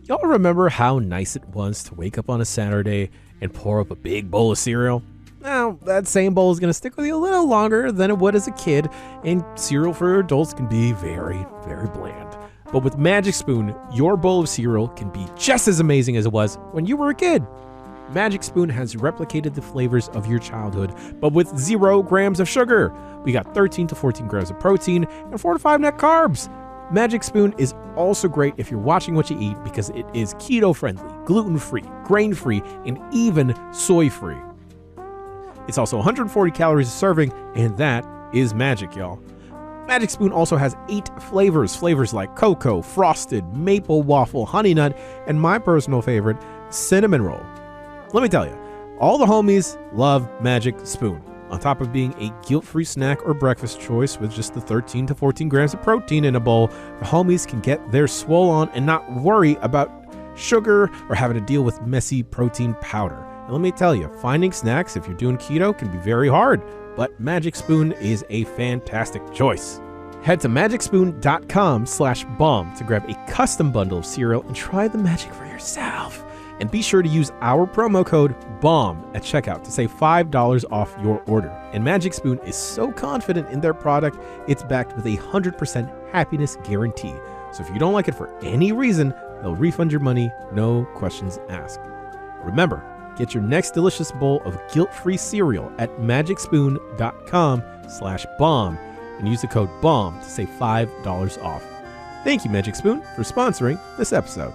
Y'all remember how nice it was to wake up on a Saturday and pour up a big bowl of cereal? Now, that same bowl is going to stick with you a little longer than it would as a kid, and cereal for adults can be very, very bland. But with Magic Spoon, your bowl of cereal can be just as amazing as it was when you were a kid. Magic Spoon has replicated the flavors of your childhood, but with 0 grams of sugar. We got 13 to 14 grams of protein and 4 to 5 net carbs. Magic Spoon is also great if you're watching what you eat because it is keto-friendly, gluten-free, grain-free, and even soy-free. It's also 140 calories a serving, and that is magic, y'all. Magic Spoon also has 8 flavors like cocoa, frosted, maple waffle, honey nut, and my personal favorite, cinnamon roll. Let me tell you, all the homies love Magic Spoon. On top of being a guilt-free snack or breakfast choice with just the 13 to 14 grams of protein in a bowl, the homies can get their swole on and not worry about sugar or having to deal with messy protein powder. And let me tell you, finding snacks if you're doing keto can be very hard, but Magic Spoon is a fantastic choice. Head to magicspoon.com/bomb to grab a custom bundle of cereal and try the magic for yourself. And be sure to use our promo code BOMB at checkout to save $5 off your order. And Magic Spoon is so confident in their product, it's backed with a 100% happiness guarantee. So if you don't like it for any reason, they'll refund your money, no questions asked. Remember, get your next delicious bowl of guilt-free cereal at magicspoon.com/bomb and use the code BOMB to save $5 off. Thank you, Magic Spoon, for sponsoring this episode.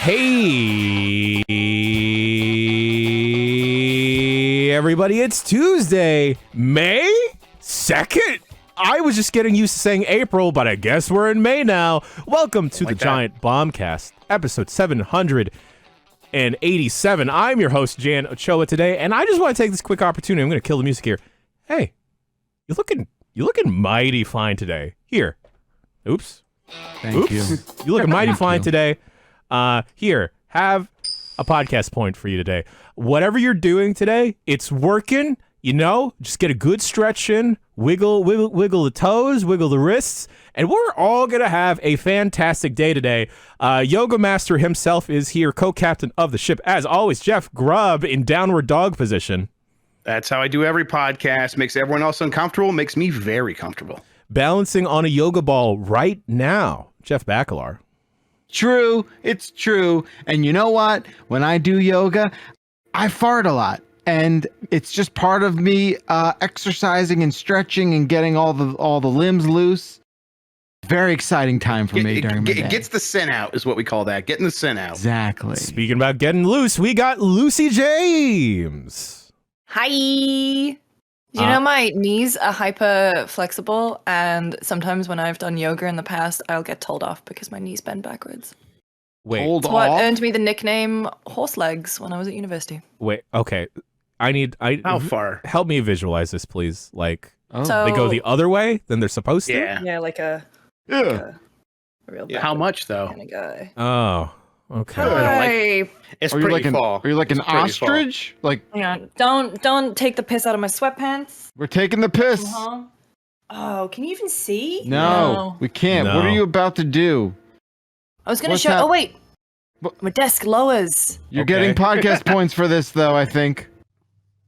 Hey, everybody, it's Tuesday, May 2nd. I was just getting used to saying April, but I guess we're in May now. Welcome to the Giant Bombcast, episode 787. I'm your host, Jan Ochoa, today, and I just want to take this quick opportunity. I'm going to kill the music here. Hey, you're looking mighty fine today. Here. Oops. Thank you. You're looking mighty fine today. Here, have a podcast point for you today. Whatever you're doing today, it's working, just get a good stretch in, wiggle the toes, wiggle the wrists, and we're all going to have a fantastic day today. Yoga Master himself is here, co-captain of the ship, as always, Jeff Grubb in downward dog position. That's how I do every podcast. Makes everyone else uncomfortable, makes me very comfortable. Balancing on a yoga ball right now, Jeff Bakalar. True, it's true. And you know what? When I do yoga, I fart a lot. And it's just part of me exercising and stretching and getting all the limbs loose. Very exciting time for me during my day. It gets the sin out, is what we call that. Getting the sin out. Exactly. Speaking about getting loose, we got Lucy James. Hi. You know, my knees are hyper flexible, and sometimes when I've done yoga in the past, I'll get told off because my knees bend backwards. Wait, told It's what earned me the nickname horse legs when I was at university. Wait, okay. How far? Help me visualize this, please. Like, So, they go the other way than they're supposed to? yeah, like a real How much, though? kind of guy. Oh, okay. Hi. It's Are you pretty like fall. Are you like an It's pretty ostrich? Like, Hang on. Don't take the piss out of my sweatpants. we're taking the piss. Uh-huh. Oh, can you even see? No, we can't. No. What are you about to do? I was gonna What's show. that? Oh wait, What? my desk lowers. You're Okay. getting podcast points for this, though, I think.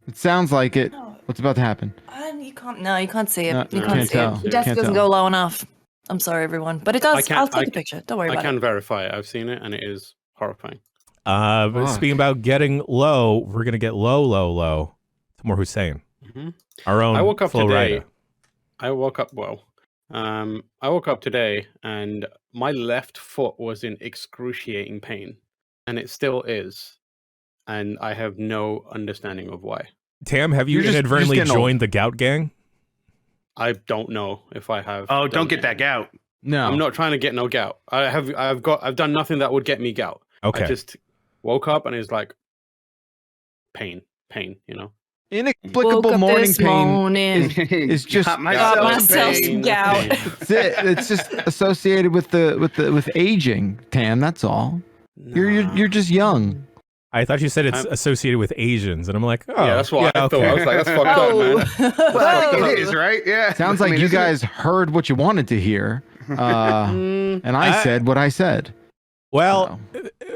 It sounds like it. No. What's about to happen? You can't. No, you can't see it. No, you I can't can't see tell. it. The desk Can't doesn't tell. go low enough. I'm sorry, everyone, but it does. I'll take a picture. Don't worry I about can it. verify it. I've seen it, and it is horrifying. But Fuck. speaking about getting low, we're going to get low. Tamor Hussein. Mm-hmm. Our own I woke up Flo today. Rida. I woke up today, and my left foot was in excruciating pain, and it still is, and I have no understanding of why. Tam, have you You're just inadvertently getting joined the gout gang? I don't know if I have. Oh, done don't get it. that gout. No. I'm not trying to get no gout. I've done nothing that would get me gout. Okay. I just woke up and it's like pain, Inexplicable Woke up morning this pain morning. is just Got Got myself some pain. gout. That's it. It's just associated with aging, Tam. That's all. You're just young. I thought you said it's I'm- associated with Asians, and I'm like, oh, Yeah, that's what I thought. I was like, that's fucked up, Oh. man. Well, Whoa. it is, right? Yeah. Sounds like you guys heard what you wanted to hear, and I said what I said. Well,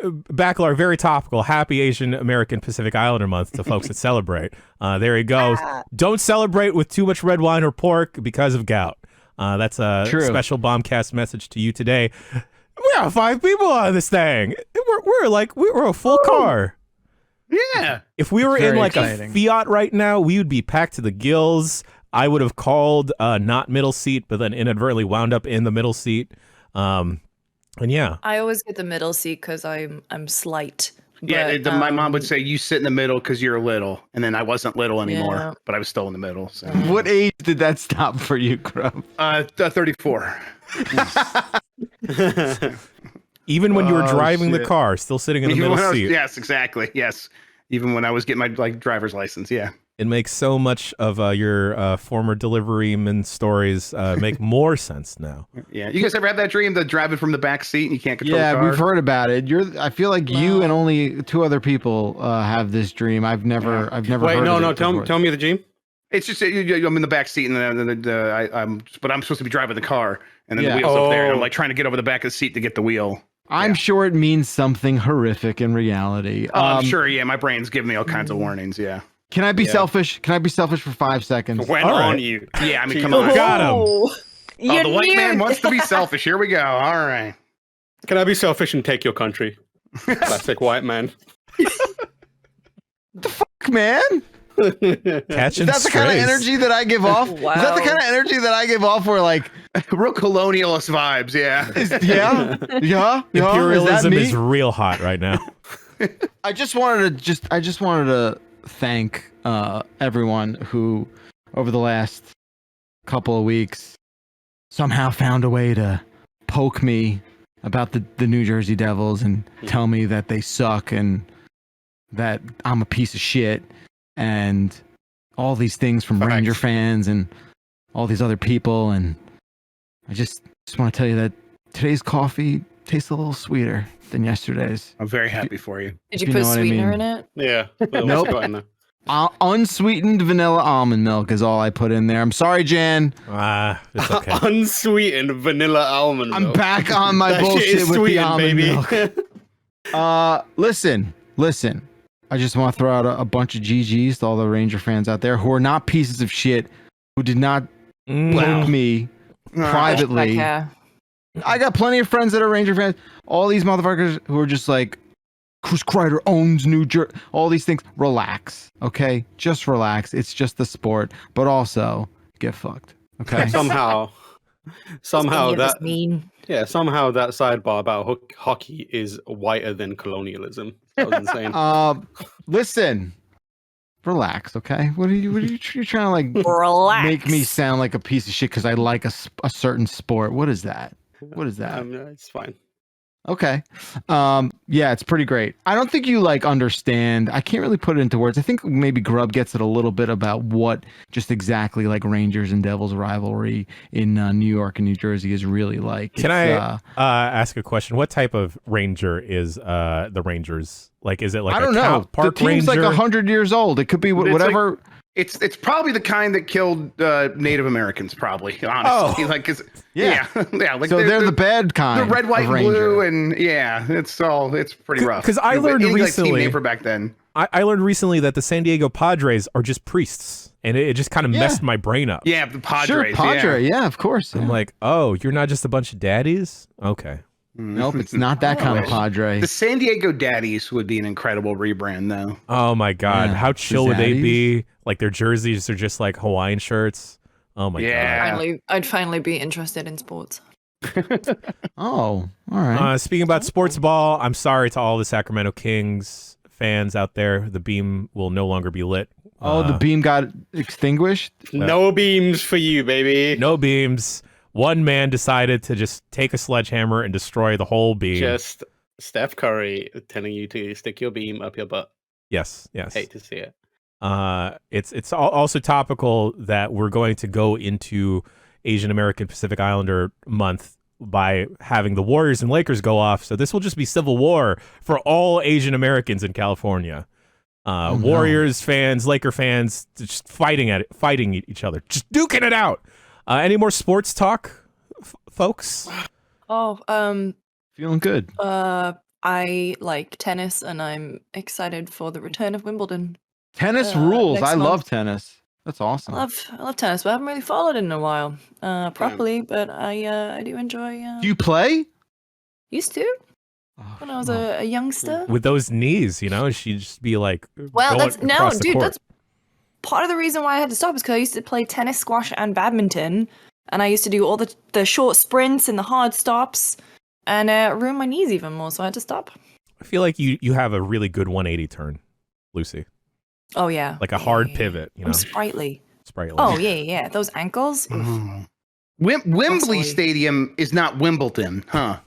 Bakalar, very topical. Happy Asian American Pacific Islander Month to folks that celebrate. There he goes. Don't celebrate with too much red wine or pork because of gout. That's a True. special Bombcast message to you today. We have 5 people on this thing. We're a full car. Yeah. If we were It's in very like exciting. a Fiat right now, we would be packed to the gills. I would have called not middle seat, but then inadvertently wound up in the middle seat. And yeah, I always get the middle seat because I'm slight. Yeah, but, my mom would say you sit in the middle because you're little, and then I wasn't little anymore, Yeah. but I was still in the middle. So, What age did that stop for you, Grubb? 34. even when you were Oh, driving the shit. car, still sitting in the Even middle when I was- seat. yes, exactly. Yes, even when I was getting my driver's license. Yeah. It makes so much of your former deliveryman stories make more sense now. Yeah. You guys ever have that dream, the driving from the back seat and you can't control the Yeah, car? we've heard about it. I feel like you Wow. and only 2 other people have this dream. I've never Wait, heard no, of no. it before. Tell me the dream. It's just I'm in the back seat, and then but I'm supposed to be driving the car, and then Yeah. the wheel's up there, and I'm Oh. like trying to get over the back of the seat to get the wheel. I'm sure it means something horrific in reality. Oh, I'm sure. Yeah, my brain's giving me all kinds of warnings. Yeah. Can I be Yeah. selfish? Can I be selfish for 5 seconds? Went All on right. you. Yeah. I mean, Jesus. come on. Got him. Oh, You the white knew man it. wants to be selfish. Here we go. All right. Can I be selfish and take your country? Classic white man. Fuck, man. Catching Is that the kind of strays. energy that I give off? Is that the Wow. kind of energy that I give off where like, Real colonialist vibes. Yeah. yeah? Imperialism is is real hot right now. I just wanted to thank everyone who over the last couple of weeks somehow found a way to poke me about the New Jersey Devils and tell me that they suck and that I'm a piece of shit and all these things from Facts. Ranger fans and all these other people, and I just want to tell you that today's coffee tastes a little sweeter than yesterday's. I'm very happy for you. Did you You put know what I sweetener mean. in it? Yeah. Nope. Got in there. Unsweetened vanilla almond milk is all I put in there. I'm sorry, Jan. It's okay. Unsweetened vanilla almond I'm milk. back on my That shit bullshit is with the sweetened, almond baby. milk. Listen. I just want to throw out a bunch of GGs to all the Ranger fans out there who are not pieces of shit, who did not poke me privately. Yeah. I got plenty of friends that are Ranger fans. All these motherfuckers who are just like, Chris Kreider owns New Jersey. All these things. Relax, okay? Just relax. It's just the sport, but also get fucked, okay? somehow Idiot was that mean. somehow that sidebar about hockey is whiter than colonialism. That was insane. Listen, relax, okay? What are you trying to like Relax. make me sound like a piece of shit because I like a certain sport? What is that? What is that? It's fine. Okay. Yeah, it's pretty great. I don't think you like understand. I can't really put it into words. I think maybe Grubb gets it a little bit about what just exactly like Rangers and Devils rivalry in New York and New Jersey is really like. Can I ask a question? What type of ranger is the Rangers? Like, is it like I don't a cow- know. The park team's ranger? like 100 years old. It could be It's like- whatever. It's probably the kind that killed Native Americans, probably. Honestly, Oh. like, 'cause- Yeah. yeah. Like So they're the bad kind. the red, white, of and Ranger. blue, and yeah, it's pretty rough. 'Cause I You know, learned any, like, team recently- name for back then. I learned recently that the San Diego Padres are just priests, and it just kind of Yeah. messed my brain up. Yeah, the Padres. Sure, Padre. Yeah, of course. I'm yeah. like, oh, you're not just a bunch of daddies? Okay. Nope, it's not that kind of Oh. Padre. The San Diego Daddies would be an incredible rebrand, though. Oh my God. Yeah. How chill would they Zaddies? be? Like their jerseys are just like Hawaiian shirts. Oh my Yeah. I'd finally be interested in sports. Oh, all right. God. Speaking about sports ball, I'm sorry to all the Sacramento Kings fans out there. The beam will no longer be lit. The beam got extinguished. No beams for you, baby. No beams. One man decided to just take a sledgehammer and destroy the whole beam. Just Steph Curry telling you to stick your beam up your butt. Yes. Hate to see it. It's also topical that we're going to go into Asian American Pacific Islander month by having the Warriors and Lakers go off. So this will just be civil war for all Asian Americans in California. Warriors fans, Laker fans, just fighting each other, just duking it out. Any more sports talk, folks? Feeling good. I like tennis, and I'm excited for the return of Wimbledon. Tennis rules. Next I month. love tennis. That's awesome. I love tennis, but I haven't really followed it in a while, properly. But I do enjoy. Do you play? Used to when I was a youngster. With those knees, she'd just be like, Well, going across the court. that's part of the reason why I had to stop is because I used to play tennis, squash, and badminton, and I used to do all the short sprints and the hard stops, and ruin my knees even more. So I had to stop. I feel like you have a really good 180 turn, Lucy. Oh yeah, Like a hard pivot. I'm sprightly. Sprightly. Oh yeah. Those ankles. Wembley Absolutely. Stadium is not Wimbledon, huh?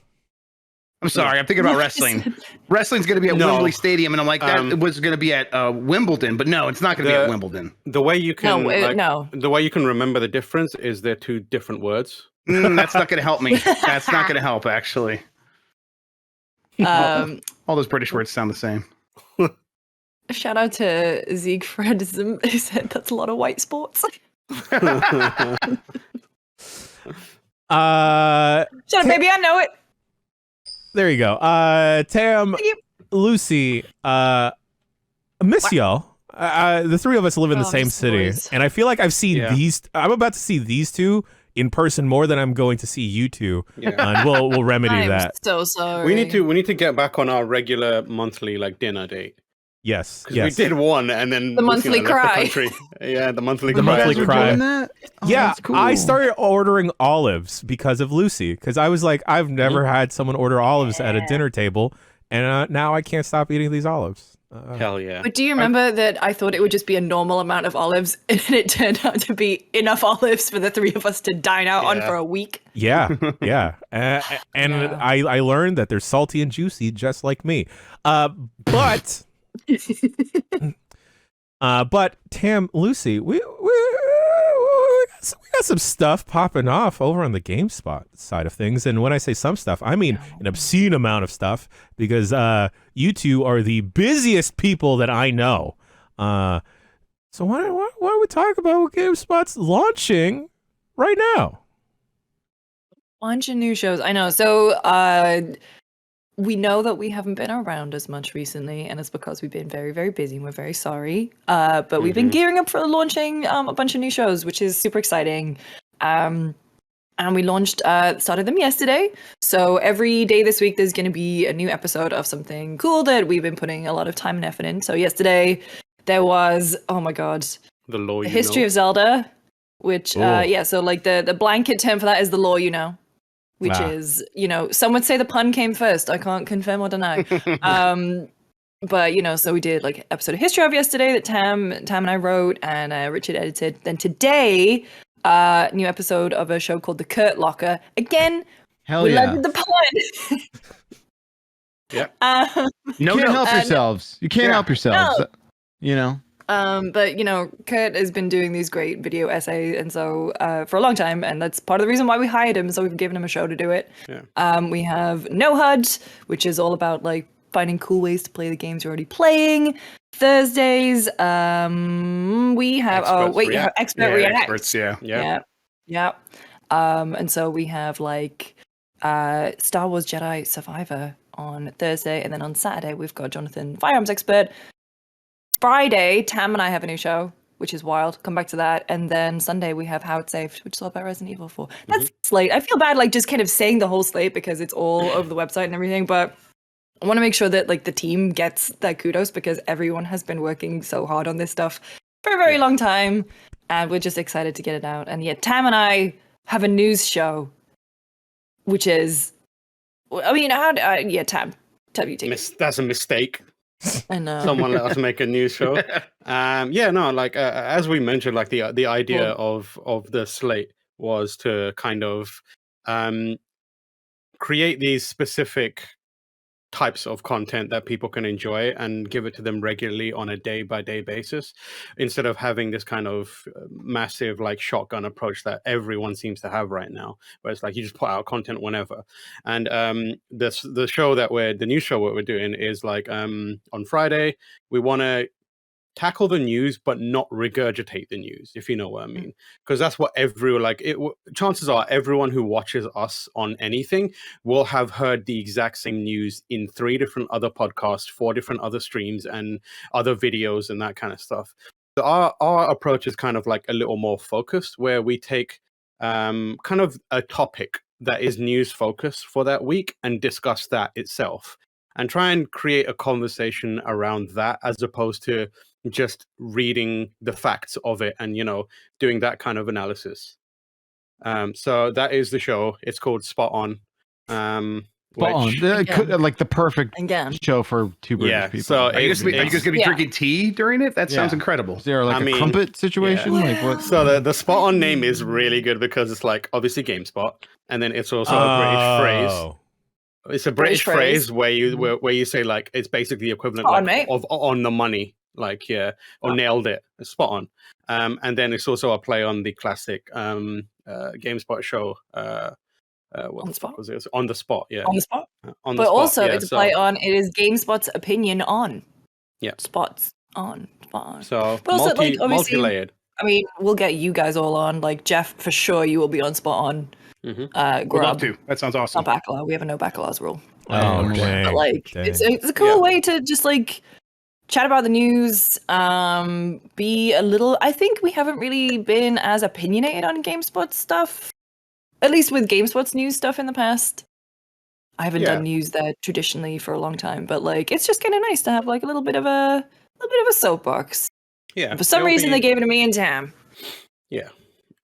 I'm sorry, I'm thinking about wrestling. Wrestling's going to be at Wembley Stadium, and I'm like, that was going to be at Wimbledon, but no, it's not going to be at Wimbledon. The way you can No. the way you can remember the difference is they're two different words. That's not going to help me. That's not going to help, actually. All those British words sound the same. Shout out to Siegfried who said that's a lot of white sports. Shut up, baby, I know it. There you go. Tam, Lucy, I miss y'all. The three of us live in the same city, boys. and I feel like I've seen these. I'm about to see these two in person more than I'm going to see you two, and we'll remedy that. I'm so sorry. We need to get back on our regular monthly dinner date. Yes. We did one, and then The monthly cry. Left the country. Yeah, the monthly The cry. monthly We're cry. doing that? Oh, Yeah, that's cool. I started ordering olives because of Lucy, because I was like, I've never had someone order olives at a dinner table, and now I can't stop eating these olives. Hell yeah. But do you remember that I thought it would just be a normal amount of olives, and it turned out to be enough olives for the three of us to dine out on for a week? Yeah. I learned that they're salty and juicy, just like me. But Tam, Lucy, we got some stuff popping off over on the GameSpot side of things, and when I say some stuff, I mean an obscene amount of stuff, because you two are the busiest people that I know. So why don't we talk about what GameSpot's launching right now? Bunch of new shows. I know. So we know that we haven't been around as much recently, and it's because we've been very, very busy, and we're very sorry. But we've been gearing up for launching a bunch of new shows, which is super exciting. And we started them yesterday. So every day this week, there's going to be a new episode of something cool that we've been putting a lot of time and effort in. So yesterday, there was, oh my God, The History of Zelda, which, so the blanket term for that is the lore you know. Which is, some would say the pun came first. I can't confirm or deny. But, so we did episode of History of yesterday that Tam and I wrote and Richard edited. Then today, new episode of a show called The Kurt Locker. Again, we landed the pun. Yeah. You can't help yourselves. You can't help yourselves. But Kurt has been doing these great video essays, and so for a long time, and that's part of the reason why we hired him. So we've given him a show to do it. Yeah. We have No HUD, which is all about finding cool ways to play the games you're already playing. Thursdays, we have Expert React. Experts, Yeah. And so we have Star Wars Jedi Survivor on Thursday, and then on Saturday we've got Jonathan, Firearms Expert. Friday, Tam and I have a new show, which is wild. Come back to that. And then Sunday, we have How It's Saved, which is all about Resident Evil 4. That's the slate. I feel bad, just kind of saying the whole slate because it's all over the website and everything. But I want to make sure that, the team gets that kudos because everyone has been working so hard on this stuff for a very long time. And we're just excited to get it out. And Tam and I have a news show, which is, Tam, you take it. That's a mistake. I know. Someone let us make a news show. As we mentioned, the idea of the slate was to kind of create these specific types of content that people can enjoy and give it to them regularly on a day-by-day basis, instead of having this kind of massive like shotgun approach that everyone seems to have right now, where it's like you just put out content whenever. And the new show what we're doing is like on Friday we want to tackle the news but not regurgitate the news, if you know what I mean, because that's what chances are everyone who watches us on anything will have heard the exact same news in 3 different other podcasts, 4 different other streams and other videos and that kind of stuff. So our approach is kind of like a little more focused, where we take kind of a topic that is news focused for that week and discuss that itself and try and create a conversation around that, as opposed to just reading the facts of it and, doing that kind of analysis. So that is the show. It's called Spot On. Spot On. Like the perfect show for 2 British people. So are you guys going to be drinking tea during it? That sounds incredible. Is there like a crumpet situation? Yeah. Like what? So the Spot On name is really good because it's like obviously GameSpot, and then it's also a British phrase. It's a British phrase where you say like it's basically the equivalent of on the money. Like or nailed it, spot on. And then it's also a play on the classic GameSpot show. On the spot? Was it? On the spot, yeah. On the spot. On the spot, also it's a play on. It is GameSpot's opinion on. Yeah. Spots on. Spot on. So but also, multi-layered. I mean, we'll get you guys all on. Like Jeff, for sure, you will be on Spot On. Would love to. That sounds awesome. Not Bakalar. We have a no Bakalars rule. Oh, dang. But like, it's a cool way to just like chat about the news, be a little... I think we haven't really been as opinionated on GameSpot stuff, at least with GameSpot's news stuff in the past. I haven't done news there traditionally for a long time, but like it's just kind of nice to have like a little bit of a soapbox. Yeah. And for some reason, they gave it to me and Tam. Yeah.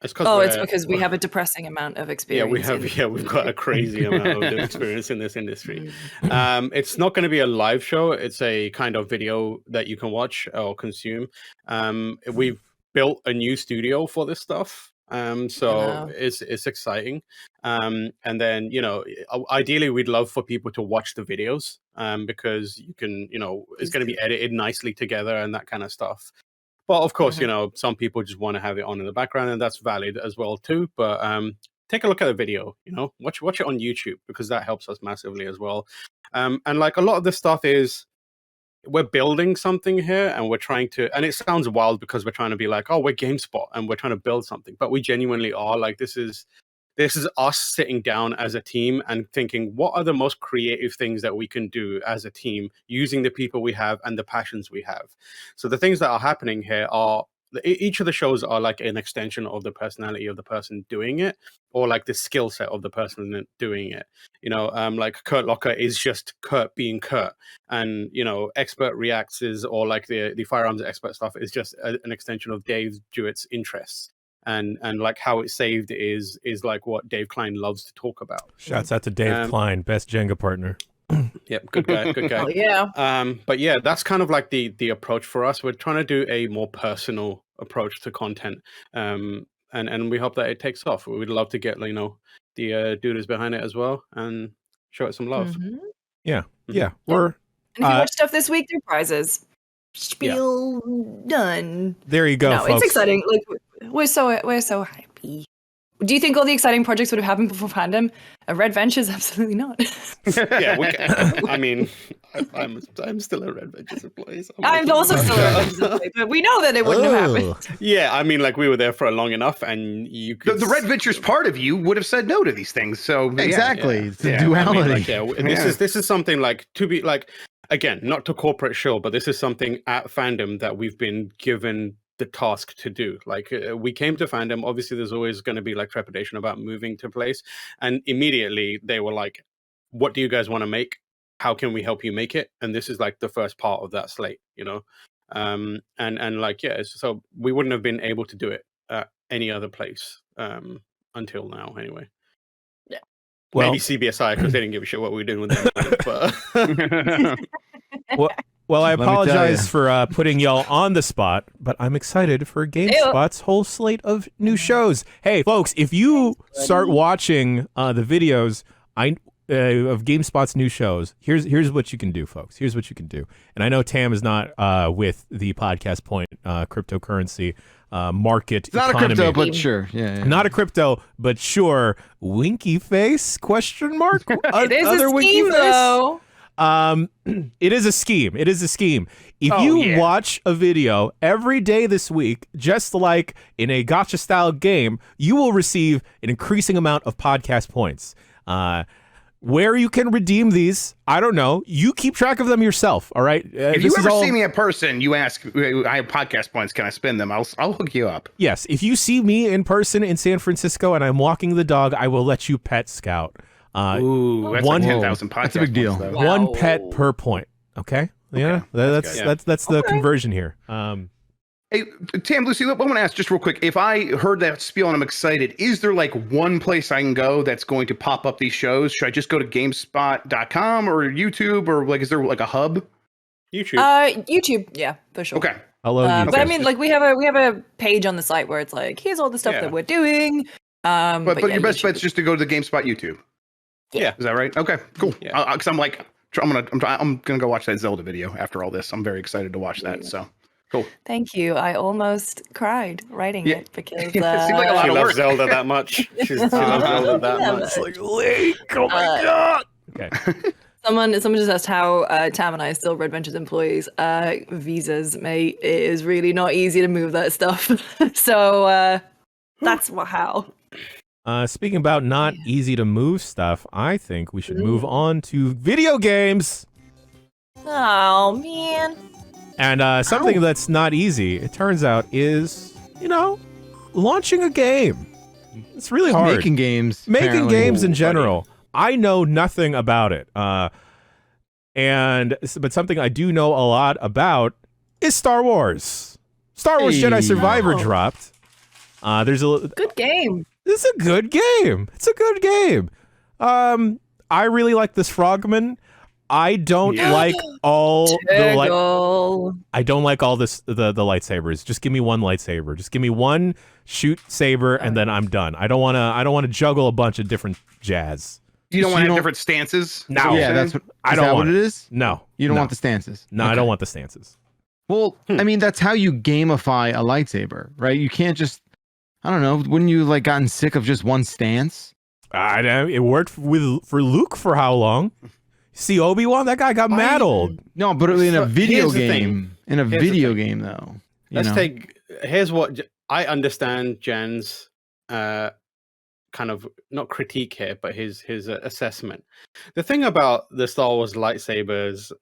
It's because we have a depressing amount of experience. We've got a crazy amount of experience in this industry. It's not going to be a live show. It's a kind of video that you can watch or consume. We've built a new studio for this stuff. So it's exciting. And then, ideally we'd love for people to watch the videos, because you can, it's going to be edited nicely together and that kind of stuff. But of course, some people just want to have it on in the background, and that's valid as well too. But take a look at the video, watch it on YouTube, because that helps us massively as well. And like a lot of the stuff is, we're building something here, and we're trying to, and it sounds wild because we're trying to be like, oh, we're GameSpot and we're trying to build something, but we genuinely are. Like this is us sitting down as a team and thinking, what are the most creative things that we can do as a team using the people we have and the passions we have. So the things that are happening here are, each of the shows are like an extension of the personality of the person doing it, or like the skill set of the person doing it. Like Kurt Locker is just Kurt being Kurt, and Expert Reacts is, or like the firearms expert stuff is just an extension of Dave Jewett's interests. And like how it's saved is like what Dave Klein loves to talk about. Shouts out to Dave Klein, best Jenga partner. Yep, good guy. Oh, yeah. But yeah, that's kind of like the approach for us. We're trying to do a more personal approach to content, and we hope that it takes off. We'd love to get the dudes behind it as well and show it some love. Yeah. We're and if you watch stuff this week, there are prizes. Spiel done. There you go, folks. It's exciting. Like we're so happy. Do you think all the exciting projects would have happened before fandom? Red Ventures, absolutely not. Yeah, I mean, I'm still a Red Ventures employee. So I'm also still a Red Ventures employee, but we know that it wouldn't have happened. Yeah, I mean, like we were there for long enough, and you could. The Red Ventures part of you would have said no to these things. So exactly, it's the duality. I mean, this is something like to be like. Again, not to corporate show, but this is something at fandom that we've been given the task to do. Like we came to fandom, obviously there's always going to be like trepidation about moving to place, and immediately they were like, what do you guys want to make? How can we help you make it? And this is like the first part of that slate, and like, so we wouldn't have been able to do it at any other place until now anyway. Well, maybe CBSI, because they didn't give a shit what we were doing with them. But... well, I apologize for putting y'all on the spot, but I'm excited for GameSpot's whole slate of new shows. Hey, folks, if you start watching the videos, of GameSpot's new shows, here's what you can do, folks. Here's what you can do. And I know Tam is not with the podcast point cryptocurrency market. It's not economy. a crypto, but sure. Yeah. Not a crypto, but sure. Winky face? Question mark? It is a scheme, though. It is a scheme. It is a scheme. If you watch a video every day this week, just like in a gacha style game, you will receive an increasing amount of podcast points. Where you can redeem these, I don't know. You keep track of them yourself. All right. If you ever see me in person, you ask, I have podcast points. Can I spend them? I'll hook you up. Yes. If you see me in person in San Francisco and I'm walking the dog, I will let you pet Scout. Ooh, that's like 10,000 podcasts. That's a big deal. Points, One pet per point. Okay. Yeah. Okay. That's the conversion here. Hey, Tam, Lucy, I want to ask just real quick. If I heard that spiel and I'm excited, is there like one place I can go that's going to pop up these shows? Should I just go to GameSpot.com or YouTube, or like is there like a hub? YouTube. YouTube, yeah, for sure. Okay. Hello, YouTube. But I mean, like we have a page on the site where it's like, here's all the stuff that we're doing. But yeah, your best YouTube. bet's just to go to the GameSpot YouTube. Yeah. Is that right? Okay, cool. Yeah. Because I'm gonna go watch that Zelda video after all this. I'm very excited to watch that. So cool. Thank you. I almost cried writing it because It seemed like a lot She of loves work. Zelda that much. She loves Zelda that Yeah, much. It's like Link. Oh my god. Okay. Someone just asked how Tam and I are still Red Ventures employees. Visas, mate. It is really not easy to move that stuff. So that's how. Speaking about not easy to move stuff, I think we should move on to video games. Oh man. And something that's not easy, it turns out, is, launching a game. It's really hard. Making games. Making apparently. games in general. I know nothing about it. But something I do know a lot about is Star Wars. Star Wars Jedi Survivor dropped. There's a Good game. It's a good game. It's a good game. I really like this Frogman. I don't like all the I don't like all the lightsabers. Just give me one lightsaber. Just give me one shoot saber, and then I'm done. I don't want to juggle a bunch of different jazz. You don't want to have different stances? No. Yeah, that's what. I don't want what it is. No, You don't no. want the stances. No, I don't want the stances. Well, I mean, that's how you gamify a lightsaber, right? You can't just. I don't know. Wouldn't you like gotten sick of just one stance? It worked for Luke for how long? See Obi-Wan? That guy got mad old. No, but in a video here's the game. thing. In a Here's the video thing. game, though. Here's what I understand Jen's kind of not critique here, but his assessment. The thing about the Star Wars lightsabers,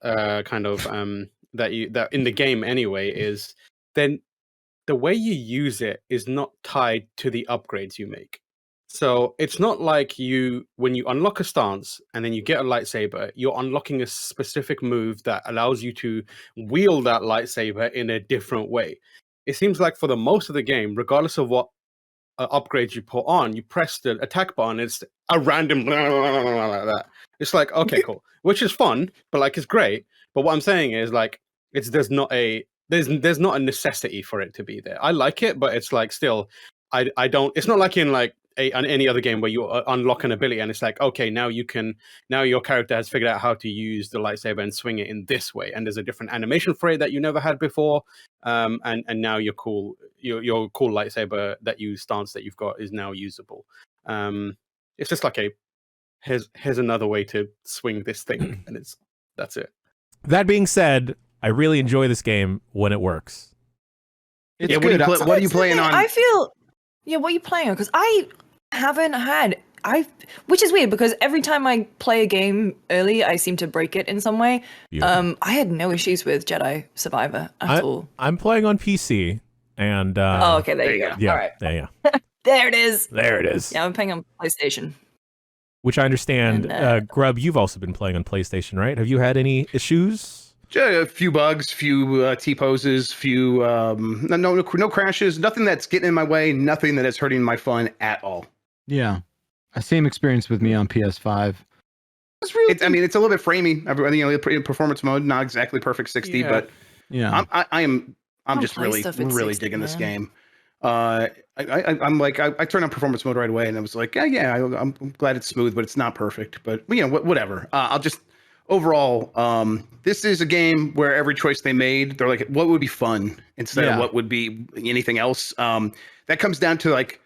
that in the game anyway, is then the way you use it is not tied to the upgrades you make. So it's not like when you unlock a stance and then you get a lightsaber, you're unlocking a specific move that allows you to wield that lightsaber in a different way. It seems like for the most of the game, regardless of what upgrades you put on, you press the attack button, it's a random blah, blah, blah, blah, like that. It's like, okay, cool, which is fun, but like it's great. But what I'm saying is like there's not a necessity for it to be there. I like it, but it's like still, I don't. It's not like in like any other game where you unlock an ability and it's like, okay, now your character has figured out how to use the lightsaber and swing it in this way, and there's a different animation for it that you never had before, and now your cool lightsaber stance that you've got is now usable. It's just like here's another way to swing this thing, and that's it. That being said, I really enjoy this game when it works. It's What good. are you playing on? I feel. Yeah, what are you playing on? Because I haven't had. Which is weird because every time I play a game early, I seem to break it in some way. Yeah. I had no issues with Jedi Survivor at all. I'm playing on PC, and Oh, okay, there you go. yeah, All right, yeah, there it is. there it is. Yeah, I'm playing on PlayStation. Which I understand, And, Grubb, you've also been playing on PlayStation, right? Have you had any issues? A few bugs, few T-poses, few no crashes, nothing that's getting in my way, nothing that is hurting my fun at all. Yeah. Same experience with me on PS5. It's a little bit framey. In performance mode, not exactly perfect 60, but Yeah. I'm just play really stuff at 60, digging this man. game. I'm like, I turned on performance mode right away, and I was like, I'm glad it's smooth, but it's not perfect. But whatever. I'll just overall, this is a game where every choice they made, they're like, what would be fun instead of what would be anything else. That comes down to like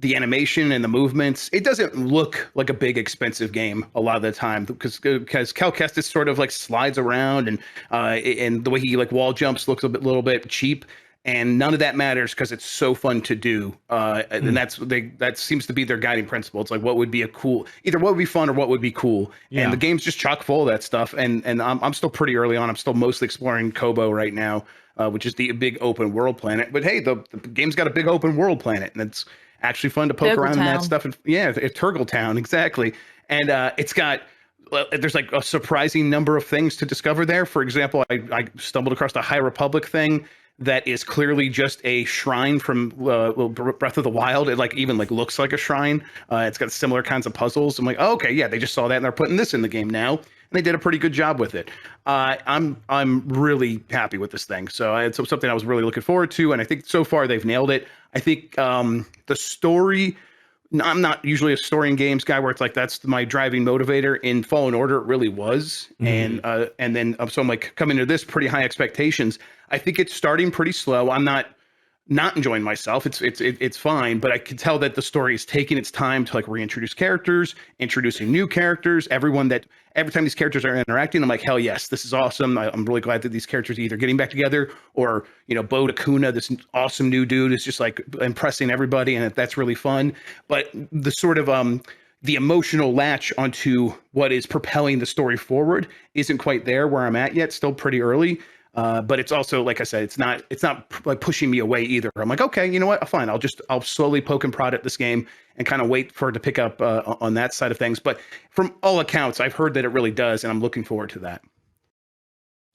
the animation and the movements. It doesn't look like a big expensive game a lot of the time because Cal Kestis sort of like slides around and the way he like wall jumps looks a little bit cheap. And none of that matters because it's so fun to do, and that seems to be their guiding principle. It's like what would be either what would be fun or what would be cool. Yeah. And the game's just chock full of that stuff. And I'm still pretty early on. I'm still mostly exploring Kobo right now, which is the big open world planet. But hey, the game's got a big open world planet, and it's actually fun to poke around in that stuff. And Turgle Town, exactly. And there's like a surprising number of things to discover there. For example, I stumbled across the High Republic thing that is clearly just a shrine from Breath of the Wild. It even looks like a shrine. It's got similar kinds of puzzles. I'm like, oh, okay, yeah, they just saw that and they're putting this in the game now, and they did a pretty good job with it. I'm really happy with this thing. So it's something I was really looking forward to, and I think so far they've nailed it. I think the story. I'm not usually a story in games guy where it's like that's my driving motivator. In Fallen Order, it really was, and then so I'm like coming to this pretty high expectations. I think it's starting pretty slow. I'm not enjoying myself. It's fine, but I can tell that the story is taking its time to reintroduce characters, introducing new characters. Every time these characters are interacting, I'm like, hell yes, this is awesome. I'm really glad that these characters are either getting back together or Bo Takuna, this awesome new dude, is just impressing everybody, and that's really fun. But the sort of the emotional latch onto what is propelling the story forward isn't quite there where I'm at yet. Still pretty early. But it's also, like I said, it's not like pushing me away either. I'm like, okay, you know what? Fine. I'll slowly poke and prod at this game and kind of wait for it to pick up on that side of things. But from all accounts, I've heard that it really does, and I'm looking forward to that.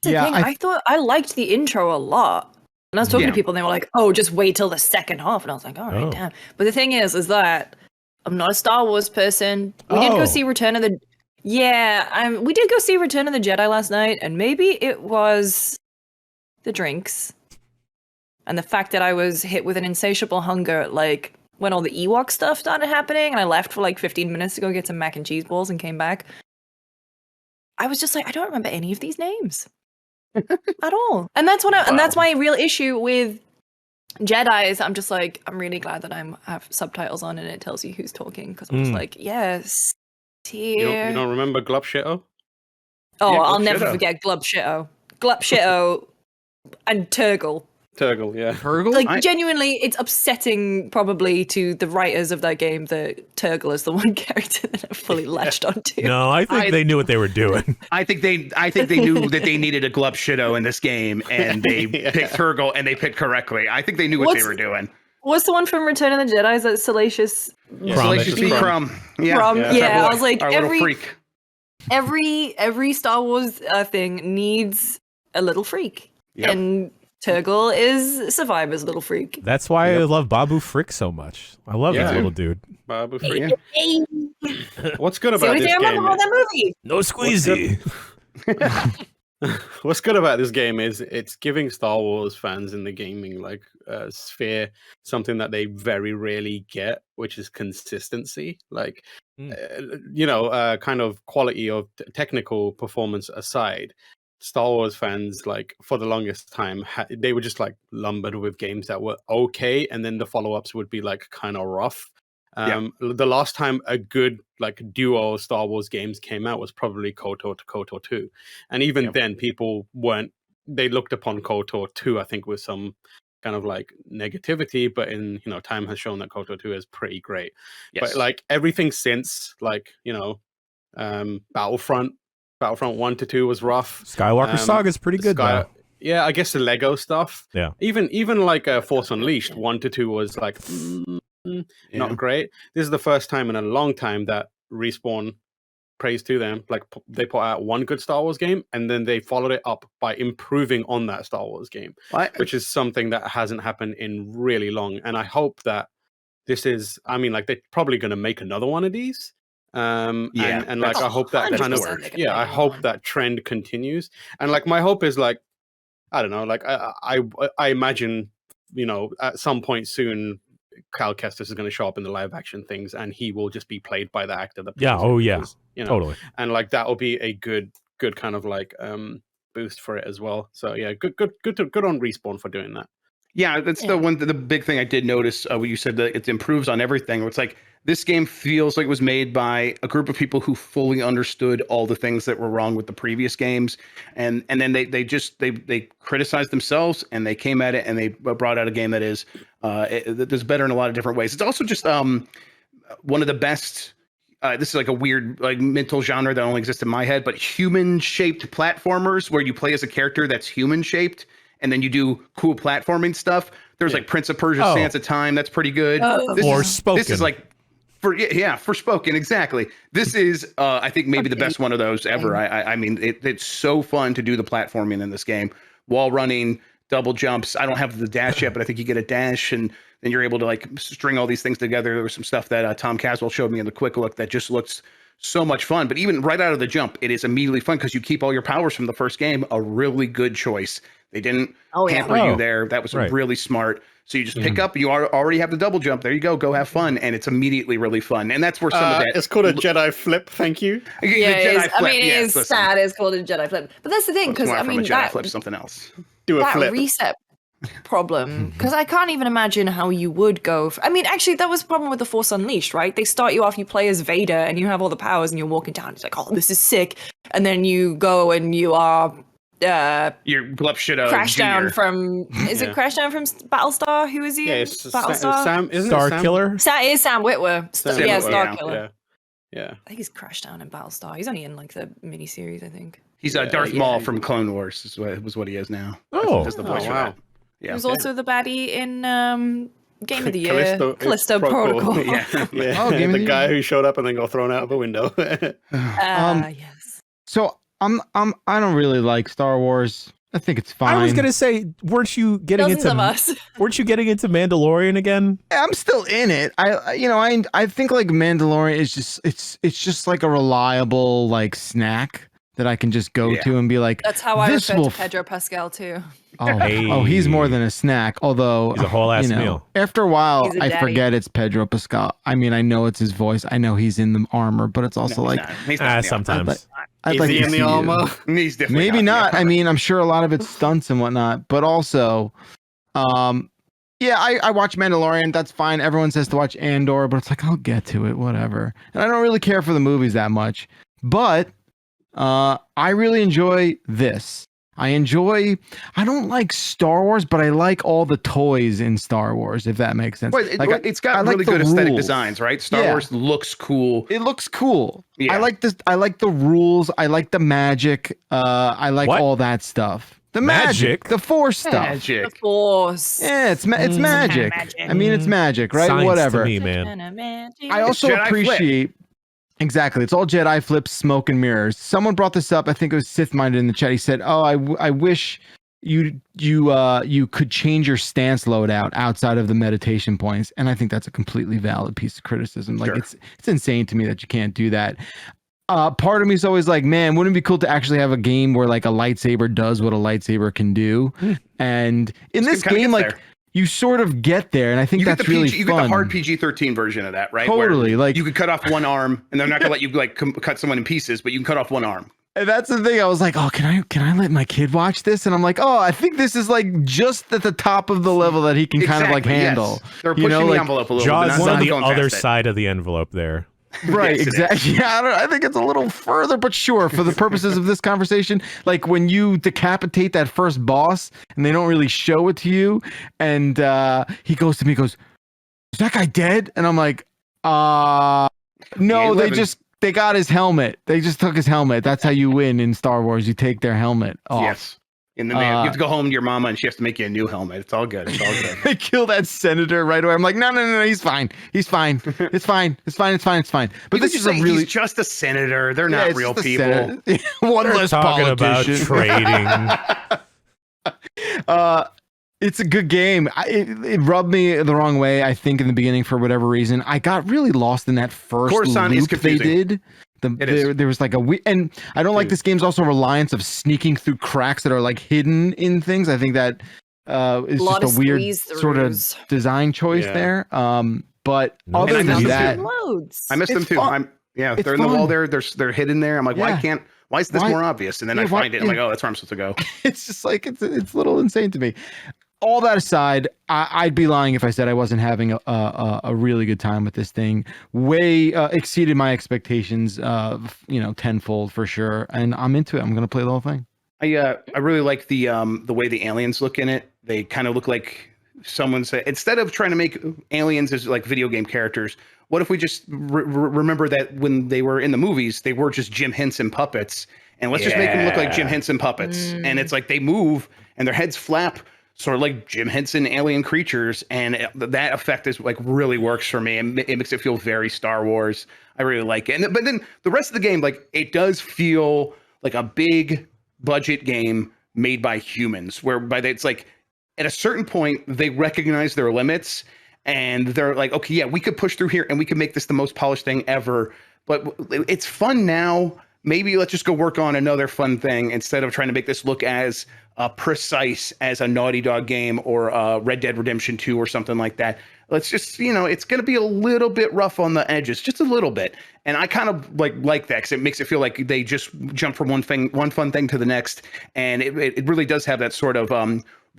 I thought I liked the intro a lot. And I was talking to people, and they were like, "Oh, just wait till the second half." And I was like, "All right, damn." But the thing is that I'm not a Star Wars person. We did go see Return of the. Yeah, we did go see Return of the Jedi last night, and maybe it was the drinks and the fact that I was hit with an insatiable hunger when all the Ewok stuff started happening, and I left for 15 minutes to go get some mac and cheese balls and came back. I was just like, I don't remember any of these names at all. And that's and that's my real issue with Jedi is I'm just like, I'm really glad that I have subtitles on and it tells you who's talking, because I'm just like, yes, here. You don't remember Glub Shitto? Oh, yeah, I'll never forget Glub Shitto. Glub Shitto and Turgle. Turgle, yeah. Turgle? Genuinely, it's upsetting probably to the writers of that game that Turgle is the one character that I've fully latched onto. No, I think they knew what they were doing. I think they knew that they needed a Glub Shitto in this game, and they picked Turgle, and they picked correctly. I think they knew what they were doing. What's the one from Return of the Jedi? Is that Salacious? Yeah. Salacious B. Crumb. Yeah, I was like, every every Star Wars thing needs a little freak. Yep. And Turgle is Survivor's little freak. That's why I love Babu Frick so much. I love that little dude. Babu Frick. What's good about this game? That movie. No squeezy. What's good about this game is it's giving Star Wars fans in the gaming sphere something that they very rarely get, which is consistency. Kind of quality of technical performance aside, Star Wars fans, for the longest time, they were just lumbered with games that were okay, and then the follow-ups would be kind of rough. The last time a good duo Star Wars games came out was probably KOTOR to KOTOR 2, and even then people they looked upon KOTOR 2, I think, with some kind of negativity, but in time has shown that KOTOR 2 is pretty great. Yes. But everything since Battlefront 1 to 2 was rough. Skywalker Saga is pretty good though. Yeah, I guess the Lego stuff. Yeah. Even Force Unleashed 1 to 2 was not great. This is the first time in a long time that Respawn, praise to them, they put out one good Star Wars game and then they followed it up by improving on that Star Wars game, which is something that hasn't happened in really long. And I hope that this is, they're probably going to make another one of these. And I hope that kind of I hope that trend continues, and my hope is I don't know, I imagine at some point soon, Cal Kestis is going to show up in the live action things, and he will just be played by the actor that plays him because, totally. And like that will be a good kind of like boost for it as well. So yeah, good on Respawn for doing that. Yeah, that's the big thing I did notice when you said that it improves on everything. It's like this game feels like it was made by a group of people who fully understood all the things that were wrong with the previous games, and then they criticized themselves and they came at it and they brought out a game that is that's better in a lot of different ways. It's also just one of the best. This is like a weird like mental genre that only exists in my head, but human-shaped platformers where you play as a character that's human-shaped. And then you do cool platforming stuff. There's like Prince of Persia: Sands of Time. That's pretty good. Spoken. This is like for Spoken, exactly. This is I think maybe the best one of those ever. I mean it's so fun to do the platforming in this game. Wall running, double jumps. I don't have the dash yet, but I think you get a dash and then you're able to like string all these things together. There was some stuff that Tom Caswell showed me in the quick look that just looks so much fun. But even right out of the jump, it is immediately fun because you keep all your powers from the first game. A really good choice. They didn't hamper you there. That was really smart. So you just pick up, you already have the double jump. There you go have fun. And it's immediately really fun. And that's where some of that... It's called a Jedi flip, thank you. It is sad. It's called a Jedi flip. But that's the thing, because I mean, that flip something else. Do a flip. Reset problem, because I can't even imagine how you would go. Actually, that was the problem with the Force Unleashed, right? They start you off, you play as Vader, and you have all the powers, and you're walking down. It's like, oh, this is sick. And then you go and you are... You're Crash down from it Crash down from Battlestar? Who is he? Yeah, it's Battlestar. Sam, isn't Star it Sam? Killer. It is Sam Witwer. Star Killer. Yeah. I think he's Crash down in Battlestar. He's only in like the miniseries, I think. He's Darth Maul from Clone Wars. Was what he is now. Oh, that's the voice for that. Yeah. He was also the baddie in Game of the Year, Callisto Protocol. The guy who showed up and then got thrown out of a window. Yes. So I don't really like Star Wars. I think it's fine. I was gonna say, weren't you getting into Mandalorian again? I'm still in it. I think like Mandalorian is just it's just like a reliable like snack that I can just go to and be like. That's how I refer to Pedro Pascal too. Oh, he's more than a snack. Although he's a whole ass meal. After a while, I forget it's Pedro Pascal. I mean, I know it's his voice. I know he's in the armor, but it's also he's not sometimes. I'd like he in the armor? He's definitely maybe not. I mean, I'm sure a lot of it's stunts and whatnot, but also, I watch Mandalorian. That's fine. Everyone says to watch Andor, but it's like I'll get to it, whatever. And I don't really care for the movies that much, but I really enjoy this. I don't like Star Wars, but I like all the toys in Star Wars, if that makes sense. Well, it's got really good aesthetic designs, right? Star Wars looks cool. It looks cool. Yeah. I like this. I like the rules. I like the magic. I like all that stuff. The magic, the Force stuff. The Force. Yeah, it's magic. I mean, it's magic, right? Science Whatever. To me, man. I also appreciate. Exactly. It's all Jedi flips, smoke and mirrors. Someone brought this up. I think it was Sith Minded in the chat. He said, "Oh, I wish you could change your stance loadout outside of the meditation points." And I think that's a completely valid piece of criticism. Like it's insane to me that you can't do that. Part of me is always like, man, wouldn't it be cool to actually have a game where like a lightsaber does what a lightsaber can do? And in this game, like. You sort of get there, and I think that's really fun. You get the hard PG-13 version of that, right? Totally. Where you could cut off one arm, and they're not gonna let you like cut someone in pieces, but you can cut off one arm. And that's the thing. I was like, oh, can I let my kid watch this? And I'm like, oh, I think this is like just at the top of the level that he can kind of like handle. Yes. They're pushing the envelope a little bit. Jaws on the other side of the envelope there. Right, yes, exactly. Yeah, I think it's a little further, but sure, for the purposes of this conversation, like when you decapitate that first boss and they don't really show it to you, and he goes to me, is that guy dead? And I'm like, no, they got his helmet. They just took his helmet. That's how you win in Star Wars. You take their helmet off. Yes. And then you have to go home to your mama and she has to make you a new helmet. It's all good. They kill that senator right away. I'm like, no, he's fine. It's fine. But this is he's just a senator. They're not real people. One less talking politician. About trading. It's a good game. It rubbed me the wrong way, I think, in the beginning for whatever reason. I got really lost in that first loop they did. There was like and I don't like this game's also reliance of sneaking through cracks that are like hidden in things. I think that It's Lot just of a weird sort of squeeze-throughs. design choice Yeah. there. But No, other and I than missed that, them Loads. I missed them It's too. fun. It's They're in the wall fun. there. They're hidden there. I'm like, Yeah. why is this Why- more obvious? And then yeah, I why- find it. I'm like, oh, that's where I'm supposed to go. it's just like it's a little insane to me. All that aside, I'd be lying if I said I wasn't having a really good time with this thing. Way exceeded my expectations, tenfold for sure. And I'm into it. I'm gonna play the whole thing. I really like the way the aliens look in it. They kind of look like someone said, instead of trying to make aliens as like video game characters, what if we just remember that when they were in the movies, they were just Jim Henson puppets, and let's just make them look like Jim Henson puppets. And it's like they move and their heads flap, sort of like Jim Henson alien creatures, and that effect is like really works for me. And it makes it feel very Star Wars. I really like it. But then the rest of the game, like it does feel like a big budget game made by humans, whereby it's like at a certain point they recognize their limits and they're like, okay, yeah, we could push through here and we could make this the most polished thing ever, but it's fun now. Maybe let's just go work on another fun thing instead of trying to make this look as precise as a Naughty Dog game or Red Dead Redemption 2 or something like that. Let's just, it's going to be a little bit rough on the edges, just a little bit. And I kind of like that because it makes it feel like they just jump from one fun thing to the next. And it really does have that sort of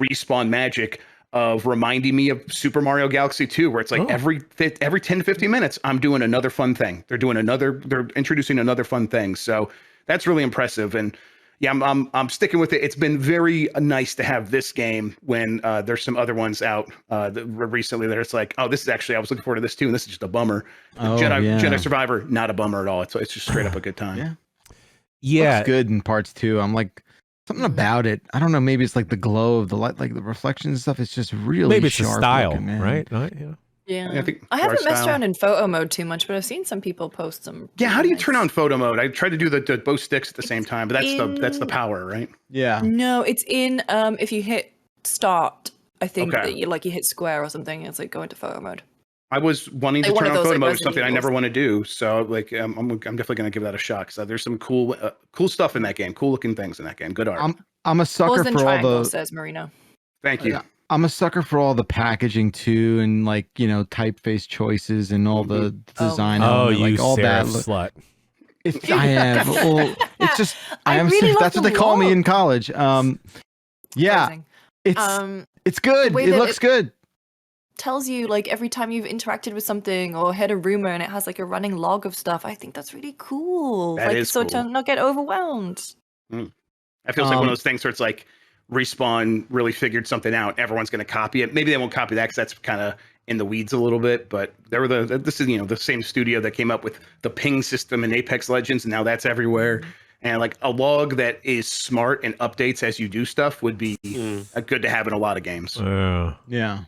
Respawn magic of reminding me of Super Mario Galaxy 2, where it's like every 10 to 15 minutes, I'm doing another fun thing. They're introducing another fun thing. So that's really impressive. And yeah, I'm sticking with it. It's been very nice to have this game when there's some other ones out recently that it's like, oh, this is actually, I was looking forward to this too, and this is just a bummer. Jedi Survivor, not a bummer at all. It's just straight up a good time. Yeah. Looks good in parts too. I'm like, something about it. I don't know. Maybe it's like the glow of the light, like the reflections and stuff. It's just really Maybe it's the sharp style, looking, man. right? Yeah. I think I haven't art messed style. around in photo mode too much, but I've seen some people post some. Yeah, how do you nice- turn on photo mode? I tried to do the both sticks at the same time, but that's the in- power, right? Yeah. No, it's in if you hit start, I think Okay. that you hit square or something. It's like go into photo mode. I was wanting to Like one turn of on those, photo like, mode, Resident something I never Evils. want to do. So like, I'm definitely gonna give that a shot because there's some cool stuff in that game, cool looking things in that game. Good art. I'm a sucker Pause in for all triangle, the. says Marino. Thank you. Yeah. I'm a sucker for all the packaging too, and like typeface choices and all the design. Oh, element, you like all that. slut. I am. Well, it's just I am. really love That's what the they call me look. in college. Yeah, Amazing. it's good. the way It that looks good. Tells you like every time you've interacted with something or heard a rumor and it has like a running log of stuff. I think that's really cool. That like is so cool. to not get overwhelmed. It feels like one of those things where it's like Respawn really figured something out. Everyone's going to copy it. Maybe they won't copy that because that's kind of in the weeds a little bit. But this is the same studio that came up with the ping system in Apex Legends, and now that's everywhere. And like a log that is smart and updates as you do stuff would be good to have in a lot of games. Yeah.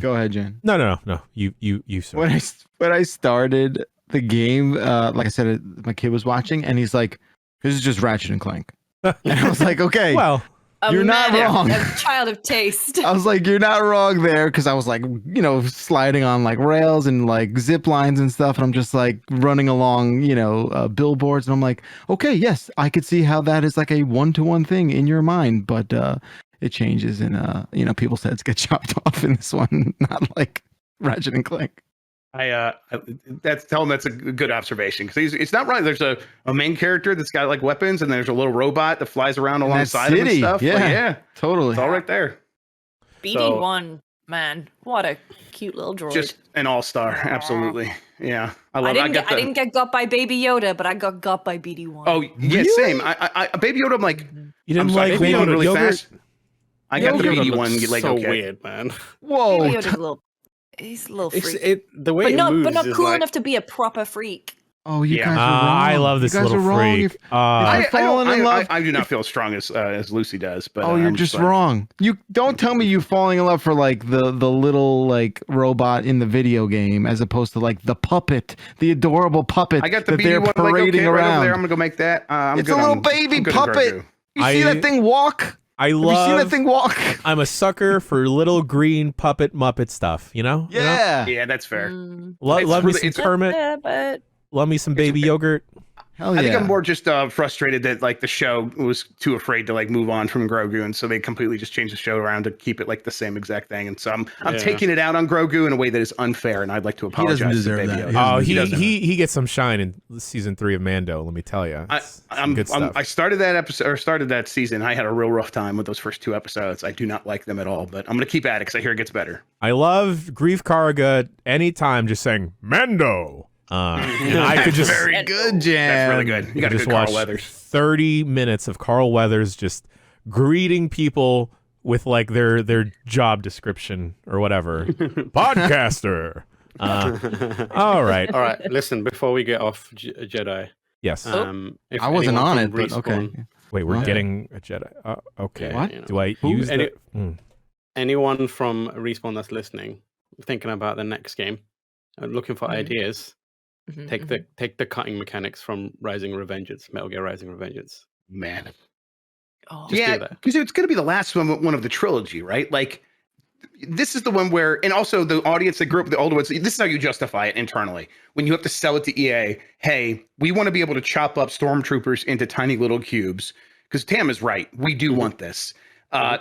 Go ahead, Jen. No. You sir. When I started the game, like I said, my kid was watching, and he's like, "This is just Ratchet and Clank," and I was like, "Okay." Well, You're not wrong. A child of taste. I was like, "You're not wrong there," because I was like, sliding on like rails and like zip lines and stuff, and I'm just like running along, billboards, and I'm like, "Okay, yes, I could see how that is like a one-to-one thing in your mind, but it changes, and people's heads get chopped off in this one, not like Ratchet and Clank." Tell him that's a good observation because it's not right. There's a main character that's got like weapons, and there's a little robot that flies around alongside him and stuff. Yeah, Like, yeah, totally. it's all right there. BD1, man, what a cute little droid. Just an all-star, absolutely. Yeah, I didn't get got by Baby Yoda, but I got by BD1. Oh yeah, same. I Baby Yoda. I'm like, you didn't I'm sorry, like Baby Baby Yoda really yogurt? fast. I got the Yoda BD1 looks like so okay. weird, man. Whoa. Baby Yoda's he's a little freak. The way but it moves not is cool like, enough to be a proper freak. Oh, you Yeah. guys are wrong. I love this You guys little are wrong. freak. I've fallen in love. I do not feel as strong as Lucy does. But Oh, you're I'm just like, wrong. You don't tell me you falling in love for like the little like robot in the video game as opposed to like the puppet, the adorable puppet I got the that they're BD1 like, parading okay, right over around. there. I'm gonna go make that. I'm It's good a little on- baby I'm good on puppet. Grogu. You see that thing walk? I Have you seen that love. thing walk? I'm a sucker for little green puppet Muppet stuff. You know? Yeah. Yeah, that's fair. Mm, Love It's me really- some it's- Kermit. yeah, but Love me some baby yogurt. Hell yeah. I think I'm more just frustrated that like the show was too afraid to like move on from Grogu, and so they completely just changed the show around to keep it like the same exact thing. And so I'm taking it out on Grogu in a way that is unfair, and I'd like to apologize. He doesn't deserve to Baby that. Yoda. Oh, He doesn't. he gets some shine in season 3 of Mando. Let me tell you, I started that episode or started that season. I had a real rough time with those first 2 episodes. I do not like them at all, but I'm gonna keep at it because I hear it gets better. I love Grief Karga anytime just saying Mando. And I could just Very good, Jan. That's really good. You got to just good Carl watch Weathers. 30 minutes of Carl Weathers just greeting people with like their job description or whatever. Podcaster. All right. Listen, before we get off Jedi, Yes. if I wasn't anyone on from it, but okay. Respawn- Wait, we're What? getting a Jedi. Okay. What? you know, Do I use any- the... anyone from Respawn that's listening, thinking about the next game, looking for Mhm. ideas, Mhm, take mhm. the cutting mechanics from Rising Revengeance, Metal Gear Rising Revengeance. Man. Oh, Just Yeah, do that. because it's going to be the last one of the trilogy, right? Like, this is the one where, and also the audience that grew up with the older ones, this is how you justify it internally. When you have to sell it to EA, hey, we want to be able to chop up stormtroopers into tiny little cubes. Because Tam is right. We do want this. The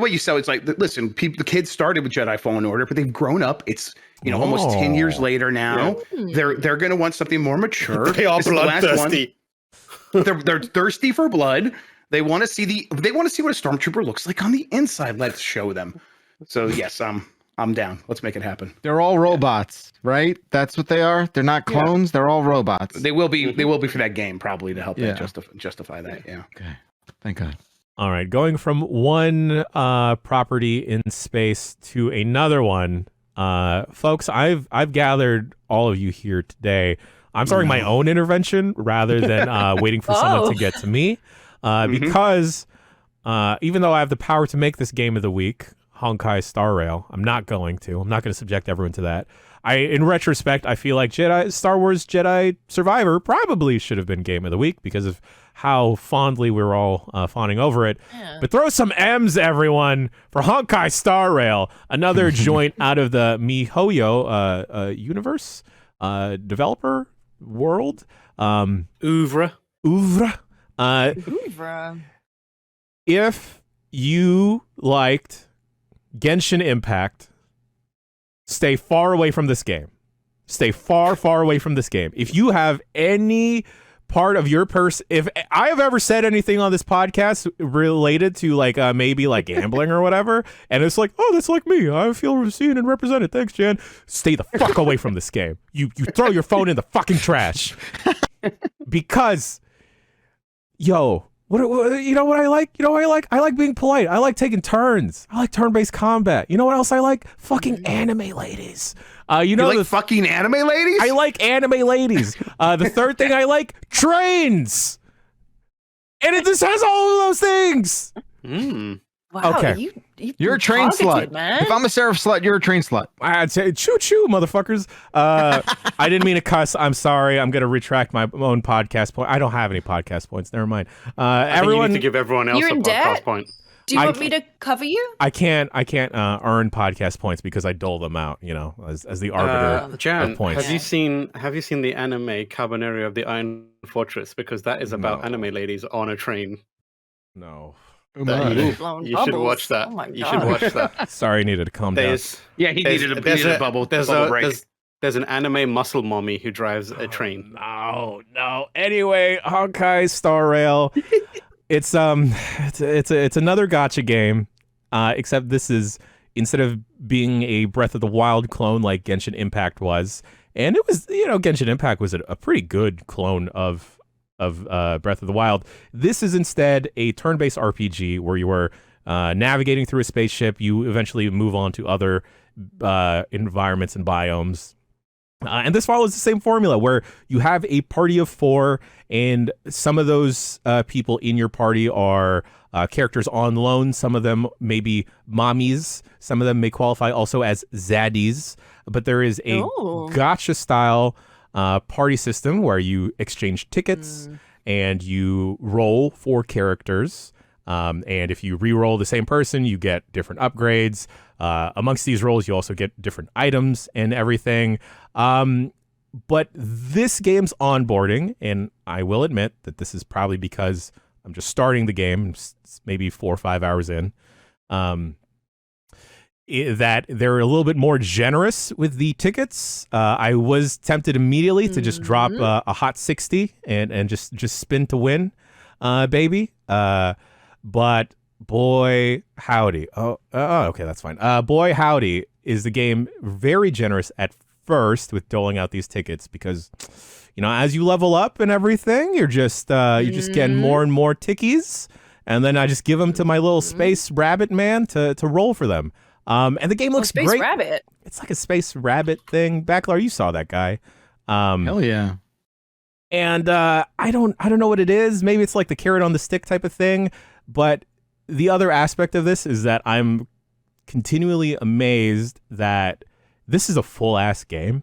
way you sell it's like, listen, the kids started with Jedi Fallen Order, but they've grown up. It's, almost 10 years later now. Yeah. They're going to want something more mature. They are This is the last one. bloodthirsty. They're thirsty for blood. They want to see what a stormtrooper looks like on the inside. Let's show them. So yes, I'm down. Let's make it happen. They're all robots, right? That's what they are. They're not clones. They're all robots. They will be. They will be for that game probably to help that Yeah. justify that. Yeah. Okay. Thank God. All right, going from one property in space to another one, folks. I've gathered all of you here today. I'm starting my own intervention rather than waiting for someone to get to me, because even though I have the power to make this game of the week, Honkai Star Rail, I'm not going to subject everyone to that. In retrospect, I feel like Star Wars Jedi Survivor probably should have been game of the week because of how fondly we were all fawning over it. Yeah. But throw some M's, everyone, for Honkai Star Rail, another joint out of the MiHoYo universe, developer world. Oeuvre. Oeuvre. Oeuvre. If you liked Genshin Impact, stay far away from this game. Stay far, far away from this game. If you have any part of your if I have ever said anything on this podcast related to like maybe like gambling or whatever, and it's like, oh, that's like me, I feel seen and represented, thanks, Jan, stay the fuck away from this game. You throw your phone in the fucking trash. Because what you know what I like? You know what I like? I like being polite. I like taking turns. I like turn-based combat. You know what else I like? Fucking anime ladies. You know like fucking anime ladies? I like anime ladies. The third thing I like, trains. And it just has all of those things. Wow, Okay. You're a train targeted, slut. man. If I'm a Seraph slut, you're a train slut. I'd say choo-choo, motherfuckers. I didn't mean to cuss. I'm sorry. I'm going to retract my own podcast point. I don't have any podcast points. Never mind. I think you need to give everyone else You're a in podcast debt? point. Do you want me to cover you? I can't earn podcast points because I dole them out, as the arbiter Jan, of points. have you seen the anime Cabaneri of the Iron Fortress? Because that is about anime ladies on a train. No. Blown You should bubbles. watch that. Oh my You God. should watch that. Sorry, I needed to calm down. There's Yeah, he needed a bubble break. There's an anime muscle mommy who drives a train. No. Anyway, Honkai Star Rail. It's another gacha game, except this is, instead of being a Breath of the Wild clone like Genshin Impact was, and it was, Genshin Impact was a pretty good clone of Breath of the Wild. This is instead a turn-based RPG where you are navigating through a spaceship. You eventually move on to other environments and biomes. And this follows the same formula where you have a party of 4, and some of those people in your party are characters on loan. Some of them may be mommies. Some of them may qualify also as zaddies. But there is a gacha-style party system where you exchange tickets and you roll 4 characters. And if you re-roll the same person, you get different upgrades. Amongst these rolls, you also get different items and everything. But this game's onboarding, and I will admit that this is probably because I'm just starting the game, maybe 4 or 5 hours in, that they're a little bit more generous with the tickets. I was tempted immediately to just drop a hot 60 and just spin to win, baby. But boy howdy. Oh, okay, that's fine. Boy howdy, is the game very generous at first with doling out these tickets, because as you level up and everything, you're just getting more and more tickies, and then I just give them to my little space rabbit man to roll for them. And the game looks Space great. Rabbit. It's like a space rabbit thing. Bakalar, you saw that guy. Hell yeah. And I don't know what it is. Maybe it's like the carrot on the stick type of thing. But the other aspect of this is that I'm continually amazed that this is a full ass game.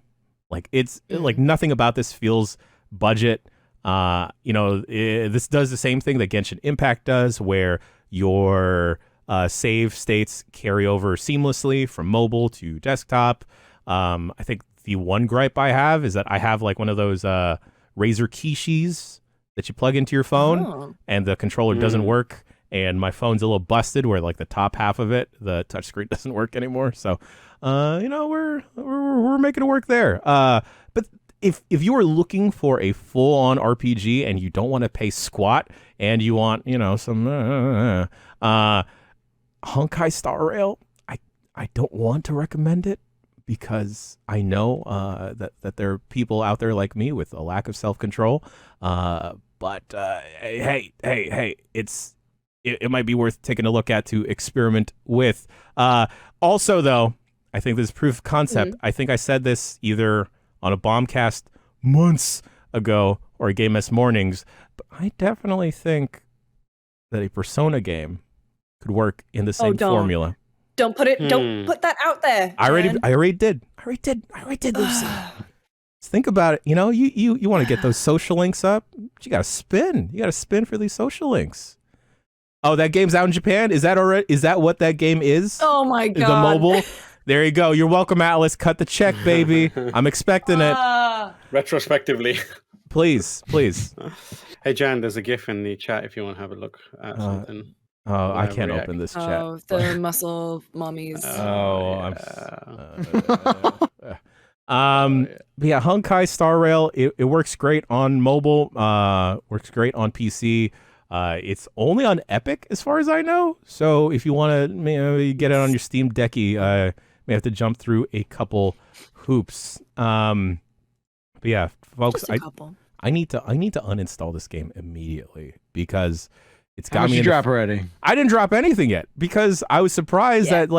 Like it's like nothing about this feels budget. This does the same thing that Genshin Impact does, where your save states carry over seamlessly from mobile to desktop. I think the one gripe I have is that I have like one of those Razer Kishis that you plug into your phone, and the controller doesn't work, and my phone's a little busted where like the top half of it, the touchscreen, doesn't work anymore. So, we're making it work there. But if you are looking for a full-on RPG and you don't want to pay squat and you want some Honkai Star Rail, I don't want to recommend it, because I know that there are people out there like me with a lack of self-control. But hey, it might be worth taking a look at to experiment with. Also, though, I think this is proof of concept. I think I said this either on a Bombcast months ago or a Game S Mornings, but I definitely think that a Persona game could work in the same formula. Don't put that out there. I already did, Lucy. Just think about it. You want to get those social links up, but you got to spin. You got to spin for these social links. Oh, that game's out in Japan? Is that what that game is? Oh my god. The mobile? There you go. You're welcome, Atlas. Cut the check, baby. I'm expecting it. Retrospectively. Please. Hey, Jan, there's a GIF in the chat if you want to have a look at something. Oh, I can't open this chat. Oh, the muscle mommies. But yeah, Honkai Star Rail, it works great on mobile, works great on PC. It's only on Epic as far as I know. So if you want to get it on your Steam Decky, may have to jump through a couple hoops. But yeah, folks, I need to uninstall this game immediately, because it's got me. How much you drop already? I didn't drop anything yet, because I was surprised that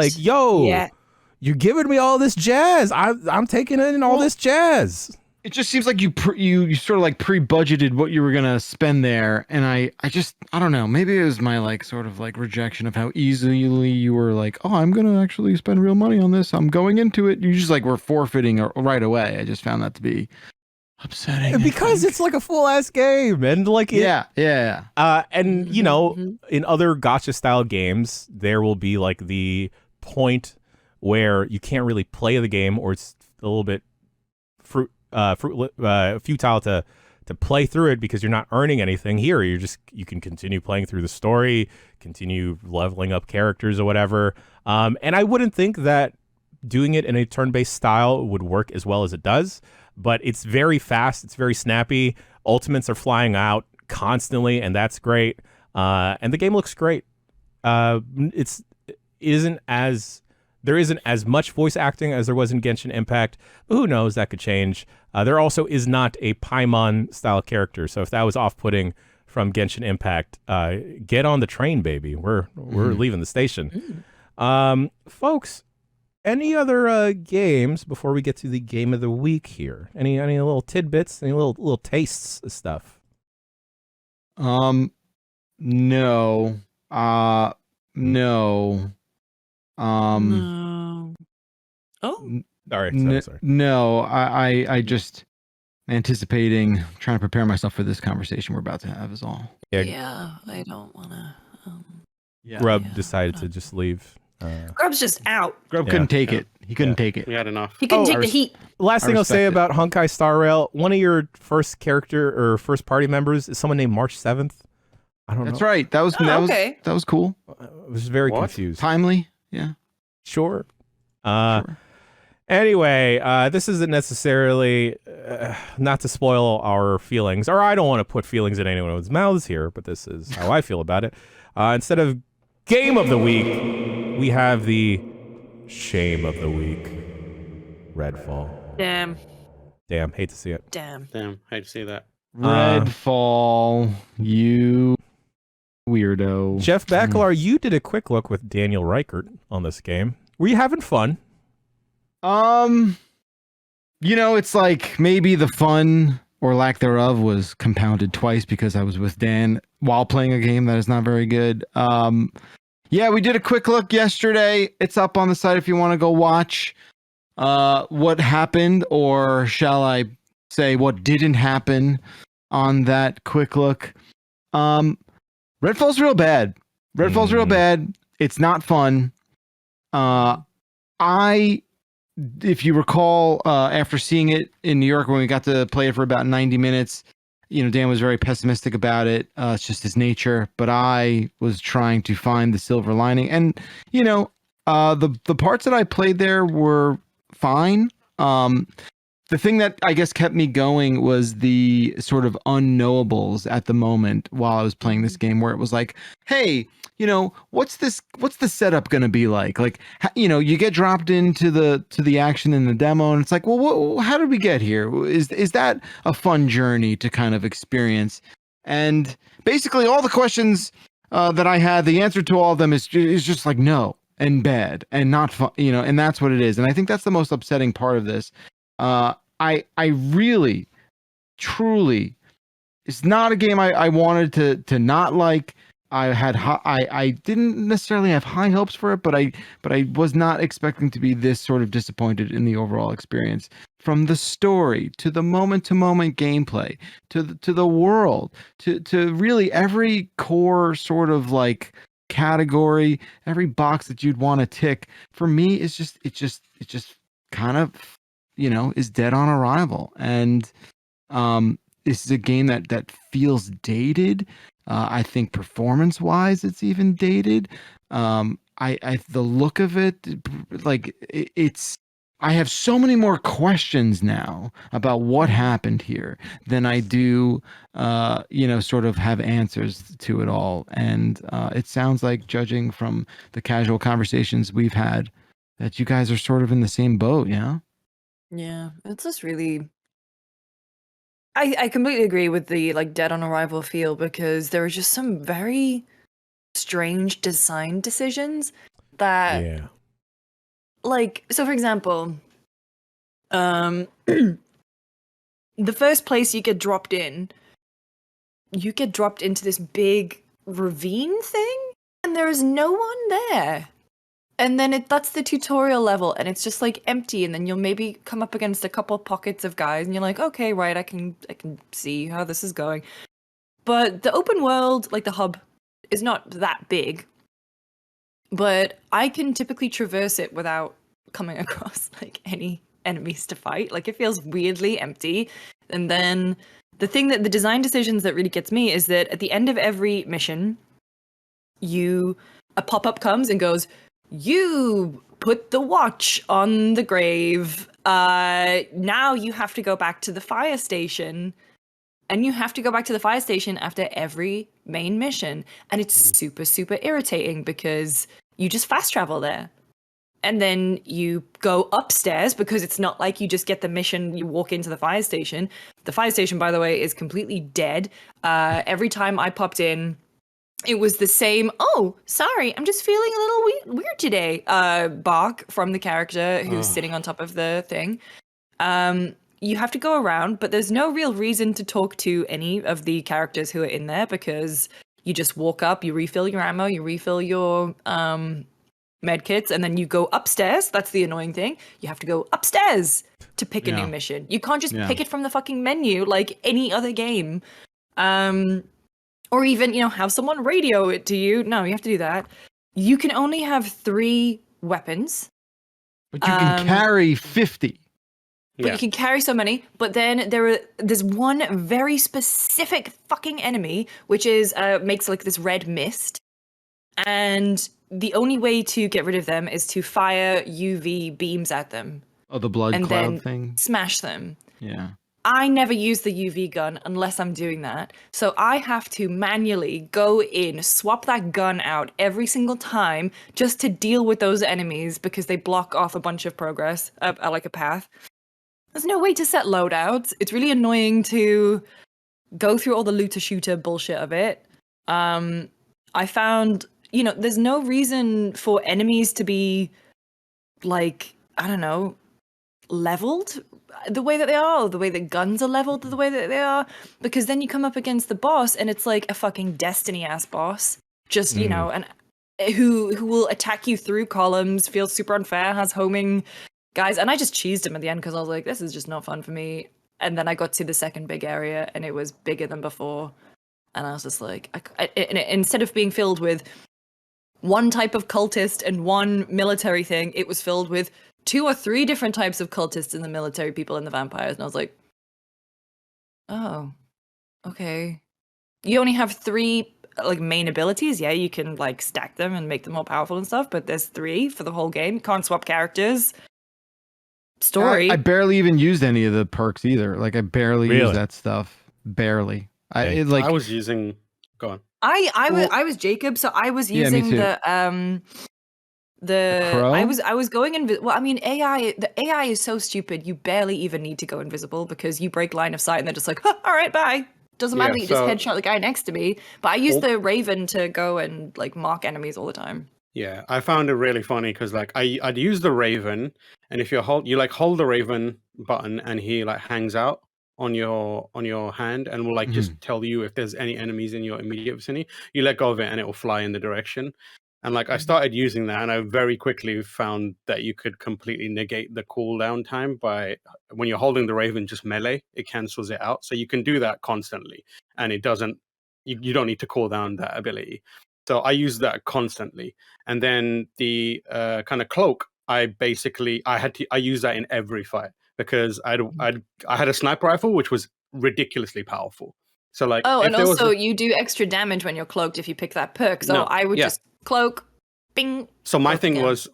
you're giving me all this jazz. I'm taking in all this jazz. It just seems like you sort of like pre-budgeted what you were gonna spend there, and I don't know. Maybe it was my like sort of like rejection of how easily you were like, oh, I'm gonna actually spend real money on this. I'm going into it. You just like were forfeiting right away. I just found that to be upsetting, because it's like a full ass game, and like yeah. And in other gacha style games, there will be like the point where you can't really play the game, or it's a little bit futile to play through it because you're not earning anything. Here, you can continue playing through the story, continue leveling up characters or whatever. And I wouldn't think that doing it in a turn-based style would work as well as it does, but it's very fast, it's very snappy. Ultimates are flying out constantly, and that's great. And the game looks great. There isn't as much voice acting as there was in Genshin Impact, but who knows, that could change. There also is not a Paimon style character, so if that was off-putting from Genshin Impact, get on the train, baby. We're leaving the station. Folks, any other games before we get to the game of the week here? Any little tidbits, any little tastes of stuff? No. No. Oh, Sorry. No, I just anticipating, trying to prepare myself for this conversation we're about to have is all. yeah, I don't want to. Grub decided to just leave. Grubb's just out. Grub Yeah. couldn't take it. He couldn't take it. We had enough. He couldn't Oh, take the heat. Last I thing I'll say respect about Honkai Star Rail, one of your first character or first party members is someone named March 7th. I don't That's know. right. That was okay. that was cool. I was very What? confused. Timely. Yeah. Sure. Sure. Anyway, this isn't necessarily not to spoil our feelings, or I don't want to put feelings in anyone's mouths here, but this is how I feel about it. Instead of Game of the Week, we have the Shame of the Week. Redfall. Damn. Hate to see it. Damn. Damn, hate to see that. Redfall. You weirdo. Jeff Bakalar, you did a quick look with Daniel Reichert on this game. Were you having fun? It's like maybe the fun or lack thereof was compounded twice because I was with Dan while playing a game that is not very good. Yeah, we did a quick look yesterday. It's up on the site if you want to go watch what happened, or shall I say what didn't happen on that quick look. Redfall's real bad. Real bad. It's not fun. If you recall, after seeing it in New York when we got to play it for about 90 minutes, Dan was very pessimistic about it. It's just his nature. But I was trying to find the silver lining. And, the parts that I played there were fine. The thing that I guess kept me going was the sort of unknowables at the moment while I was playing this game, where it was like, hey, what's the setup going to be like? Like, you get dropped into the action in the demo and it's like, well, how did we get here? Is that a fun journey to kind of experience? And basically all the questions that I had, the answer to all of them is just like no and bad and not fun, and that's what it is. And I think that's the most upsetting part of this. I really, truly, it's not a game I wanted to not like. I didn't necessarily have high hopes for it, but I was not expecting to be this sort of disappointed in the overall experience. From the story to the moment-to-moment gameplay to the world to really every core sort of like category, every box that you'd want to tick. For me, it just kind of is dead on arrival. And this is a game that feels dated. I think performance-wise, it's even dated. The look of it, like it's. I have so many more questions now about what happened here than I do, sort of have answers to it all. And it sounds like, judging from the casual conversations we've had, that you guys are sort of in the same boat, yeah? Yeah, it's just really. I completely agree with the like dead on arrival feel, because there are just some very strange design decisions that Yeah. like, so for example, the first place you get dropped into this big ravine thing and there is no one there. And then that's the tutorial level, and it's just like empty, and then you'll maybe come up against a couple pockets of guys, and you're like, okay, right, I can see how this is going. But the open world, like the hub, is not that big. But I can typically traverse it without coming across like any enemies to fight. Like, it feels weirdly empty. And then the design decisions that really gets me is that at the end of every mission, a pop-up comes and goes, you put the watch on the grave. Now you have to go back to the fire station. And you have to go back to the fire station after every main mission. And it's super, super irritating because you just fast travel there. And then you go upstairs, because it's not like you just get the mission, you walk into the fire station. The fire station, by the way, is completely dead. Every time I popped in, it was the same, oh, sorry, I'm just feeling a little weird today, bark from the character who's sitting on top of the thing. You have to go around, but there's no real reason to talk to any of the characters who are in there, because you just walk up, you refill your ammo, you refill your med kits, and then you go upstairs. That's the annoying thing. You have to go upstairs to pick a new mission. You can't just pick it from the fucking menu like any other game. Or even, have someone radio it to you. No, you have to do that. You can only have 3 weapons. But you can carry 50. But you can carry so many. But then there's one very specific fucking enemy, which is makes like this red mist. And the only way to get rid of them is to fire UV beams at them. Oh, the blood and cloud then thing. Smash them. Yeah. I never use the UV gun unless I'm doing that. So I have to manually go in, swap that gun out every single time just to deal with those enemies because they block off a bunch of progress, like a path. There's no way to set loadouts. It's really annoying to go through all the looter shooter bullshit of it. I found, there's no reason for enemies to be like, I don't know, leveled the way that they are, or the way that guns are leveled the way that they are, because then you come up against the boss and it's like a fucking Destiny ass boss, just and who will attack you through columns, feels super unfair, has homing guys, and I just cheesed him at the end because I was like, this is just not fun for me. And then I got to the second big area and it was bigger than before, and I was just like, instead of being filled with one type of cultist and one military thing, it was filled with 2 or 3 different types of cultists and the military people and the vampires. And I was like, oh, okay. You only have 3 like main abilities. Yeah, you can like stack them and make them more powerful and stuff, but there's 3 for the whole game. You can't swap characters. Story. I barely even used any of the perks either. Like I barely used that stuff. Barely. I was using. Go on. I was Jacob, so I was using the crow? I was going well, I mean, the AI is so stupid. You barely even need to go invisible because you break line of sight and they're just like, huh, all right, bye. Doesn't matter that you just headshot the guy next to me. But I use the Raven to go and like mark enemies all the time. Yeah, I found it really funny because like I'd use the Raven, and if you hold the Raven button and he like hangs out on your hand and will like just tell you if there's any enemies in your immediate vicinity. You let go of it and it will fly in the direction. And like I started using that, and I very quickly found that you could completely negate the cooldown time by when you're holding the Raven just melee, it cancels it out. So you can do that constantly, and it doesn't. You don't need to cool down that ability. So I use that constantly, and then the kind of cloak. I use that in every fight because I had a sniper rifle which was ridiculously powerful. So like, and also you do extra damage when you're cloaked if you pick that perk. So I would just cloak, bing. So my thing was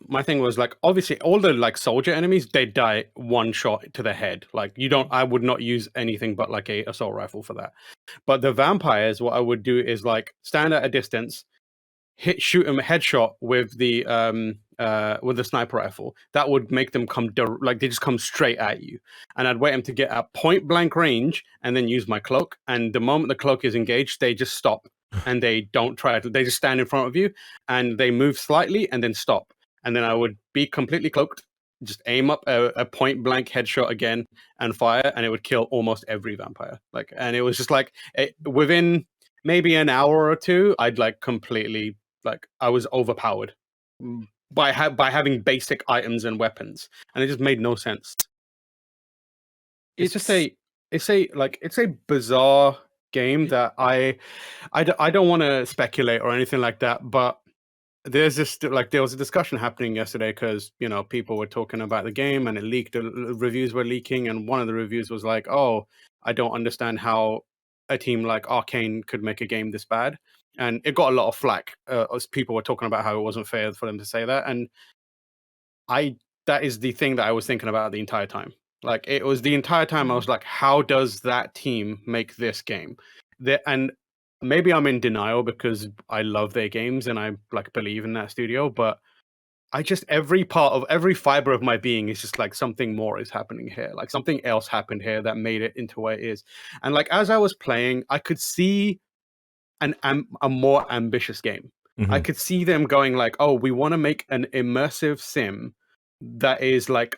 like, obviously all the like soldier enemies, they die one shot to the head. Like I would not use anything but like a assault rifle for that. But the vampires, what I would do is like stand at a distance, shoot them a headshot with the sniper rifle. That would make them they just come straight at you, and I'd wait them to get at point blank range and then use my cloak, and the moment the cloak is engaged they just stop and they don't try it. They just stand in front of you and they move slightly and then stop, and then I would be completely cloaked, just aim up a point blank headshot again and fire, and it would kill almost every vampire. Like, and it was just like within maybe an hour or two I'd like completely, like, I was overpowered by having basic items and weapons, and it just made no sense. It's a bizarre game that I don't want to speculate or anything like that, but there was a discussion happening yesterday because people were talking about the game and it leaked. The reviews were leaking, and one of the reviews was like, "Oh, I don't understand how a team like Arcane could make a game this bad." And it got a lot of flack as people were talking about how it wasn't fair for them to say that. And that is the thing that I was thinking about the entire time. Like, it was the entire time I was like, how does that team make this game? And maybe I'm in denial because I love their games and I like believe in that studio, but I just, every fiber of my being is just like, something more is happening here. Like, something else happened here that made it into what it is. And like, as I was playing, I could see a more ambitious game. Mm-hmm. I could see them going like, oh, we want to make an immersive sim that is like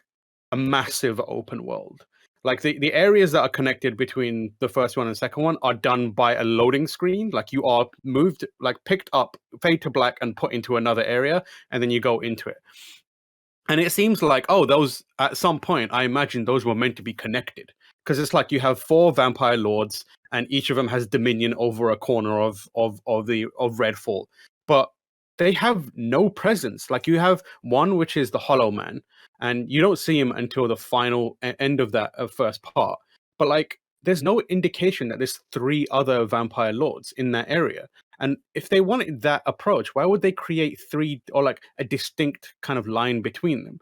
a massive open world. Like the areas that are connected between the first one and second one are done by a loading screen. Like, you are moved, like picked up, fade to black and put into another area, and then you go into it. And it seems like, oh, those, at some point, I imagine those were meant to be connected. Because it's like you have 4 vampire lords, and each of them has dominion over a corner of Redfall. But they have no presence. Like you have one, which is the Hollow Man, and you don't see him until the final end of that first part. But like, there's no indication that there's 3 other vampire lords in that area. And if they wanted that approach, why would they create 3 or like a distinct kind of line between them?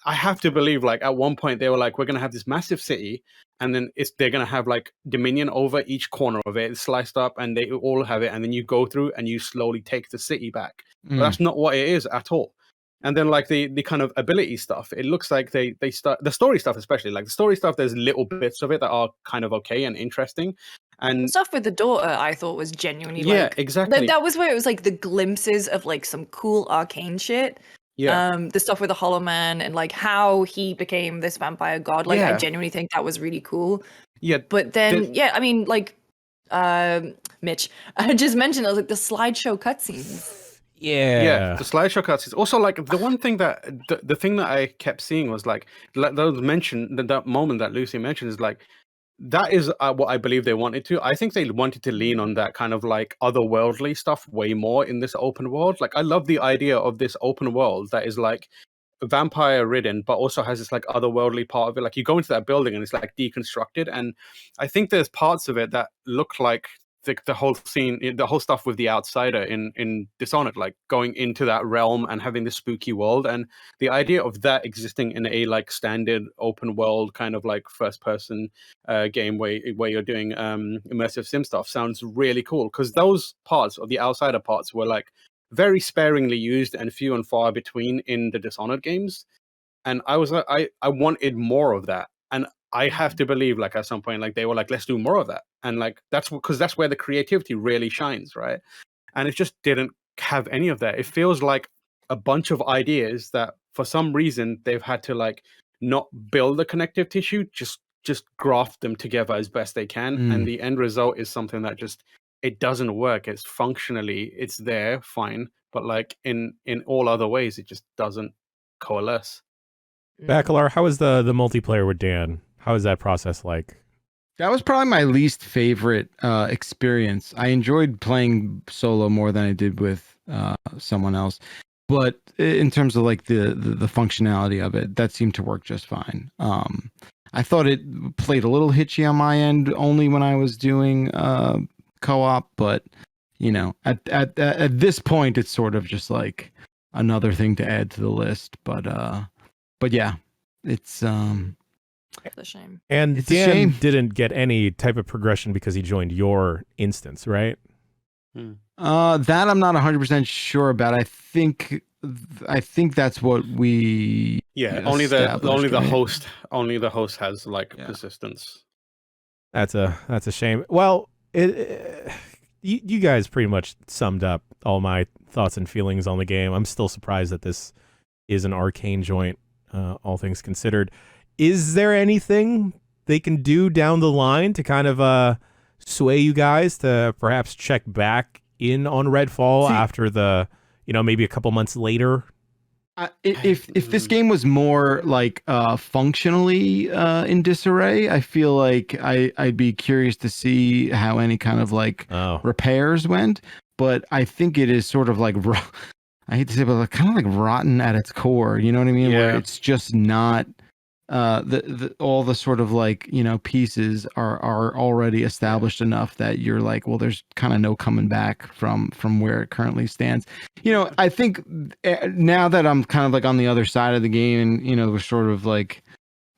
I have to believe like at one point they were like, we're going to have this massive city, and then they're going to have like dominion over each corner of it. It's sliced up and they all have it. And then you go through and you slowly take the city back. But that's not what it is at all. And then like the kind of ability stuff, it looks like they start the story stuff, especially like the story stuff. There's little bits of it that are kind of okay and interesting. And stuff with the daughter, I thought was genuinely like, exactly. That was where it was like the glimpses of like some cool arcane shit. Yeah. The stuff with the Hollow Man and like how he became this vampire god. Like I genuinely think that was really cool. Yeah. But then I mean like Mitch, I just mentioned it was like the slideshow cutscenes. Yeah, the slideshow cuts is also like the one thing that the thing that I kept seeing was like those mentioned that moment that Lucy mentioned is like that is what I believe they wanted to. I think they wanted to lean on that kind of like otherworldly stuff way more in this open world. Like I love the idea of this open world that is like vampire ridden, but also has this like otherworldly part of it. Like you go into that building and it's like deconstructed, and I think there's parts of it that look like the whole scene, the whole stuff with the outsider in Dishonored, like going into that realm and having this spooky world, and the idea of that existing in a like standard open world kind of like first person game where you're doing immersive sim stuff sounds really cool, because those parts of the outsider parts were like very sparingly used and few and far between in the Dishonored games, and I was like, I wanted more of that. And I have to believe, like at some point, like they were like, let's do more of that, and like that's because that's where the creativity really shines, right? And it just didn't have any of that. It feels like a bunch of ideas that, for some reason, they've had to like not build the connective tissue, just graft them together as best they can, and the end result is something that just it doesn't work. It's functionally, it's there, fine, but like in all other ways, it just doesn't coalesce. Bakalar, how was the multiplayer with Dan? How is that process like? That was probably my least favorite experience. I enjoyed playing solo more than I did with someone else, but in terms of like the functionality of it, that seemed to work just fine. I thought it played a little hitchy on my end only when I was doing co-op, but you know, at this point, it's sort of just like another thing to add to the list. But yeah, it's a shame. And it's Dan didn't get any type of progression because he joined your instance, right? That I'm not 100% sure about. I think that's what we only the host has like persistence. That's a shame. Well, you guys pretty much summed up all my thoughts and feelings on the game. I'm still surprised that this is an arcane joint, all things considered. Is there anything they can do down the line to kind of sway you guys to perhaps check back in on Redfall after the, maybe a couple months later? If this game was more like functionally in disarray, I feel like I'd be curious to see how any kind of like repairs went. But I think it is sort of like I hate to say it, but like, kind of like rotten at its core. You know what I mean? Where it's just not all the sort of like pieces are already established enough that you're like, well, there's kind of no coming back from where it currently stands. I think now that I'm kind of like on the other side of the game, and we're sort of like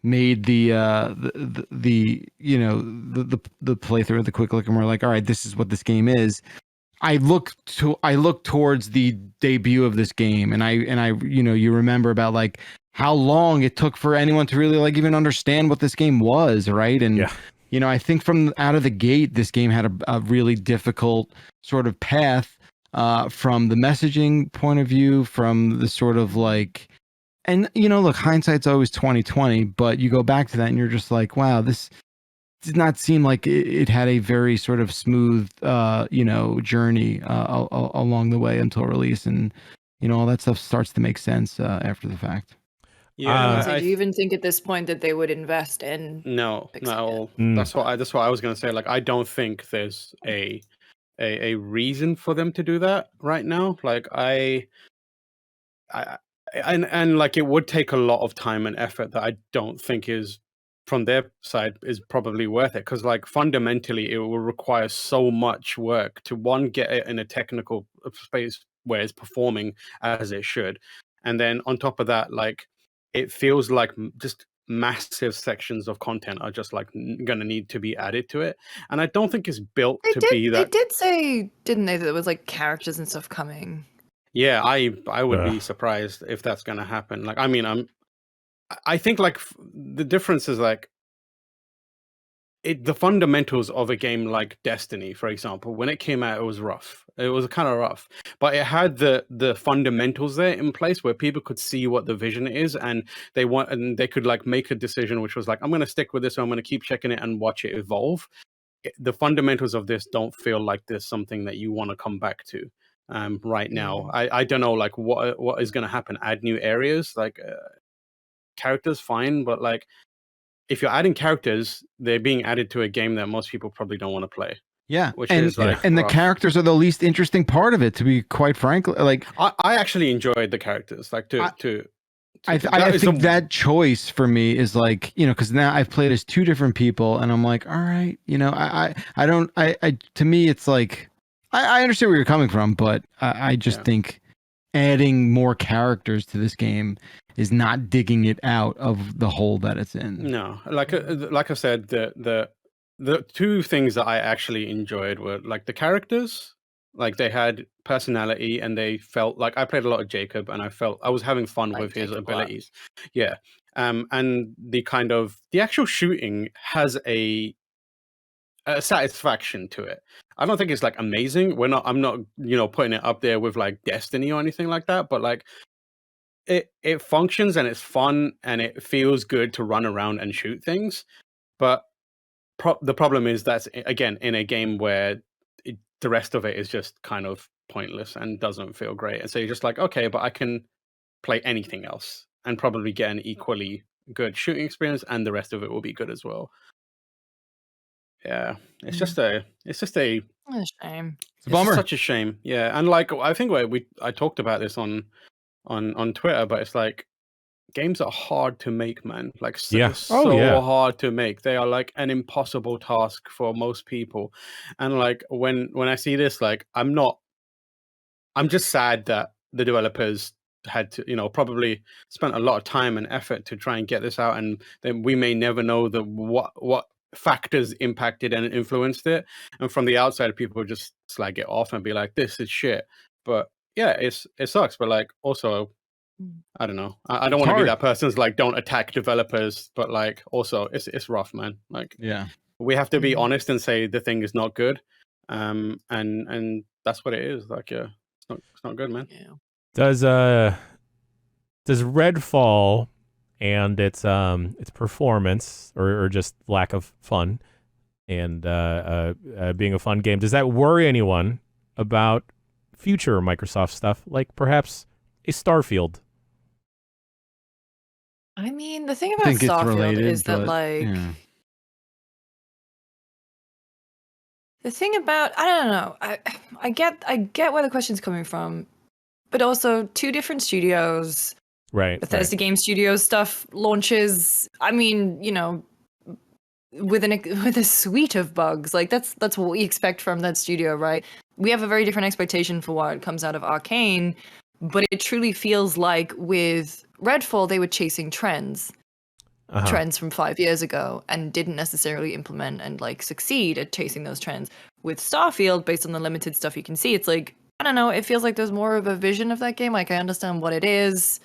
made the playthrough of the quick look, and we're like, all right, this is what this game is. I look towards the debut of this game, and I you remember about like how long it took for anyone to really like even understand what this game was, right? And I think from out of the gate, this game had a really difficult sort of path from the messaging point of view, from the sort of like, and look, hindsight's always 2020, but you go back to that and you're just like, wow, this did not seem like it had a very sort of smooth journey along the way until release, and all that stuff starts to make sense after the fact. So do you even think at this point that they would invest in? No, not at all. That's what I was going to say. Like, I don't think there's a a reason for them to do that right now. Like and like it would take a lot of time and effort that I don't think is from their side is probably worth it, because like fundamentally it will require so much work to one, get it in a technical space where it's performing as it should, and then on top of that, like it feels like just massive sections of content are just like gonna need to be added to it, and I don't think it's built to be that. They did say, didn't they, that there was like characters and stuff coming? Yeah, I would be surprised if that's gonna happen. Like, I mean, I think like the difference is like the fundamentals of a game like Destiny, for example, when it came out, it was rough. It was kind of rough, but it had the fundamentals there in place where people could see what the vision is, and they could like make a decision, which was like, I'm going to stick with this, or I'm going to keep checking it and watch it evolve. The fundamentals of this don't feel like there's something that you want to come back to right now. I don't know, like what is going to happen. Add new areas, like characters, fine, but like, if you're adding characters, they're being added to a game that most people probably don't want to play. Yeah, which and, is like and the rough. characters are the least interesting part of it, to be quite frank. Like I actually enjoyed the characters. Like I think that choice for me is like, you know, because now I've played as two different people, and I'm like, all right, you know, I to me it's like I understand where you're coming from, but I just think adding more characters to this game is not digging it out of the hole that it's in. No, like I said, the two things that I actually enjoyed were like the characters, like they had personality, and they felt like I played a lot of Jacob, and I felt I was having fun with his abilities. Yeah, and the actual shooting has a satisfaction to it. I don't think it's like amazing. I'm not, you know, putting it up there with like Destiny or anything like that, but like it functions and it's fun and it feels good to run around and shoot things. But the problem is that's, again, in a game where the rest of it is just kind of pointless and doesn't feel great. And so you're just like, okay, but I can play anything else and probably get an equally good shooting experience, and the rest of it will be good as well. Yeah, it's just a shame. It's a bummer. Such a shame. Yeah, and like I think I talked about this on Twitter, but it's like games are hard to make, man. Like so hard to make. They are like an impossible task for most people. And like when I see this, like I'm just sad that the developers had to, you know, probably spent a lot of time and effort to try and get this out, and then we may never know what factors impacted and influenced it. And from the outside, people just slag it off and be like, this is shit. But yeah, it sucks. But like also, I don't know. I don't want to be that person who's like, don't attack developers, but like also it's rough, man. Like, yeah, we have to be honest and say the thing is not good. And that's what it is. Like, yeah, it's not good, man. Yeah. Does Redfall and its performance or just lack of fun and being a fun game, does that worry anyone about future Microsoft stuff, like perhaps a Starfield? I mean, the thing about Starfield is that the thing about, I don't know, I get where the question's coming from, but also two different studios. Right. Bethesda Game Studios stuff launches, I mean, you know, with a suite of bugs. Like that's what we expect from that studio, right? We have a very different expectation for what comes out of Arcane, but it truly feels like with Redfall they were chasing trends. Trends from 5 years ago, and didn't necessarily implement and like succeed at chasing those trends. With Starfield, based on the limited stuff you can see, it's like, I don't know, it feels like there's more of a vision of that game. Like I understand what it is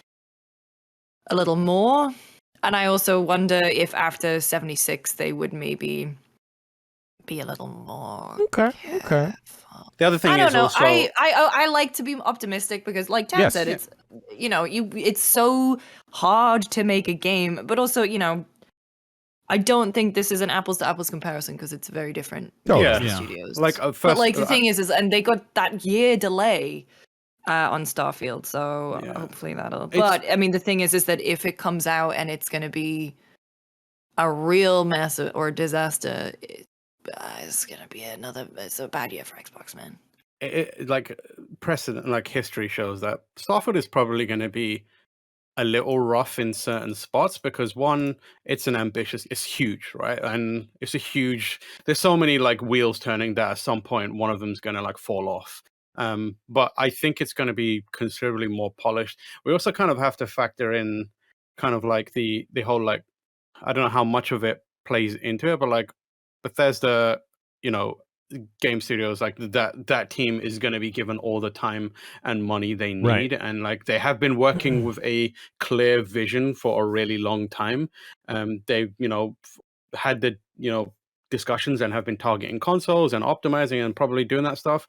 a little more, and I also wonder if after 76 they would maybe be a little more okay. The other thing is also, I like to be optimistic because, like Tam said, it's, you know, it's so hard to make a game, but also, you know, I don't think this is an apples to apples comparison because it's very different. Studios. Like but like the thing is, and they got that year delay on Starfield, so hopefully that'll. But I mean, the thing is that if it comes out and it's going to be a real mess or a disaster, it's gonna be it's a bad year for Xbox, man. Like precedent, like history shows that Starfield is probably going to be a little rough in certain spots because one, it's huge, right? And there's so many like wheels turning that at some point one of them's going to like fall off. But I think it's going to be considerably more polished. We also kind of have to factor in kind of like the whole like, I don't know how much of it plays into it, but like Bethesda, game studios, like that team is going to be given all the time and money they need, Right. and like they have been working with a clear vision for a really long time. They've had the discussions and have been targeting consoles and optimizing and probably doing that stuff.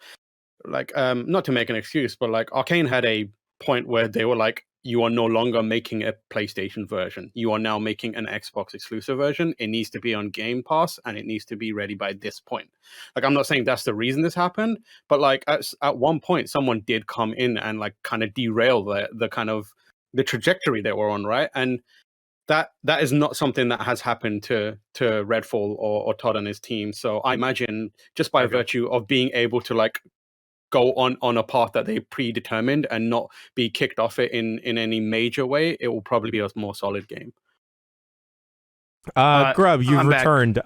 Like not to make an excuse, but like Arcane had a point where they were like, you are no longer making a PlayStation version. You are now making an Xbox exclusive version. It needs to be on Game Pass and it needs to be ready by this point. Like, I'm not saying that's the reason this happened, but like at one point, someone did come in and like kind of derail the kind of the trajectory they were on, right? And that is not something that has happened to Redfall or Todd and his team. So I imagine just by virtue of being able to like go on a path that they predetermined and not be kicked off it in any major way, it will probably be a more solid game. Grubb, you've I'm back. returned.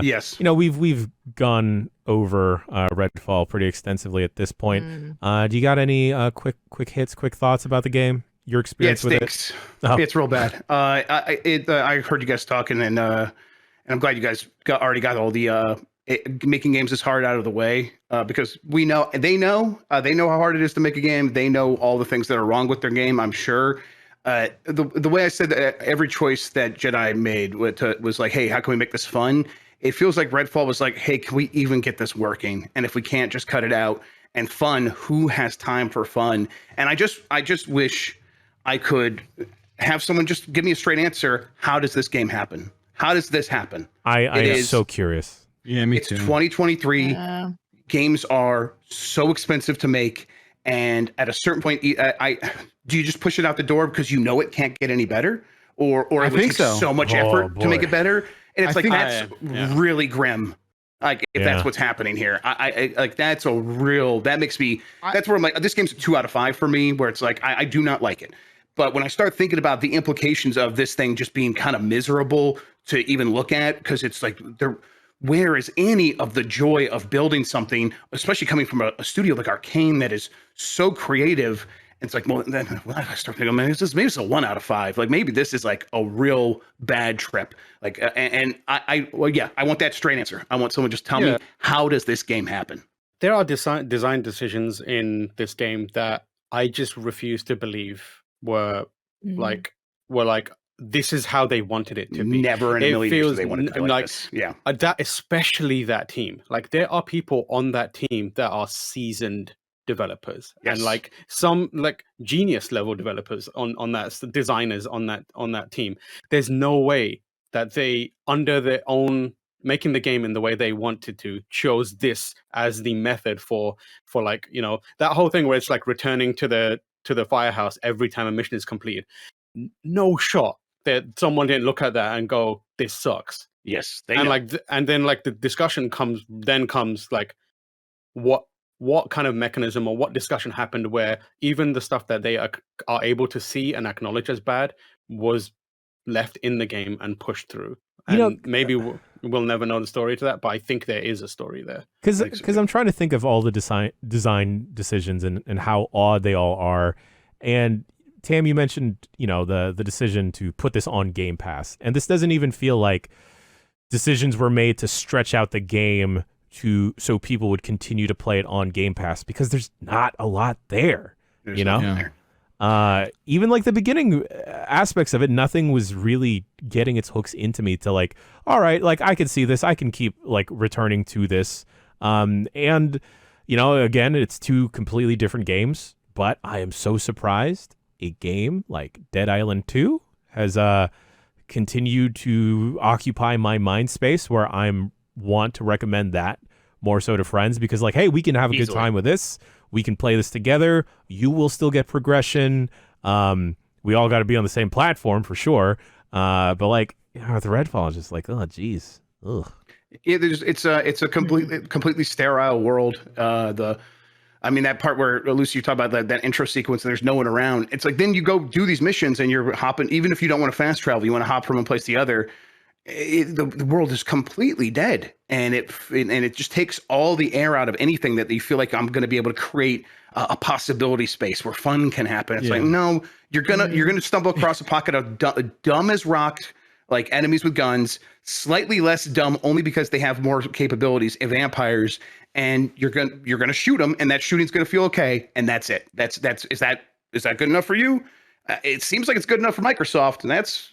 Yes. We've gone over Redfall pretty extensively at this point. Do you got any quick hits, quick thoughts about the game? Your experience with stinks. it? Oh. It's real bad. I heard you guys talking, and I'm glad you guys already got all the making games is hard out of the way, because they know how hard it is to make a game. They know all the things that are wrong with their game, I'm sure. The way I said that every choice that Jedi made was like, hey, how can we make this fun? It feels like Redfall was like, hey, can we even get this working? And if we can't, just cut it out. And fun, who has time for fun? And I just wish I could have someone just give me a straight answer. How does this game happen? How does this happen? I am so curious. Yeah, me It's too. 2023. Games are so expensive to make, and at a certain point, do you just push it out the door because you know it can't get any better, or it would take so much effort to make it better? And it's that's really grim. Like if that's what's happening here, I like that's a real that makes me. That's where I'm like, this game's a 2 out of 5 for me. Where it's like I do not like it. But when I start thinking about the implications of this thing just being kind of miserable to even look at, because it's like where is any of the joy of building something, especially coming from a studio like Arcane that is so creative? It's like, well, then I start thinking, man, maybe it's a 1 out of 5. Like maybe this is like a real bad trip. Like, and I want that straight answer. I want someone just tell me, how does this game happen? There are design decisions in this game that I just refuse to believe were like this is how they wanted it to be. Never in a million years they wanted it to be like this. Yeah. That, especially that team. Like there are people on that team that are seasoned developers and like some like genius level developers on that, designers on that team. There's no way that they, under their own making the game in the way they wanted to, chose this as the method for like, that whole thing where it's like returning to the firehouse every time a mission is completed. No shot that someone didn't look at that and go, this sucks. Yes. And then like the discussion comes like what kind of mechanism or what discussion happened where even the stuff that they are able to see and acknowledge as bad was left in the game and pushed through. And maybe we'll never know the story to that, but I think there is a story there. Because I'm trying to think of all the design decisions and how odd they all are. And Tam, you mentioned, the decision to put this on Game Pass. And this doesn't even feel like decisions were made to stretch out the game so people would continue to play it on Game Pass, because there's not a lot there. Even like the beginning aspects of it, nothing was really getting its hooks into me to like, all right, like I can see this, I can keep like returning to this. And again, it's 2 completely different games, but I am so surprised a game like Dead Island 2 has continued to occupy my mind space, where I'm want to recommend that more so to friends, because like, hey, we can have a good time with this. We can play this together. You will still get progression. We all got to be on the same platform for sure. But like, with Redfall, it's just like, oh, geez. Ugh. It's a completely sterile world. That part where Lucy, you talk about that intro sequence and there's no one around. It's like then you go do these missions and you're hopping. Even if you don't want to fast travel, you want to hop from one place to the other. The world is completely dead, and it just takes all the air out of anything that you feel like I'm going to be able to create a possibility space where fun can happen. It's like, no, you're gonna stumble across a pocket of dumb as rock, like enemies with guns, slightly less dumb only because they have more capabilities, vampires, and you're gonna shoot them, and that shooting's gonna feel okay, and that's it. Is that good enough for you? It seems like it's good enough for Microsoft, and that's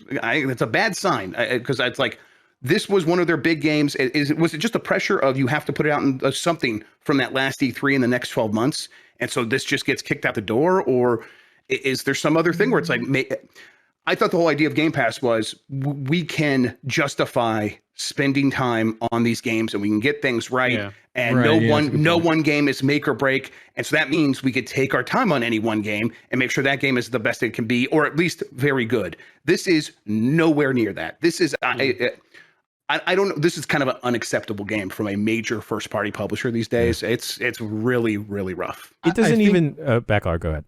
a bad sign, because it's like this was one of their big games. Was it just the pressure of you have to put it out in something from that last E3 in the next 12 months, and so this just gets kicked out the door, or is there some other thing where it's like? I thought the whole idea of Game Pass was we can justify spending time on these games and we can get things right. And no one game is make or break. And so that means we could take our time on any one game and make sure that game is the best it can be, or at least very good. This is nowhere near that. This is, I don't know. This is kind of an unacceptable game from a major first party publisher these days. It's really, really rough. It doesn't even, Bakalar, go ahead.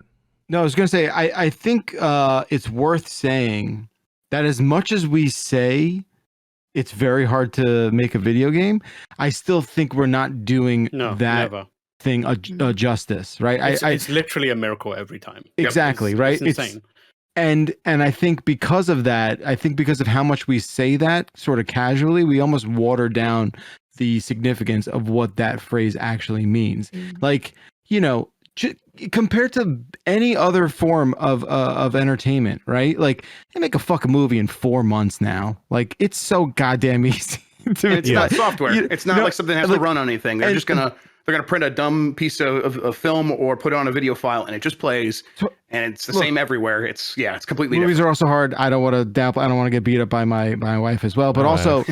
No, I was going to say, I think it's worth saying that as much as we say it's very hard to make a video game, I still think we're not doing thing a justice, right? It's literally a miracle every time. Exactly, right? It's insane. And I think because of that, because of how much we say that sort of casually, we almost water down the significance of what that phrase actually means. Like, compared to any other form of entertainment, right? Like, they make a fucking movie in 4 months now. Like, it's so goddamn easy. It's not software. It's not like something that has to run on anything. They're just gonna print a dumb piece of film or put it on a video file, and it just plays. And it's the same everywhere. It's completely. Movies different. Are also hard. I don't want to I don't want to get beat up by my wife as well. But also,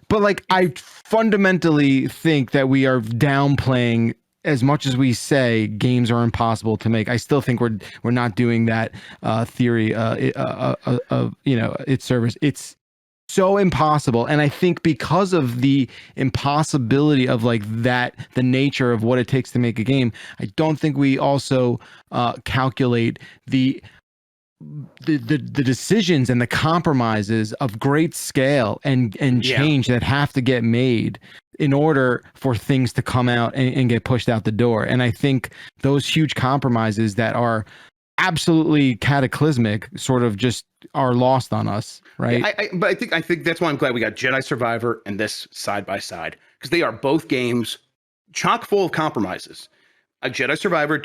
but like, I fundamentally think that we are downplaying. As much as we say games are impossible to make, I still think we're not doing that theory of its service. It's so impossible, and I think because of the impossibility of like that, the nature of what it takes to make a game, I don't think we also calculate the decisions and the compromises of great scale and change that have to get made in order for things to come out and get pushed out the door. And I think those huge compromises that are absolutely cataclysmic sort of just are lost on us, right? Yeah, but I think that's why I'm glad we got Jedi Survivor and this side by side, because they are both games chock full of compromises. A Jedi Survivor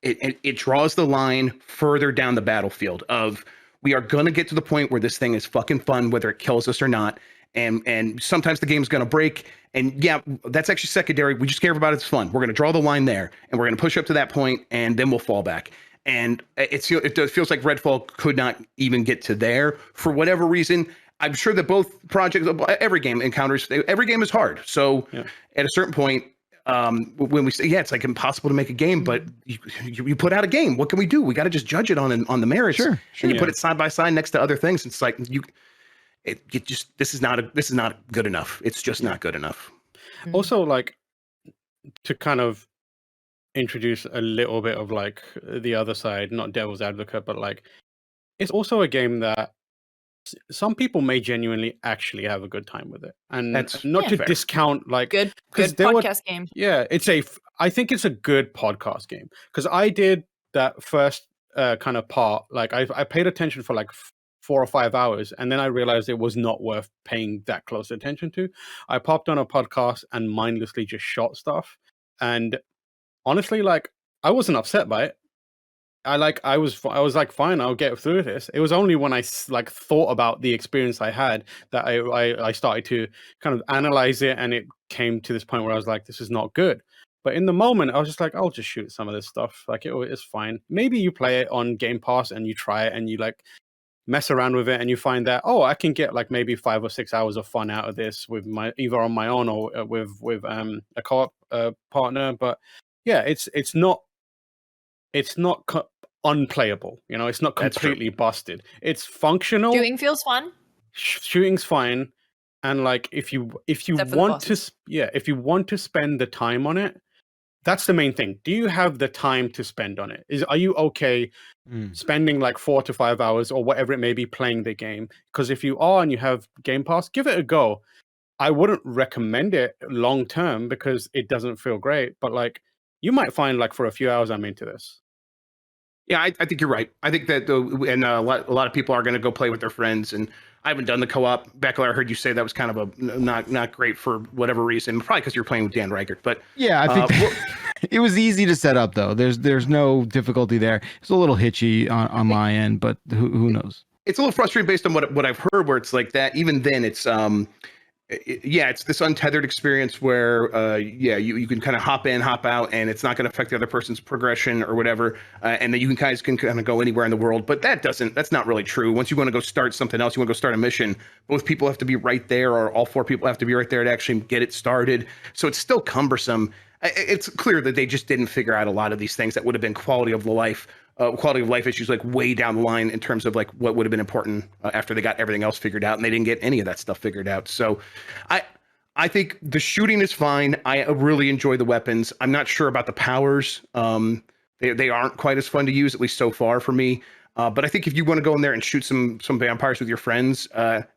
it draws the line further down the battlefield of we are going to get to the point where this thing is fucking fun, whether it kills us or not. And sometimes the game's going to break. And that's actually secondary. We just care about it's fun. We're going to draw the line there, and we're going to push up to that point, and then we'll fall back. And it feels like Redfall could not even get to there for whatever reason. I'm sure that both projects, every game is hard. So at a certain point, when we say it's like impossible to make a game, but you put out a game, what can we do? We got to just judge it on the merits. Sure. And you put it side by side next to other things. It's like this is not good enough. It's just not good enough. Also, like, to kind of introduce a little bit of like the other side, not devil's advocate, but like, it's also a game that some people may genuinely actually have a good time with it, and that's not to discount like good podcast game. Yeah, I think it's a good podcast game, because I did that first kind of part. Like I paid attention for like 4 or 5 hours, and then I realized it was not worth paying that close attention to. I popped on a podcast and mindlessly just shot stuff, and honestly, like, I wasn't upset by it. I was like, fine, I'll get through this. It was only when I like thought about the experience I had that I started to kind of analyze it, and it came to this point where I was like, this is not good. But in the moment, I was just like, I'll just shoot some of this stuff. Like, it's fine. Maybe you play it on Game Pass and you try it and you like mess around with it and you find that, I can get like maybe 5 or 6 hours of fun out of this with either on my own or with a co-op partner. But yeah, it's not unplayable. It's not completely busted. It's functional. Shooting feels fun. Shooting's fine. And like if you Except for the want to bosses. if you want to spend the time on it, that's the main thing. Do you have the time to spend on it? Are you okay spending like 4 to 5 hours or whatever it may be playing the game? Because if you are and you have Game Pass, give it a go. I wouldn't recommend it long term because it doesn't feel great, but like you might find like for a few hours I'm into this. Yeah, I think you're right. I think that a lot of people are going to go play with their friends, and I haven't done the co-op. Bakalar, I heard you say that was kind of a not great for whatever reason, probably because you're playing with Dan Reichert. But Yeah, I think it was easy to set up though. There's no difficulty there. It's a little hitchy on my end, but who knows? it's a little frustrating based on what I've heard, where it's like that. Even then, it's it's this untethered experience where you can kind of hop in, hop out, and it's not going to affect the other person's progression or whatever, and then you guys can kind of go anywhere in the world. But that's not really true. Once you want to go start something else, you want to go start a mission, both people have to be right there, or all 4 people have to be right there to actually get it started. So it's still cumbersome. It's clear that they just didn't figure out a lot of these things that would have been quality of life issues, like way down the line in terms of like what would have been important after they got everything else figured out, and they didn't get any of that stuff figured out. So I think the shooting is fine. I really enjoy the weapons. I'm not sure about the powers. They aren't quite as fun to use, at least so far for me. But I think if you want to go in there and shoot some vampires with your friends,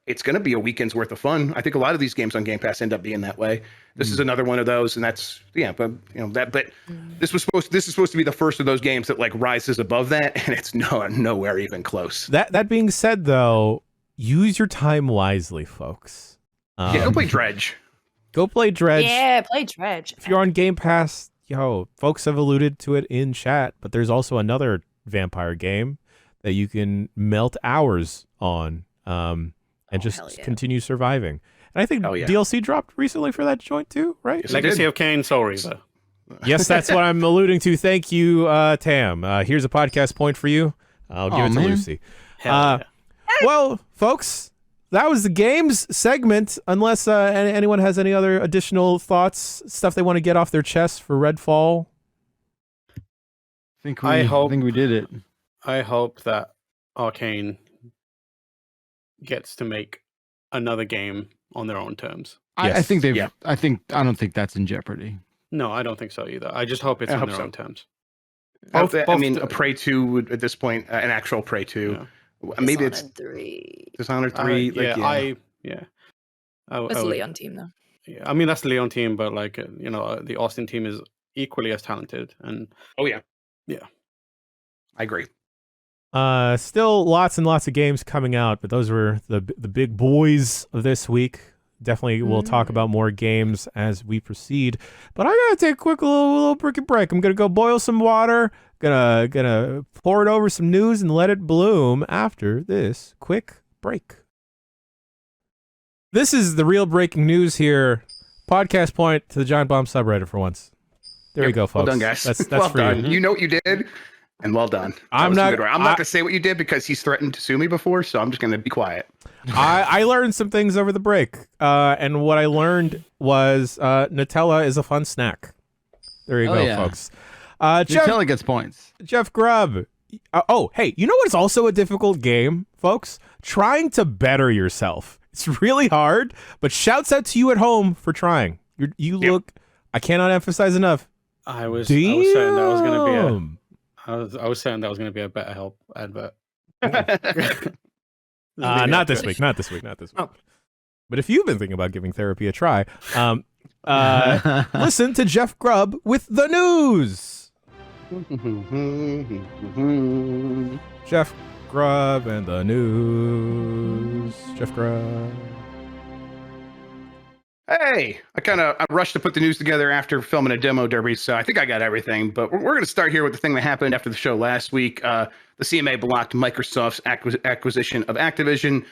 it's going to be a weekend's worth of fun. I think a lot of these games on Game Pass end up being that way. This is another one of those, and that's But this is supposed to be the first of those games that like rises above that, and it's nowhere even close. That being said, though, use your time wisely, folks. Go play Dredge. Go play Dredge. Yeah, play Dredge. If you're on Game Pass, folks have alluded to it in chat, but there's also another vampire game that you can melt hours on and just continue surviving. And I think DLC dropped recently for that joint too, right? Yes, Legacy of Kain, Soul Reaver. Yes, that's what I'm alluding to. Thank you, Tam. Here's a podcast point for you. I'll give it to Lucy. Well, folks, that was the games segment. Unless anyone has any other additional thoughts, stuff they want to get off their chest for Redfall. I think we did it. I hope that Arcane gets to make another game on their own terms. I think they've. Yeah. I don't think that's in jeopardy. No, I don't think so either. I just hope it's on their own terms. I mean, a Prey 2 would, at this point, an actual Prey 2. Yeah. Maybe it's Dishonored 3. That's the Leon team, though. Yeah, I mean that's the Leon team, but like the Austin team is equally as talented. And yeah, I agree. Still lots and lots of games coming out, but those were the big boys of this week. Definitely we'll talk about more games as we proceed. But I gotta take a quick little break. I'm gonna go boil some water. Gonna pour it over some news and let it bloom after this quick break. This is the real breaking news here. Podcast point to the Giant Bomb subreddit for once. There you go, folks. Well done, guys. That's well for done. you. You know what you did. And well done. I'm not going to say what you did because he's threatened to sue me before, so I'm just going to be quiet. I learned some things over the break, and what I learned was Nutella is a fun snack. There you go, folks. Nutella gets points. Jeff Grubb. Hey, you know what's also a difficult game, folks? Trying to better yourself. It's really hard, but shouts out to you at home for trying. You look. I cannot emphasize enough. I was saying that was going to be a. I was saying that was going to be a BetterHelp advert. Not this week. Oh. But if you've been thinking about giving therapy a try, listen to Jeff Grubb with the news. Jeff Grubb and the news. Jeff Grubb. Hey, I rushed to put the news together after filming a demo derby, so I think I got everything. But we're going to start here with the thing that happened after the show last week. The CMA blocked Microsoft's acquisition of Activision.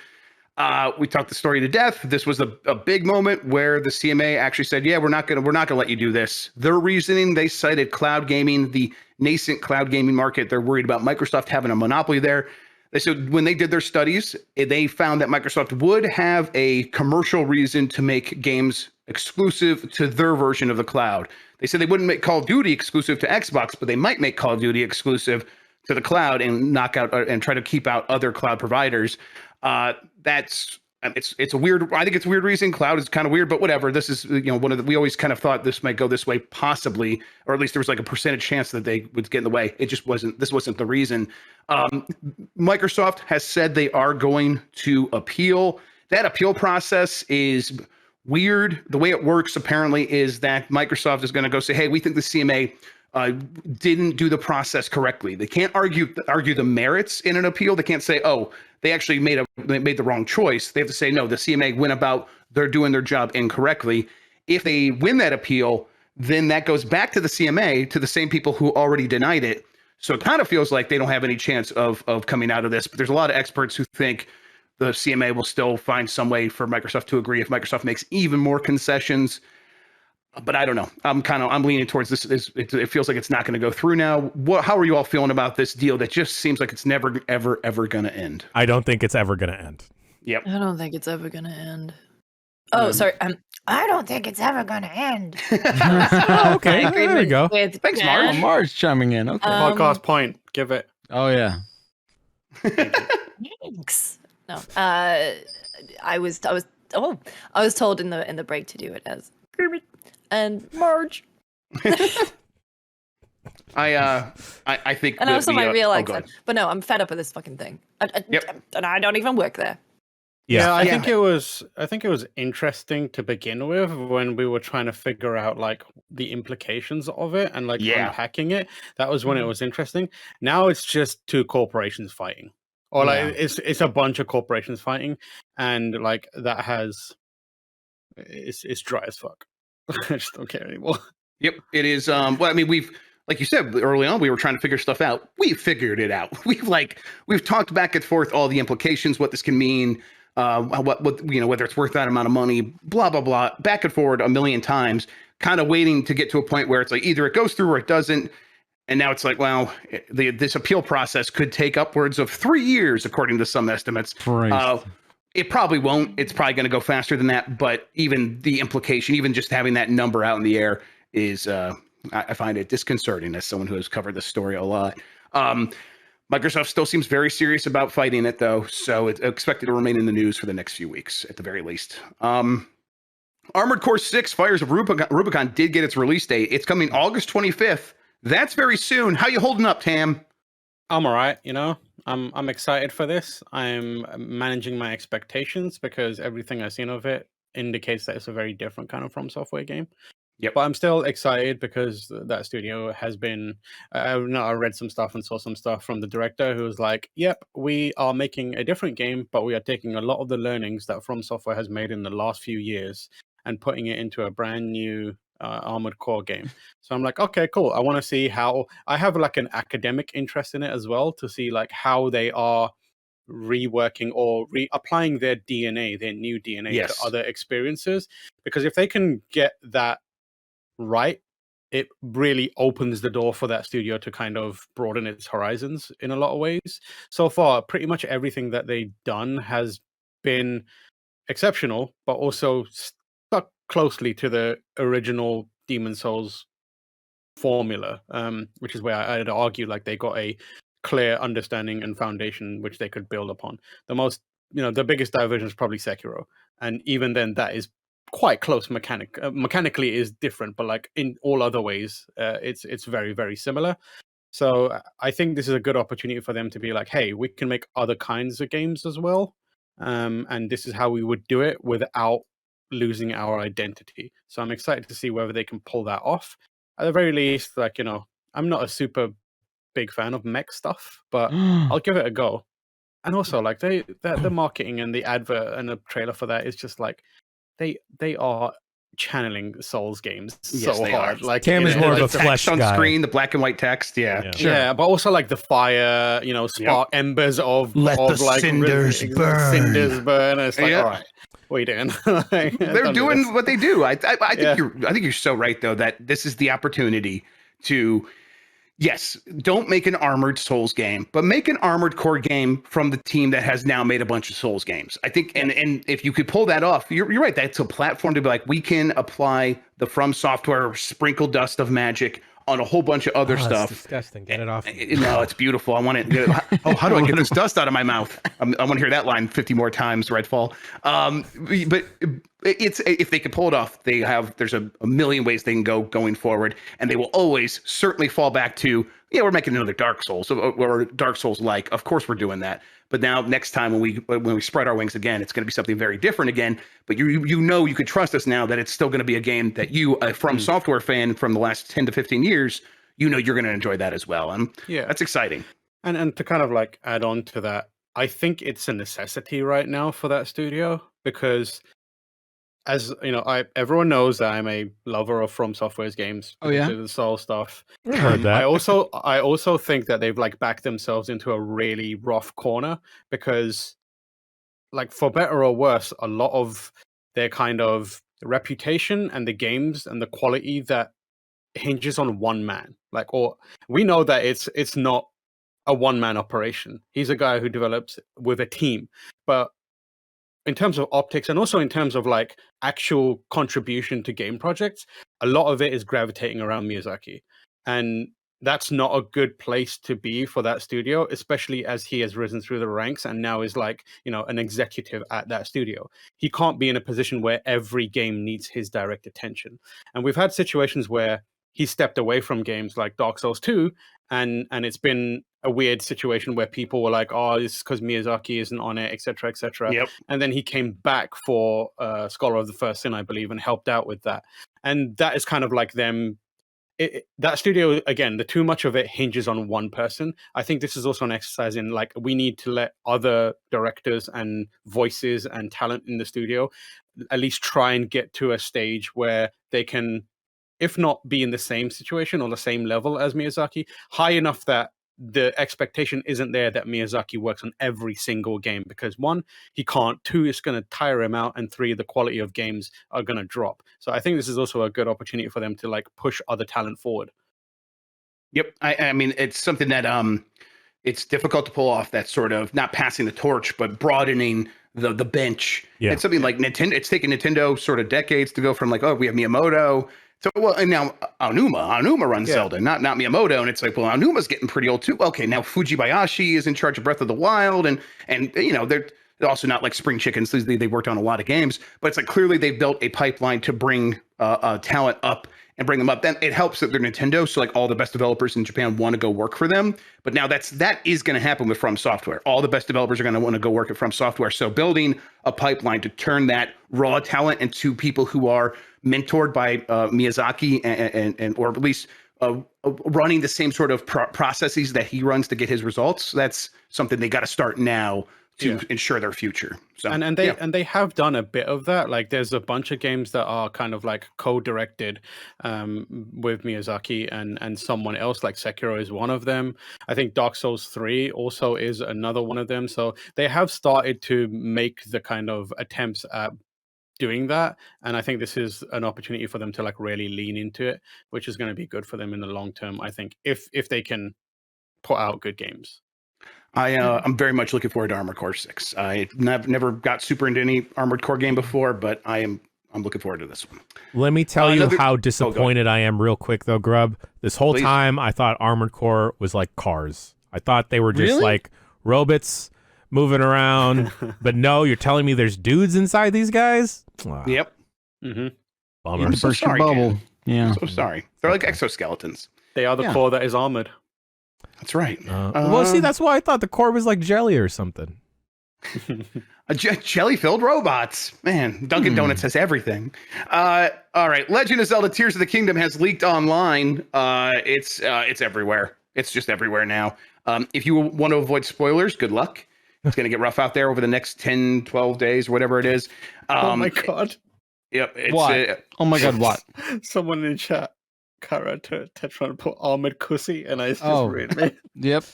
We talked the story to death. This was a big moment where the CMA actually said, "Yeah, we're not going to let you do this." Their reasoning, they cited cloud gaming, the nascent cloud gaming market. They're worried about Microsoft having a monopoly there. They said when they did their studies, they found that Microsoft would have a commercial reason to make games exclusive to their version of the cloud. They said they wouldn't make Call of Duty exclusive to Xbox, but they might make Call of Duty exclusive to the cloud and knock out and try to keep out other cloud providers. That's It's a weird. I think it's a weird reason. Cloud is kind of weird, but whatever. This is one of the. We always kind of thought this might go this way, possibly, or at least there was like a percentage chance that they would get in the way. It just wasn't. This wasn't the reason. Microsoft has said they are going to appeal. That appeal process is weird. The way it works apparently is that Microsoft is going to go say, "Hey, we think the CMA didn't do the process correctly." They can't argue the merits in an appeal. They can't say, "Oh, they actually made the wrong choice." They have to say, "No, the CMA went about they're doing their job incorrectly." If they win that appeal, then that goes back to the CMA, to the same people who already denied it. So it kind of feels like they don't have any chance of coming out of this. But there's a lot of experts who think the CMA will still find some way for Microsoft to agree if Microsoft makes even more concessions. But I don't know. I'm leaning towards this. It feels like it's not going to go through now. How are you all feeling about this deal that just seems like it's never, ever, ever going to end? I don't think it's ever going to end. Yep. I don't think it's ever gonna end. Oh, sorry. I don't think it's ever gonna end. Oh, okay, there we go. Thanks, Dan. Marge. Marge chiming in. Okay. Podcast point. Give it. Oh yeah. Thanks. No. I was told in the break to do it as Grubbin and Marge. I think. And also my real accent. God. But no, I'm fed up with this fucking thing. Yep. And I don't even work there. Yeah. I think it was interesting to begin with when we were trying to figure out like the implications of it and like unpacking it. That was when it was interesting. Now it's just two corporations fighting. Or like it's a bunch of corporations fighting, and like that it's dry as fuck. I just don't care anymore. Yep, it is. Well, I mean, like you said early on, we were trying to figure stuff out. We figured it out. We've talked back and forth all the implications, what this can mean, what whether it's worth that amount of money, blah blah blah, back and forward a million times, kind of waiting to get to a point where it's like either it goes through or it doesn't. And now it's like, well, this appeal process could take upwards of 3 years, according to some estimates. It probably won't. It's probably going to go faster than that. But even the implication, even just having that number out in the air is, I find it disconcerting as someone who has covered this story a lot. Microsoft still seems very serious about fighting it, though. So it's expected to remain in the news for the next few weeks, at the very least. Armored Core 6 Fires of Rubicon did get its release date. It's coming August 25th. That's very soon. How you holding up, Tam? I'm all right, I'm excited for this. I'm managing my expectations because everything I've seen of it indicates that it's a very different kind of From Software game. Yep. But I'm still excited because that studio has been. I read some stuff and saw some stuff from the director who was like, "Yep, we are making a different game, but we are taking a lot of the learnings that From Software has made in the last few years and putting it into a brand new Armored Core game." So I'm like, okay, cool. I want to see how. I have like an academic interest in it as well to see like how they are reworking or reapplying their DNA, their new DNA to other experiences. Because if they can get that right, it really opens the door for that studio to kind of broaden its horizons in a lot of ways. So far, pretty much everything that they've done has been exceptional, but also stuck closely to the original Demon's Souls formula, which is where I'd argue like they got a clear understanding and foundation which they could build upon. The biggest diversion is probably Sekiro, and even then that is quite close mechanically is different, but like in all other ways it's very, very similar. So I think this is a good opportunity for them to be like, hey, we can make other kinds of games as well, and this is how we would do it without losing our identity. So I'm excited to see whether they can pull that off. At the very least, like, I'm not a super big fan of mech stuff, but I'll give it a go. And also like the marketing and the advert and the trailer for that is just like they are channeling Souls games so hard. Like Tam is more of a flesh on guy. screen, the black and white text. Yeah. Yeah, but also like the fire, spark embers of like cinders burn. Cinders burn. And it's like, all right, what are you doing? Like, they're doing what they do. I think you're so right though that this is the opportunity to. Yes, don't make an Armored Souls game, but make an Armored Core game from the team that has now made a bunch of Souls games. I think, and if you could pull that off, you're right. That's a platform to be like, we can apply the From Software sprinkle dust of magic on a whole bunch of other Oh, stuff. it's disgusting. Get it off. No, it's beautiful. I want it. Oh, how do I get this dust out of my mouth? I want to hear that line 50 more times. Redfall. But it's if they can pull it off, there's a million ways they can go going forward, and they will always certainly fall back to we're making another Dark Souls or Dark Souls like. Of course we're doing that. But now next time when we spread our wings again, it's going to be something very different again. But you could trust us now that it's still going to be a game that you, a From Software fan from the last 10 to 15 years, you're going to enjoy that as well. And that's exciting. And to kind of like add on to that, I think it's a necessity right now for that studio because, as you know, everyone knows that I'm a lover of From Software's games. Oh yeah, the Soul stuff. I heard that. I also think that they've like backed themselves into a really rough corner because, like, for better or worse, a lot of their kind of reputation and the games and the quality that hinges on one man. Like, or we know that it's not a one-man operation. He's a guy who develops with a team, but in terms of optics and also in terms of like actual contribution to game projects, a lot of it is gravitating around Miyazaki. And that's not a good place to be for that studio, especially as he has risen through the ranks and now is like, an executive at that studio. He can't be in a position where every game needs his direct attention. And we've had situations where he stepped away from games like Dark Souls 2, and it's been a weird situation where people were like, oh, it's because Miyazaki isn't on it, etc., etc. Yep. And then he came back for Scholar of the First Sin, I believe, and helped out with that. And that is kind of like them. That studio, again, the too much of it hinges on one person. I think this is also an exercise in like, we need to let other directors and voices and talent in the studio at least try and get to a stage where they can, if not be in the same situation or the same level as Miyazaki, high enough that the expectation isn't there that Miyazaki works on every single game, because one, he can't, two, it's going to tire him out, and three, the quality of games are going to drop. So I think this is also a good opportunity for them to like push other talent forward. Yep. I mean, it's something that it's difficult to pull off, that sort of not passing the torch, but broadening the bench. Yeah. It's something like Nintendo. It's taken Nintendo sort of decades to go from like, oh, we have Miyamoto. So, well, and now Aonuma runs Zelda, not Miyamoto, and it's like, well, Aonuma's getting pretty old too. Okay, now Fujibayashi is in charge of Breath of the Wild, and they're also not like spring chickens. They worked on a lot of games, but it's like clearly they've built a pipeline to bring talent up and bring them up. Then it helps that they're Nintendo, so like all the best developers in Japan want to go work for them. But now that is going to happen with From Software. All the best developers are going to want to go work at From Software. So building a pipeline to turn that raw talent into people who are mentored by Miyazaki and or at least running the same sort of processes that he runs to get his results. That's something they got to start now to ensure their future. So and they have done a bit of that. Like there's a bunch of games that are kind of like co-directed with Miyazaki and someone else, like Sekiro is one of them. I think Dark Souls 3 also is another one of them. So they have started to make the kind of attempts at doing that, and I think this is an opportunity for them to like really lean into it, which is going to be good for them in the long term, I think, if they can put out good games. I'm very much looking forward to Armored Core 6. I never got super into any Armored Core game before, but I'm looking forward to this one. Let me tell you how disappointed I am real quick though, Grubb. This whole time I thought Armored Core was like cars. I thought they were just like robots moving around, but no, you're telling me there's dudes inside these guys? Wow. Yep. Mm-hmm. Bummer. I'm so sorry, bubble. Yeah. I'm so sorry. They're like exoskeletons. They are the core that is armored. That's right. Well, see, that's why I thought the core was like jelly or something. Jelly-filled robots. Man, Dunkin' Donuts has everything. All right. Legend of Zelda Tears of the Kingdom has leaked online. It's everywhere. It's just everywhere now. If you want to avoid spoilers, good luck. It's going to get rough out there over the next 10, 12 days, whatever it is. Oh my God. Yep. What? Oh my God, what? Someone in chat, Kara Tetron put armored cussy, and I just read me. Yep.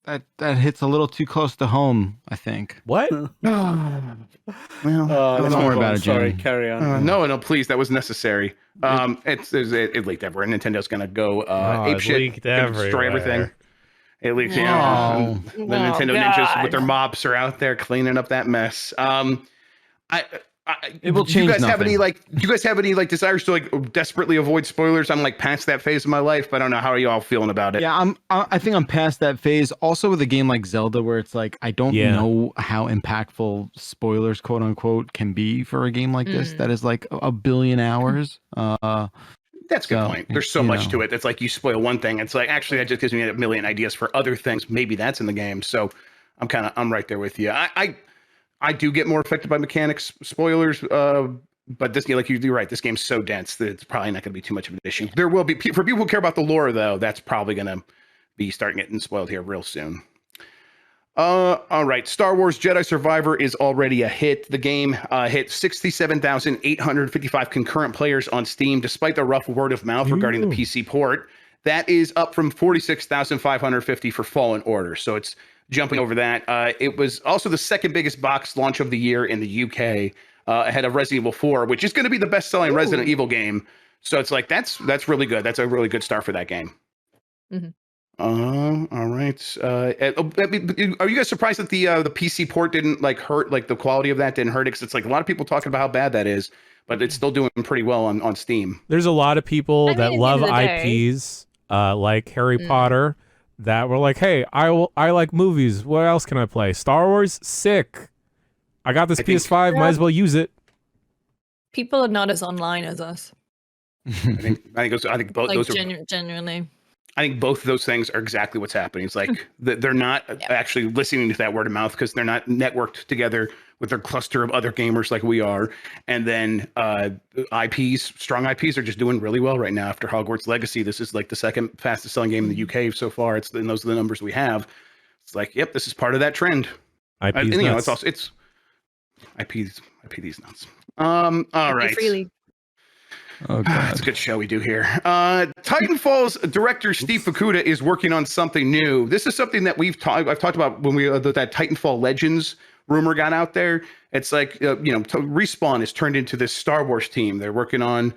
That hits a little too close to home, I think. What? Well, don't worry about it, Sorry, Jimmy. carry on. No, please. That was necessessary. It leaked everywhere. Nintendo's going to go apeshit, destroy everything. It leaked. The Nintendo ninjas with their mops are out there cleaning up that mess. It will do you change guys have nothing. any do you guys have any desires to desperately avoid spoilers? I'm past that phase of my life, but I don't know, how are you all feeling about it? Yeah, I think I'm past that phase. Also with a game like Zelda, where it's like I don't Yeah. know how impactful spoilers, quote unquote, can be for a game like this that is like a billion hours. That's a good point. There's so much to it. It's like you spoil one thing, it's like actually that just gives me a million ideas for other things. Maybe that's in the game. So I'm right there with you. I do get more affected by mechanics spoilers, but this game, you're right, this game's so dense that it's probably not going to be too much of an issue. There will be, for people who care about the lore, though, that's probably going to be starting getting spoiled here real soon. All right, Star Wars Jedi Survivor is already a hit. The game hit 67,855 concurrent players on Steam, despite the rough word of mouth regarding the PC port. That is up from 46,550 for Fallen Order, so it's jumping over that. It was also the second biggest box launch of the year in the UK, ahead of Resident Evil 4, which is going to be the best-selling Resident Evil game. So it's that's really good. That's a really good start for that game. Mm-hmm. All right. Are you guys surprised that the PC port didn't hurt, the quality of that didn't hurt it? Because it's a lot of people talking about how bad that is, but it's still doing pretty well on Steam. There's a lot of people that love at the end of the IPs, like Harry Potter, that were like, "Hey, I like movies. What else can I play? Star Wars, sick. I got this PS5, might as well use it." People are not as online as us. I think both those are genuinely. I think both of those things are exactly what's happening. It's they're not actually listening to that word of mouth because they're not networked together with their cluster of other gamers like we are. And then strong IPs are just doing really well right now after Hogwarts Legacy. This is the second fastest selling game in the UK so far. And those are the numbers we have. It's yep, this is part of that trend. IP's nuts. It's IP's nuts. All right. Freely. Oh, God. It's a good show we do here. Titanfall's director Steve Fukuda is working on something new. This is something that I've talked about when that Titanfall Legends rumor got out there. It's Respawn has turned into this Star Wars team. They're working on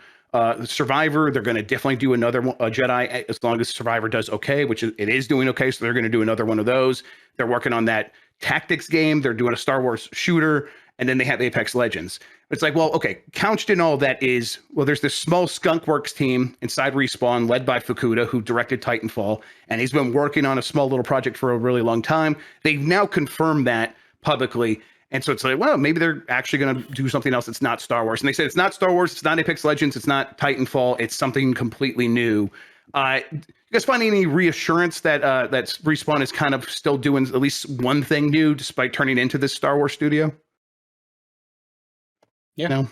Survivor. They're going to definitely do another Jedi as long as Survivor does okay, which it is doing okay. So they're going to do another one of those. They're working on that tactics game. They're doing a Star Wars shooter. And then they have Apex Legends. It's okay, couched in all that is, there's this small Skunkworks team inside Respawn led by Fukuda, who directed Titanfall, and he's been working on a small little project for a really long time. They've now confirmed that publicly. And so it's maybe they're actually going to do something else that's not Star Wars. And they said it's not Star Wars, it's not Apex Legends, it's not Titanfall, it's something completely new. You guys find any reassurance that that Respawn is kind of still doing at least one thing new despite turning into this Star Wars studio? Yeah. No?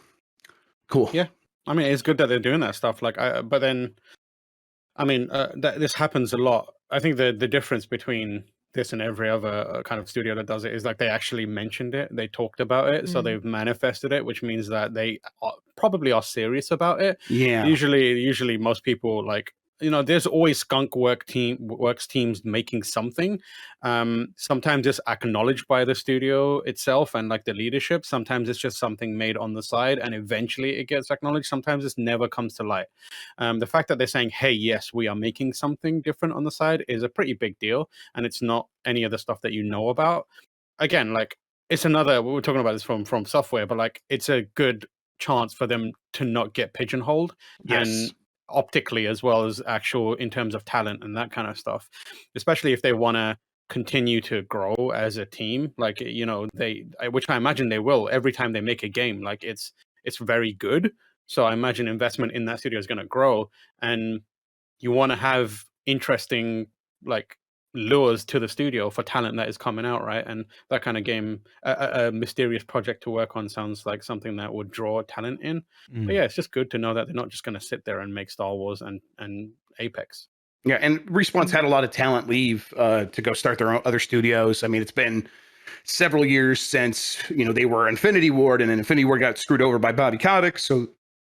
Cool. Yeah. I mean, it's good that they're doing that stuff. But then, I mean, this happens a lot. I think the difference between this and every other kind of studio that does it is they actually mentioned it. They talked about it. So they've manifested it, which means that they probably are serious about it. Yeah. Usually most people there's always works teams making something. Sometimes it's acknowledged by the studio itself and the leadership. Sometimes it's just something made on the side and eventually it gets acknowledged. Sometimes it never comes to light. The fact that they're saying, hey, yes, we are making something different on the side is a pretty big deal. And it's not any of the stuff that you know about. Again, it's another, we were talking about this from software, but it's a good chance for them to not get pigeonholed. Yes. And optically as well as actual in terms of talent and that kind of stuff, especially if they want to continue to grow as a team, which I imagine they will every time they make a game. It's very good, so I imagine investment in that studio is going to grow, and you want to have interesting lures to the studio for talent that is coming out, right? And that kind of game, a mysterious project to work on, sounds like something that would draw talent in. But yeah, it's just good to know that they're not just going to sit there and make Star Wars and Apex. Yeah, and Respawn's had a lot of talent leave to go start their own other studios. I mean, it's been several years since they were Infinity Ward, and then Infinity Ward got screwed over by Bobby Kotick, so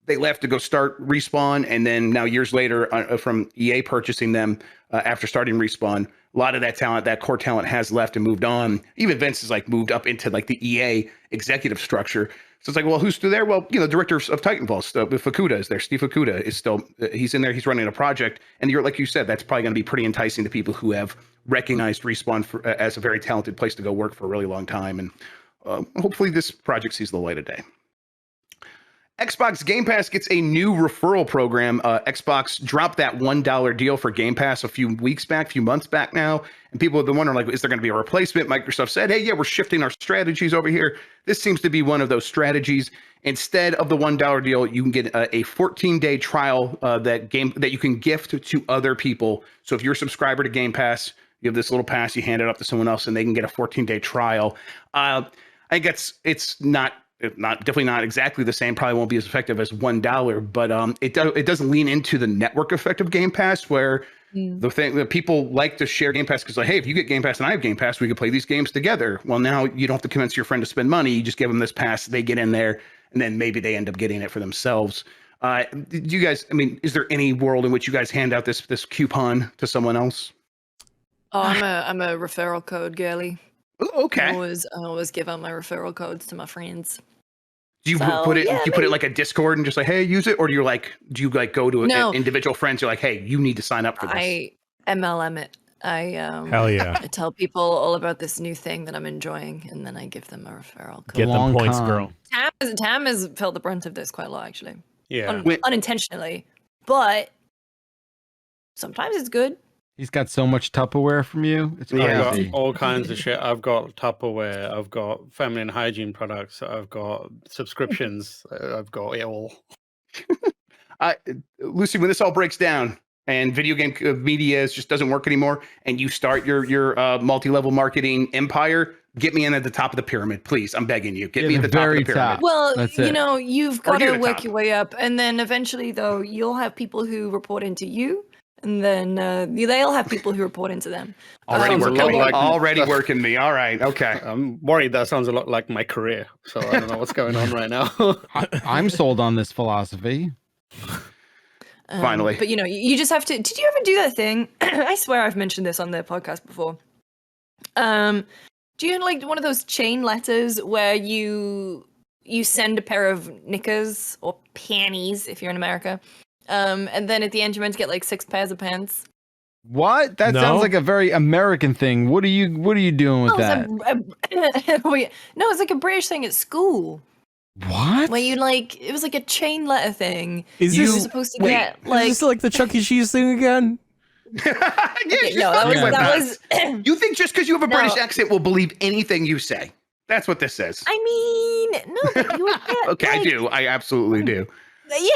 they left to go start Respawn, and then now years later from EA purchasing them after starting Respawn, a lot of that talent, that core talent, has left and moved on. Even Vince has moved up into the EA executive structure. So it's who's still there? Well, director of Titanfall, Fukuda is there. Steve Fukuda is still, he's in there. He's running a project. And like you said, that's probably going to be pretty enticing to people who have recognized Respawn as a very talented place to go work for a really long time. And hopefully this project sees the light of day. Xbox Game Pass gets a new referral program. Xbox dropped that $1 deal for Game Pass a few months back now. And people have been wondering, like, is there going to be a replacement? Microsoft said, hey, yeah, we're shifting our strategies over here. This seems to be one of those strategies. Instead of the $1 deal, you can get a 14-day trial that you can gift to other people. So if you're a subscriber to Game Pass, you have this little pass, you hand it up to someone else, and they can get a 14-day trial. I think it's definitely not exactly the same. Probably won't be as effective as $1, but it does lean into the network effect of Game Pass, where the thing that people like to share Game Pass because, like, hey, if you get Game Pass and I have Game Pass, we can play these games together. Well, now you don't have to convince your friend to spend money. You just give them this pass, they get in there, and then maybe they end up getting it for themselves. Do you guys? I mean, is there any world in which you guys hand out this coupon to someone else? Oh, I'm a referral code girly. Ooh, okay. I always give out my referral codes to my friends. Do you put it like a Discord and just like, hey, use it, or do you go to individual friends? You're like, hey, you need to sign up for this. I MLM it. Hell yeah. I tell people all about this new thing that I'm enjoying, and then I give them a referral code. Get them points, girl. Tam has felt the brunt of this quite a lot, actually. Yeah. Unintentionally, but sometimes it's good. He's got so much Tupperware from you. It's I've crazy. got all kinds of shit. I've got Tupperware. I've got family and hygiene products. I've got subscriptions. I've got it all. Lucy, when this all breaks down and video game media just doesn't work anymore, and you start your multi-level marketing empire, get me in at the top of the pyramid, please. I'm begging you. Get me at the top of the pyramid. Well, you've got to work top. your way up, and then eventually, though, you'll have people who report into you. And then they'll have people who report into them. Already working me. All right. Okay. I'm worried that sounds a lot like my career. So I don't know what's going on right now. I'm sold on this philosophy. Finally. But, you just have to... Did you ever do that thing? I swear I've mentioned this on the podcast before. Do you like one of those chain letters where you send a pair of knickers or panties, if you're in America, and then at the end you're meant to get like 6 pairs of pants? What? That sounds like a very American thing. What are you doing with that? No, it's like a British thing at school. What? Where it was like a chain letter thing. Is you this were supposed to get like... Is this like the Chuck E. Cheese thing again? That was You think just because you have a British accent we'll believe anything you say? That's what this says. I mean, no, but you would get, okay, I do. I absolutely do.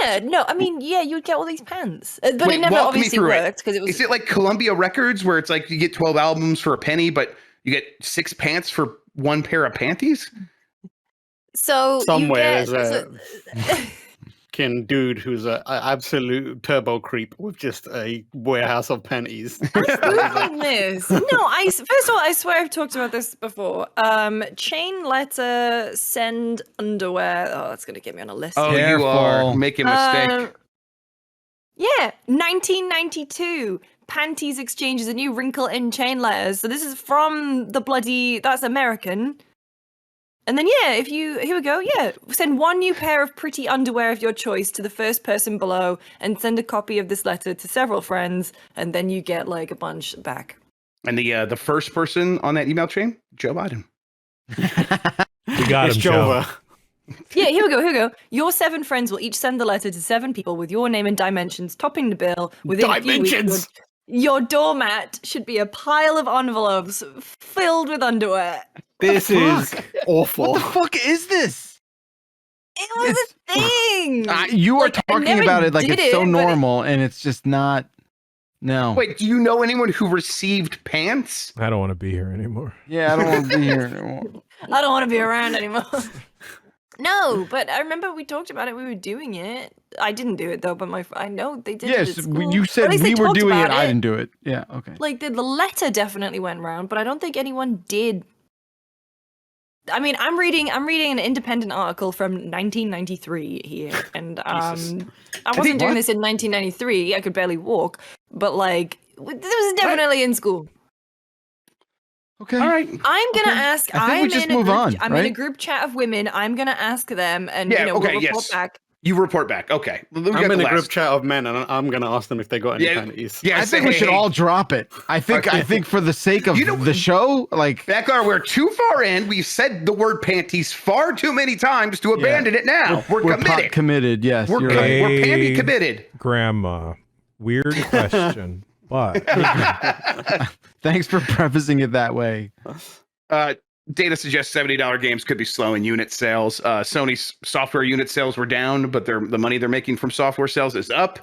Yeah, no, I mean, yeah, you would get all these pants, but it never obviously worked because it was. Is it like Columbia Records where it's like you get 12 albums for a penny, but you get 6 pants for 1 pair of panties? So somewhere there's a dude who's an absolute turbo creep with just a warehouse of panties. I'm Googling this. No, first of all, I swear I've talked about this before. Chain letter send underwear. Oh, that's going to get me on a list. Oh, Careful. You are making a mistake. Yeah, 1992. Panties exchanges a new wrinkle in chain letters. So this is from that's American. And then, here we go. Yeah, send 1 new pair of pretty underwear of your choice to the first person below and send a copy of this letter to several friends. And then you get like a bunch back. And the first person on that email chain, Joe Biden. We got him, Joe. Yeah, here we go. Your 7 friends will each send the letter to 7 people with your name and dimensions, topping the bill. Within dimensions! A few weeks, your doormat should be a pile of envelopes filled with underwear. This is awful. What the fuck is this? It was a thing. You are talking about it like it's so normal, and it's just not. No. Wait, do you know anyone who received pants? I don't want to be here anymore. Yeah, I don't want to be here anymore. I don't want to be around anymore. No, but I remember we talked about it. We were doing it. I didn't do it though, but I know they did. Yes, it at school. you said we were doing it. I didn't do it. Yeah, okay. Like the letter definitely went round, but I don't think anyone did. I mean, I'm reading an independent article from 1993 here, and I wasn't doing this in 1993. I could barely walk, but like this was definitely in school. Okay. All right. I'm gonna ask. I think we just move on. I'm in a group chat of women. I'm gonna ask them, and we'll report back. You report back. Okay. We got I'm in the a group last. chat of men, and I'm going to ask them if they got any panties. Yeah, I think we should all drop it. I think for the sake of the show, like Bakalar, we're too far in. We've said the word panties far too many times to abandon it now. We're committed. pot committed. Yes, We're you're right. We're panty committed. Grandma, weird question, but Thanks for prefacing it that way. Data suggests $70 games could be slow in unit sales. Sony's software unit sales were down, but the money they're making from software sales is up.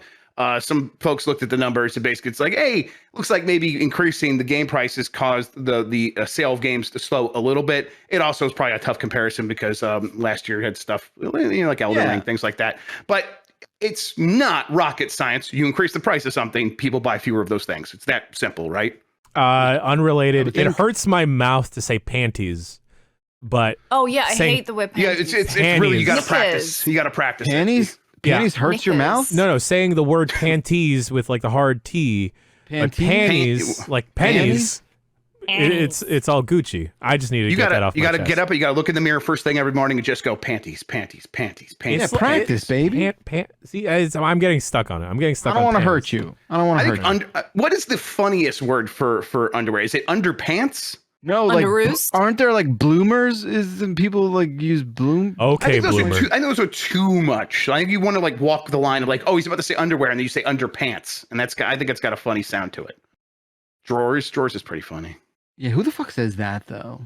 Some folks looked at the numbers and basically it's like, hey, looks like maybe increasing the game prices caused the sale of games to slow a little bit. It also is probably a tough comparison because last year had stuff, like Elden Ring, things like that. But it's not rocket science. You increase the price of something, people buy fewer of those things. It's that simple, right? Unrelated. It hurts my mouth to say panties, but I hate the word panties. Yeah, it's really, you got to practice. You got to practice. Panties? Panties hurts your mouth? No, saying the word panties with like the hard T, but panties, like pennies. It's all Gucci. I just need to get that off. You got to get up. You got to look in the mirror first thing every morning and just go panties, panties, panties, panties. Yeah, practice, baby. See, I'm getting stuck on it. I'm getting stuck. I don't want to hurt you. I don't want to hurt you. What is the funniest word for underwear? Is it underpants? No, like aren't there like bloomers? People like use bloom? Okay, bloomer. I think those are too much. I think you want to like walk the line of like, oh, he's about to say underwear, and then you say underpants, and I think it's got a funny sound to it. Drawers is pretty funny. Yeah, who the fuck says that though?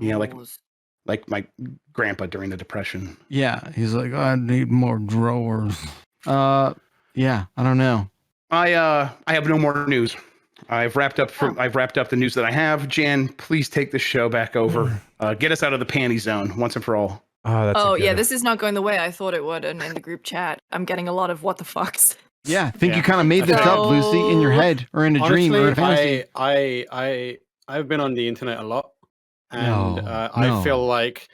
Yeah, like my grandpa during the Depression. Yeah, he's like, I need more drawers. Yeah, I don't know. I have no more news. I've wrapped up the news that I have. Jan, please take the show back over. Get us out of the panty zone once and for all. This is not going the way I thought it would. And in the group chat, I'm getting a lot of what the fucks. Yeah, I think you kind of made this up, Lucy, in your head or in a dream or a fantasy. I've been on the internet a lot, and I feel like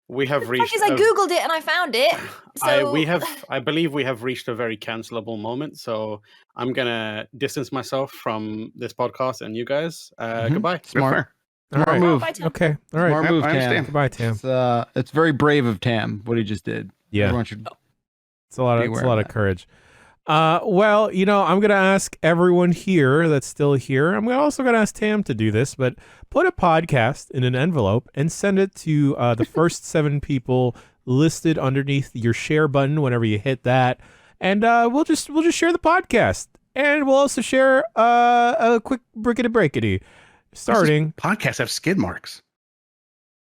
we have reached. I googled it and I found it. So I believe we have reached a very cancelable moment. So I'm gonna distance myself from this podcast and you guys. Goodbye. Smart. Smart move. Bye, Tam. Okay. All right. Smart move, I Tam. understand. Goodbye, Tam. It's very brave of Tam what he just did. Yeah. Everyone should It's a lot of courage. Well, I'm going to ask everyone here that's still here. I'm also going to ask Tam to do this, but put a podcast in an envelope and send it to the first 7 people listed underneath your share button whenever you hit that. And we'll just share the podcast. And we'll also share a quick brickety starting. Podcasts have skid marks.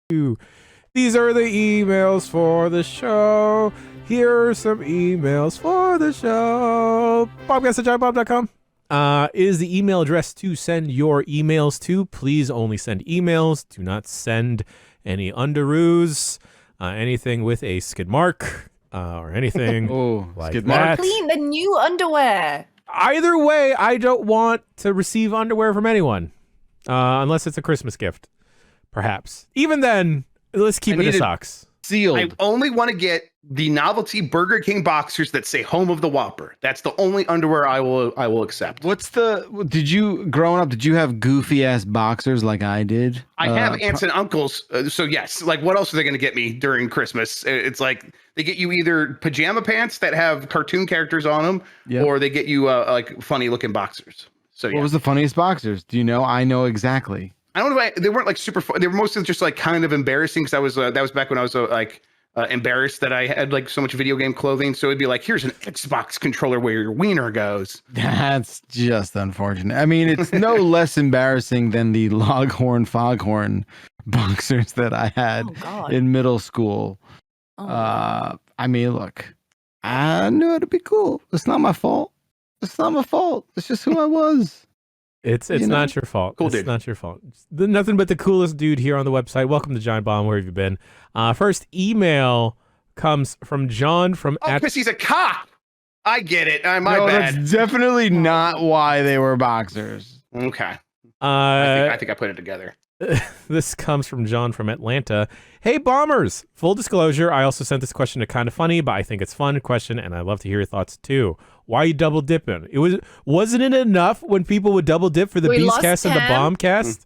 These are the emails for the show. Here are some emails for the show. Bombcast@giantbomb.com is the email address to send your emails to. Please only send emails. Do not send any underoos, anything with a skid mark, or anything like skid that. mark. Clean the new underwear. Either way, I don't want to receive underwear from anyone, unless it's a Christmas gift, perhaps. Even then, let's keep it as socks. Sealed. I only want to get the novelty Burger King boxers that say "Home of the Whopper." That's the only underwear I will accept. Did you have goofy ass boxers like I did? I have aunts and uncles, so yes. Like, what else are they going to get me during Christmas? It's like they get you either pajama pants that have cartoon characters on them, or they get you like funny looking boxers. So what was the funniest boxers? Do you know? I know exactly. I don't know. They weren't like super fun. They were mostly just like kind of embarrassing because that was back when I was embarrassed that I had like so much video game clothing. So it'd be like, here's an Xbox controller where your wiener goes. That's just unfortunate. I mean, it's no less embarrassing than the Loghorn Foghorn boxers that I had in middle school. I mean, look, I knew it'd be cool. It's not my fault. It's just who I was. It's not your fault. Cool it's dude. Not your fault. Nothing but the coolest dude here on the website. Welcome to Giant Bomb. Where have you been? First email comes from John from. Because he's a cop. I get it. My bad. That's definitely not why they were boxers. Okay. I think I put it together. This comes from John from Atlanta. Hey, bombers! Full disclosure, I also sent this question to Kinda Funny, but I think it's a fun question, and I'd love to hear your thoughts too. Why are you double dipping? Wasn't it enough when people would double dip for the Beastcast and the Bombcast?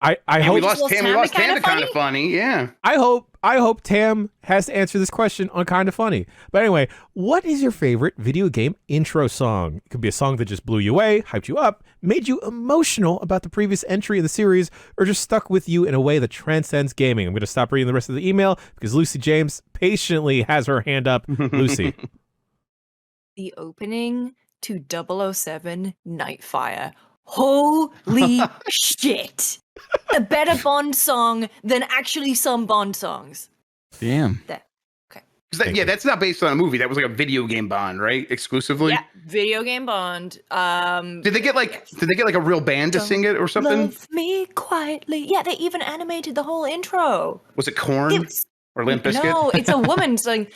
I And hope we lost lost Tam. Tam We to lost Tam Kinda to Kind of Funny. Yeah. I hope Tam has to answer this question on Kind of Funny. But anyway, what is your favorite video game intro song? It could be a song that just blew you away, hyped you up, made you emotional about the previous entry in the series, or just stuck with you in a way that transcends gaming. I'm going to stop reading the rest of the email because Lucy James patiently has her hand up. Lucy. The opening to 007 Nightfire. Holy shit! A better Bond song than actually some Bond songs. Damn. Yeah, that's not based on a movie. That was like a video game Bond, right? Exclusively. Yeah, video game Bond. Did they get like a real band to sing it or something? Love me quietly. Yeah, they even animated the whole intro. Was it Korn or Limp Bizkit? No, it's a woman saying,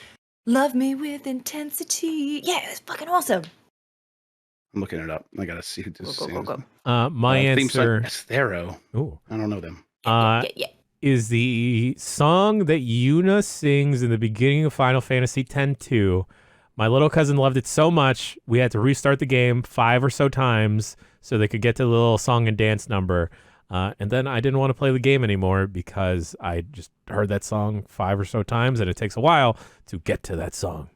"Love me with intensity." Yeah, it's fucking awesome. I'm looking it up. I gotta see who this Go, is. go, go. My Theme song, answer Esthero. ooh, I don't know them. Yeah. is the song that Yuna sings in the beginning of Final Fantasy X-2. My little cousin loved it so much, we had to restart the game 5 or so times so they could get to the little song and dance number. And then I didn't want to play the game anymore because I just heard that song 5 or so times, and it takes a while to get to that song.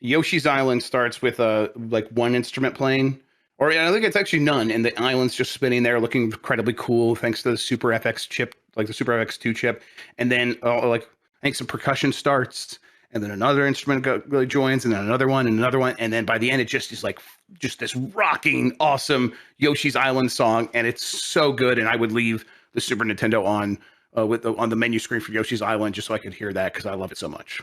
Yoshi's Island starts with like one instrument playing, or I think it's actually none, and the island's just spinning there, looking incredibly cool thanks to the Super FX chip, like the Super FX2 chip. And then like I think some percussion starts, and then another instrument really joins, and then another one, and then by the end it just is like just this rocking, awesome Yoshi's Island song, and it's so good. And I would leave the Super Nintendo on on the menu screen for Yoshi's Island just so I could hear that because I love it so much.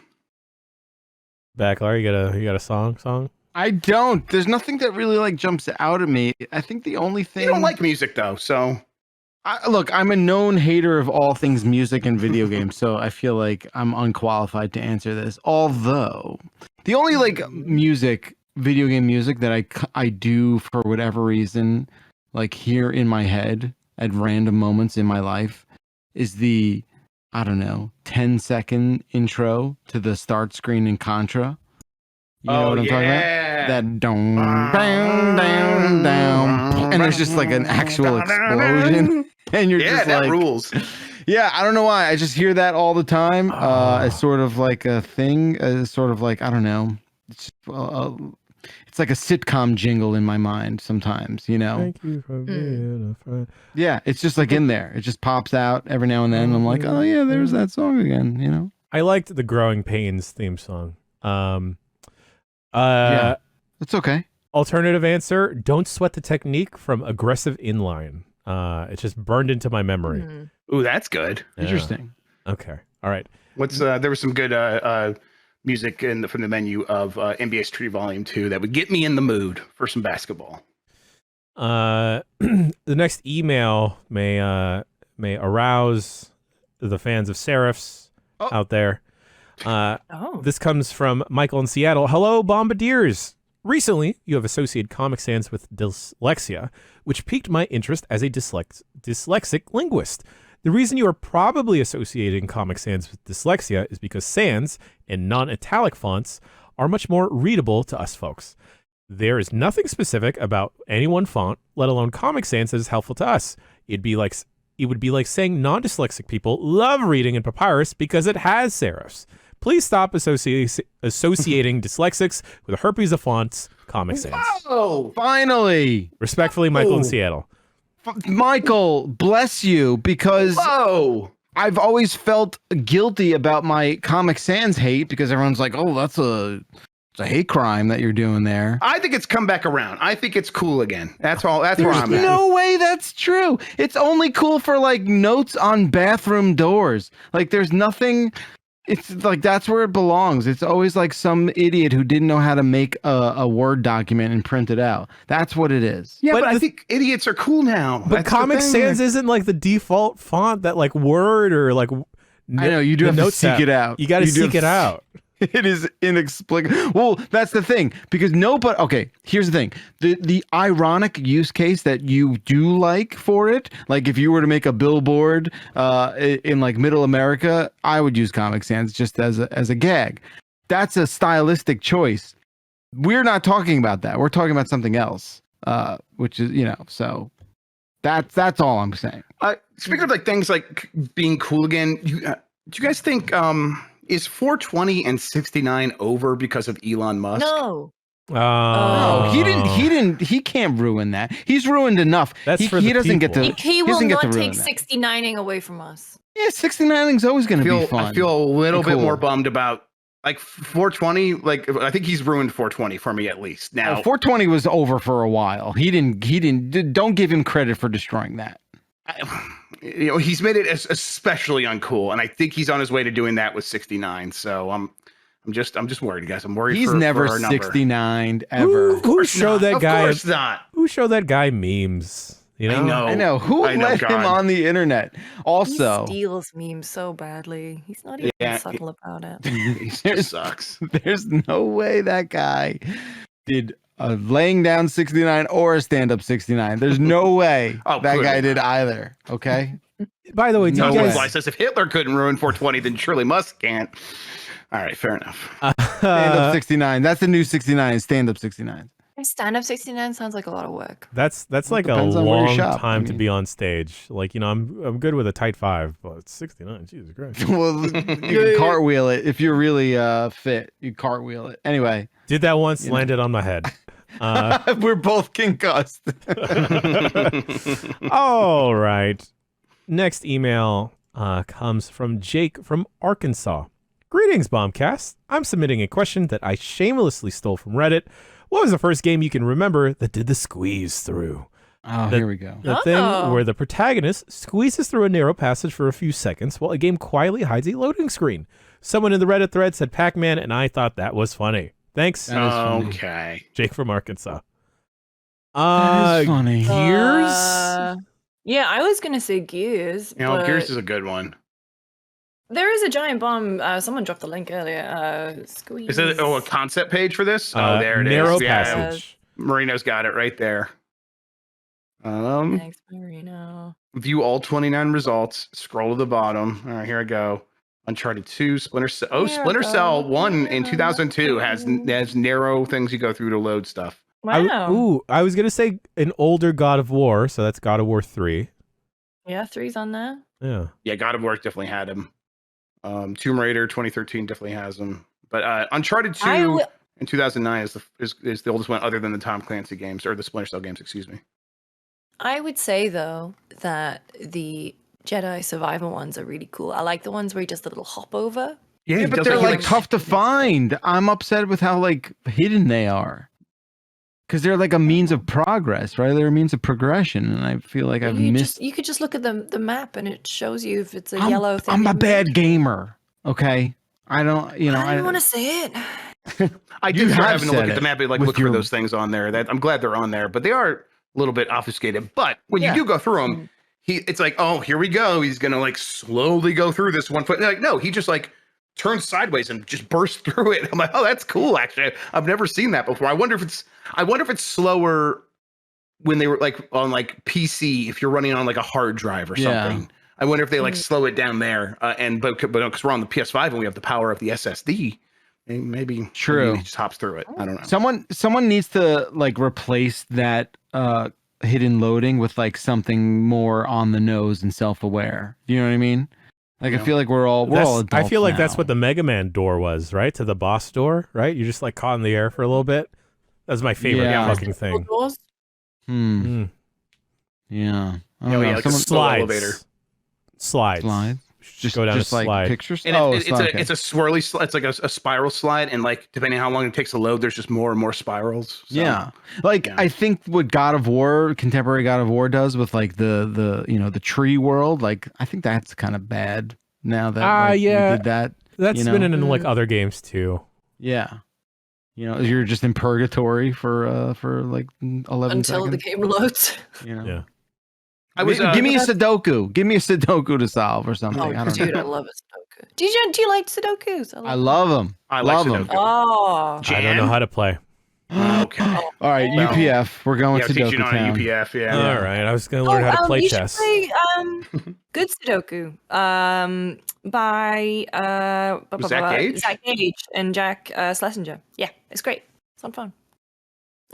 Bakalar, you got a song? I don't. There's nothing that really like jumps out at me. I think the only thing You don't like music though, so look, I'm a known hater of all things music and video games, so I feel like I'm unqualified to answer this. Although the only like video game music that I do for whatever reason, like hear in my head at random moments in my life, is the 10-second intro to the start screen in Contra. You know what I'm talking about? That down, down, and there's just like an actual explosion, and you're just that like, rules. yeah, I don't know why. I just hear that all the time. As sort of like a thing, sort of like I don't know. It's like a sitcom jingle in my mind sometimes, you know. Thank you for being a friend. Yeah, it's just like in there. It just pops out every now and then. And I'm like, oh yeah, there's that song again, you know. I liked the Growing Pains theme song. Yeah, it's okay. Alternative answer: Don't Sweat the Technique from Aggressive Inline. It's just burned into my memory. Ooh, that's good. Yeah. Interesting. Okay, all right. There was some good music from the menu of NBA Street Volume 2 that would get me in the mood for some basketball. The next email may arouse the fans of Seraphs out there. This comes from Michael in Seattle. Hello, Bombardiers. Recently, you have associated Comic Sans with dyslexia, which piqued my interest as a dyslexic linguist. The reason you are probably associating Comic Sans with dyslexia is because sans and non-italic fonts are much more readable to us folks. There is nothing specific about any one font, let alone Comic Sans, that is helpful to us. It would be like saying non-dyslexic people love reading in Papyrus because it has serifs. Please stop associating dyslexics with herpes of fonts, Comic Sans. Oh, finally. Respectfully, Michael in Seattle. Michael, bless you, because I've always felt guilty about my Comic Sans hate because everyone's like, oh, it's a hate crime that you're doing there. I think it's come back around. I think it's cool again. That's all. That's where I'm at. There's no way that's true. It's only cool for like notes on bathroom doors. Like there's nothing. It's like that's where it belongs. It's always like some idiot who didn't know how to make a Word document and print it out. That's what it is. Yeah, but I think idiots are cool now. But Comic Sans isn't like the default font that like Word or like. I know you do have to seek it out. You got to seek it out. It is inexplicable. Well, that's the thing, because nobody. Okay, here's the thing: the ironic use case that you do like for it, like if you were to make a billboard in like Middle America, I would use Comic Sans just as a gag. That's a stylistic choice. We're not talking about that. We're talking about something else, which is so. That's all I'm saying. Speaking of like things like being cool again, do you guys think is 420 and 69 over because of Elon Musk? No. No, he can't ruin that. He's ruined enough. That's for he the doesn't get to. people. He will doesn't get not to ruin take that. 69ing away from us. Yeah, 69ing's always going to be fun. I feel a little and bit cool. more bummed about like 420. Like I think he's ruined 420 for me at least. Now 420 was over for a while. He didn't. Don't give him credit for destroying that. He's made it especially uncool, and I think he's on his way to doing that with 69. So I'm just worried, guys. I'm worried. He's never 69 ever. Who showed that guy? Of course not. Who showed that guy memes? You know? I know. Who let him on the internet? Also, he steals memes so badly. He's not even subtle about it. He just sucks. There's no way that guy did a laying down 69 or a stand up 69. There's no way that guy did either. Okay. By the way, do you guys? Why says if Hitler couldn't ruin 420, then surely Musk can't. All right, fair enough. Stand up 69. That's the new 69. Stand up 69. Stand up 69 sounds like a lot of work. That's like a long time to be on stage. Like, I'm good with a tight 5, but 69, Jesus Christ. Well, you can cartwheel it if you're really fit. You cartwheel it. Anyway. Did that once, landed on my head. We're both concussed. All right. Next email comes from Jake from Arkansas. Greetings, Bombcast. I'm submitting a question that I shamelessly stole from Reddit. What was the first game you can remember that did the squeeze through? Oh, here we go. The thing where the protagonist squeezes through a narrow passage for a few seconds while a game quietly hides a loading screen. Someone in the Reddit thread said Pac-Man, and I thought that was funny. Thanks. Okay. Jake from Arkansas. That is funny. Gears? Yeah, I was going to say Gears. Gears is a good one. There is a giant bomb. Someone dropped the link earlier. Squeeze. Is it a concept page for this? There it is. Narrow passage. Marino's got it right there. Thanks, Marino. View all 29 results. Scroll to the bottom. All right, here I go. Uncharted 2, Splinter Cell. Oh, Splinter Cell 1 in 2002 has narrow things you go through to load stuff. Wow. I was going to say an older God of War, so that's God of War 3. Yeah, 3's on there. Yeah, God of War definitely had him. Tomb Raider 2013 definitely has them, but Uncharted 2 in 2009 is the oldest one other than the Tom Clancy games or the Splinter Cell games. Excuse me. I would say though that the Jedi Survivor ones are really cool. I like the ones where he does the little hop over. Yeah, but they're like tough to find. I'm upset with how like hidden they are. Because they're like a means of progress, right? They're a means of progression, and I feel like I've missed. You could just look at the map, and it shows you if it's a yellow thing. I'm a bad gamer, okay? I don't, I don't want to say it. I do start having to look at the map and like look for those things on there. That I'm glad they're on there, but they are a little bit obfuscated. But when you do go through them, it's like, oh, here we go. He's gonna like slowly go through this 1 foot. Like, no, he just like turns sideways and just bursts through it. I'm like, oh, that's cool. Actually, I've never seen that before. I wonder if it's slower when they were like on like PC. If you're running on like a hard drive or something, I wonder if they like slow it down there. But because we're on the PS5 and we have the power of the SSD, maybe he just hops through it. I don't know. Someone needs to like replace that hidden loading with like something more on the nose and self-aware. Do you know what I mean? Like, I feel like we're all adults I feel like now. that's what the Mega Man door was, right? To the boss door, right? You're just like caught in the air for a little bit. That's my favorite fucking thing. Yeah. Like slides. Slides. Just go down just a like slide. pictures. And it's a swirly slide. It's like a spiral slide, and like depending on how long it takes to load, there's just more and more spirals. So, I think what contemporary God of War does with like the tree world, like I think that's kind of bad now that we did that. That's been in like other games too. Yeah. You're just in purgatory for like 11 until seconds. the game loads. Yeah. Give me a Sudoku. Give me a Sudoku to solve or something. Oh, I don't dude, know. I love a Sudoku. Do you like Sudokus? I love them. I love them. Oh, I don't know how to play. Okay. All right, UPF. We're going Sudoku teaching on town. UPF. Yeah. All right. I was going to learn how to play chess. You should play good Sudoku. By Zach Gage? Zach Gage and Jack Schlesinger. Yeah, it's great. It's fun.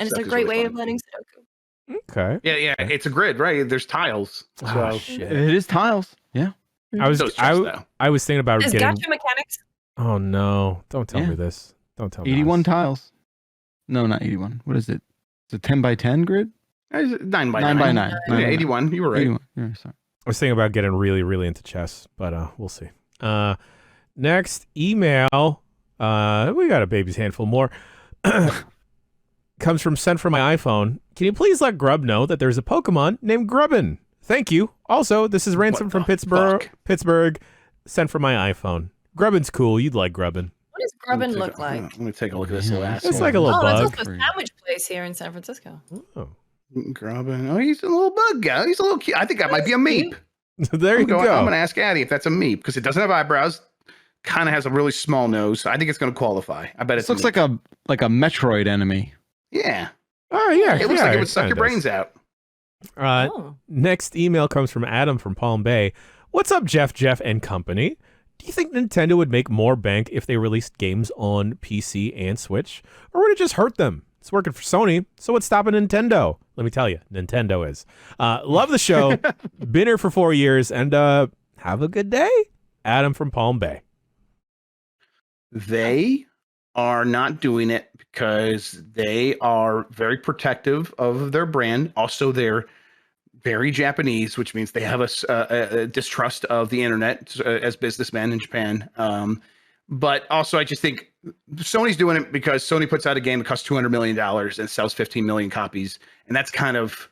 And Stuff it's a is great really way fun. of learning Sudoku. Okay. Yeah. It's a grid, right? There's tiles. Oh, So shit. It is tiles. Yeah. I was those just though. I was thinking about There's getting. gacha mechanics. Oh no! Don't tell Yeah. me this. Don't tell me. 81 this. tiles. No, not 81. What is it? It's a 10 by 10 grid? 9 by 9 by 9. Yeah, 81. You were right. 81. Yeah, sorry. I was thinking about getting really, really into chess, but we'll see. Next email. We got a baby's handful more. Comes from sent from my iPhone. Can you please let Grub know that there's a Pokemon named Grubbin? Thank you. Also, this is Ransom What from the Pittsburgh. fuck? Pittsburgh. Sent from my iPhone. Grubbin's cool. You'd like Grubbin. What does Grubbin look like? Let me take a look at this Yeah, little that's asshole. It's like a little Oh, that's bug. also a sandwich place here in San Francisco. Oh. Grubbin. Oh, he's a little bug guy. He's a little cute. I think that might be a meep. There you go. I'm going to ask Addie if that's a meep because it doesn't have eyebrows. Kind of has a really small nose. So I think it's going to qualify. I bet This it's looks like a Metroid enemy. Yeah. Oh yeah. It looks yeah, like it would suck kinda your does. brains out. Oh. Next email comes from Adam from Palm Bay. What's up, Jeff and company? Do you think Nintendo would make more bank if they released games on PC and Switch? Or would it just hurt them? It's working for Sony, so what's stopping Nintendo? Let me tell you, Nintendo is. Love the show. Been here for 4 years, and have a good day. Adam from Palm Bay. They are not doing it because they are very protective of their brand. Also, they're very Japanese, which means they have a distrust of the internet as businessmen in Japan. But also, I just think Sony's doing it because Sony puts out a game that costs $200 million and sells 15 million copies. And that's kind of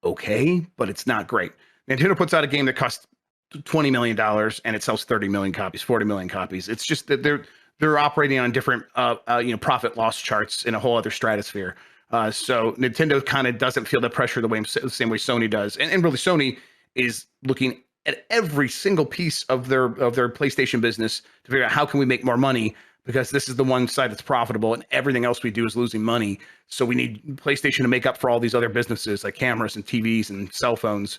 okay, but it's not great. Nintendo puts out a game that costs $20 million and it sells 30 million copies, 40 million copies. It's just that they're operating on different profit loss charts in a whole other stratosphere. So Nintendo kind of doesn't feel the pressure the same way Sony does. And really Sony is looking at every single piece of their PlayStation business to figure out how can we make more money, because this is the one side that's profitable and everything else we do is losing money. So we need PlayStation to make up for all these other businesses like cameras and TVs and cell phones.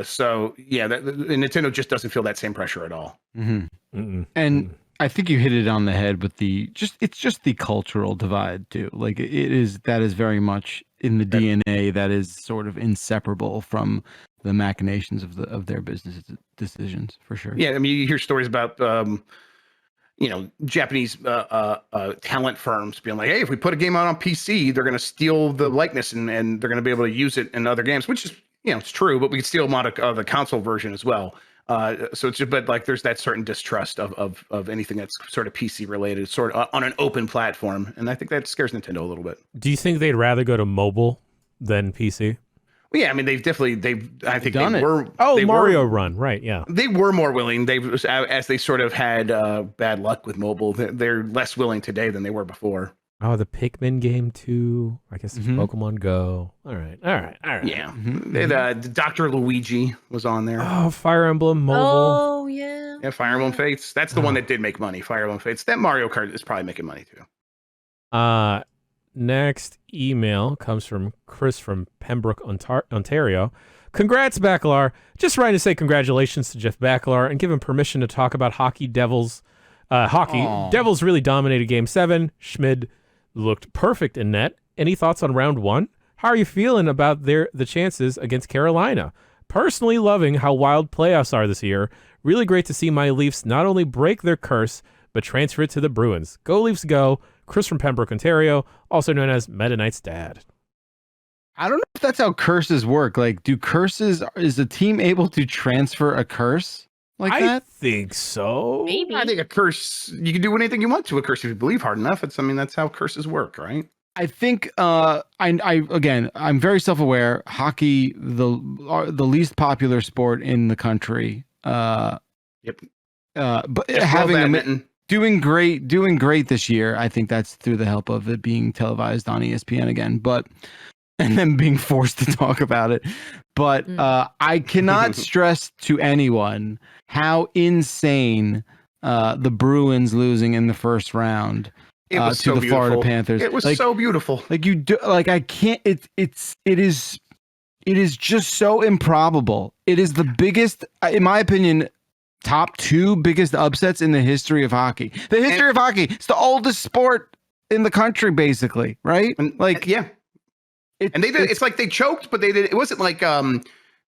So yeah, Nintendo just doesn't feel that same pressure at all. Mm-hmm. And I think you hit it on the head with it's just the cultural divide too. Like that is very much in the DNA that is sort of inseparable from the machinations of their business decisions, for sure. Yeah, I mean, you hear stories about Japanese talent firms being like, hey, if we put a game out on PC, they're going to steal the likeness and they're going to be able to use it in other games, which is it's true, but we can steal them out of the console version as well. So it's just, but like there's that certain distrust of anything that's sort of PC related, sort of on an open platform, and I think that scares Nintendo a little bit. Do you think they'd rather go to mobile than PC? Well, yeah, I mean I think done they it. were. Oh, they Mario were, Run, right? Yeah. They were more willing. As they sort of had bad luck with mobile. They're less willing today than they were before. Oh, the Pikmin game too. I guess there's Pokemon Go. All right. Yeah, Dr. Luigi was on there. Oh, Fire Emblem Mobile. Oh, yeah. Yeah, Fire Emblem Fates. That's the one that did make money. Fire Emblem Fates. That Mario Kart is probably making money too. Next email comes from Chris from Pembroke, Ontario. Congrats, Bakalar. Just writing to say congratulations to Jeff Bakalar and give him permission to talk about hockey. Devils really dominated Game 7. Schmid looked perfect in net. Any thoughts on round 1? How are you feeling about the chances against Carolina? Personally loving how wild playoffs are this year. Really great to see my Leafs not only break their curse, but transfer it to the Bruins. Go Leafs go. Chris from Pembroke, Ontario, also known as Meta Knight's dad. I don't know if that's how curses work. Like, is a team able to transfer a curse like I that? think so. Maybe. I think a curse, you can do anything you want to a curse if you believe hard enough. That's how curses work, right? I think I'm very self-aware. Hockey, the least popular sport in the country. Yep. But having doing great this year. I think that's through the help of it being televised on ESPN again, and then being forced to talk about it. But I cannot stress to anyone how insane the Bruins losing in the first round to the Florida Panthers. It was so beautiful. Like I can't. It is just so improbable. It is the biggest, in my opinion, top 2 biggest upsets in the history of hockey. The history of hockey. It's the oldest sport in the country, basically, right? Yeah. And they did. It's like they choked, but they did. It wasn't like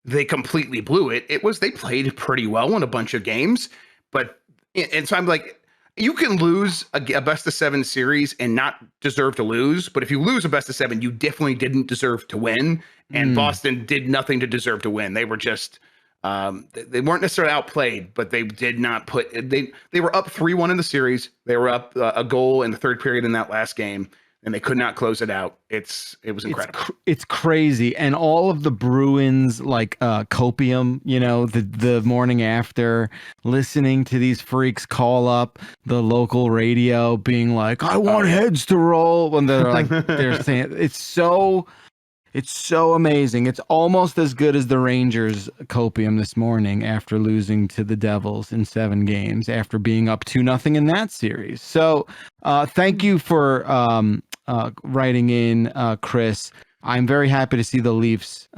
they completely blew it. It was they played pretty well in a bunch of games, but and so I'm like, you can lose a best of 7 series and not deserve to lose. But if you lose a best of 7, you definitely didn't deserve to win. And Boston did nothing to deserve to win. They were just they weren't necessarily outplayed, but they did not put they were up 3-1 in the series. They were up a goal in the third period in that last game, and they could not close it out. It was incredible. It's crazy. And all of the Bruins like copium, the morning after, listening to these freaks call up the local radio being like, I want heads to roll, when they're like they're saying it's so amazing. It's almost as good as the Rangers copium this morning after losing to the Devils in 7 games after being up 2-0 in that series. So thank you for writing in, Chris. I'm very happy to see the Leafs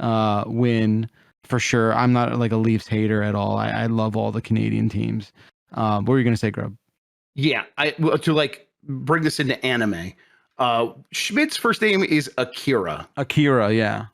win for sure. I'm not like a Leafs hater at all. I love all the Canadian teams. What were you going to say, Grubb? Yeah, to like bring this into anime. Schmidt's first name is Akira. Akira, yeah.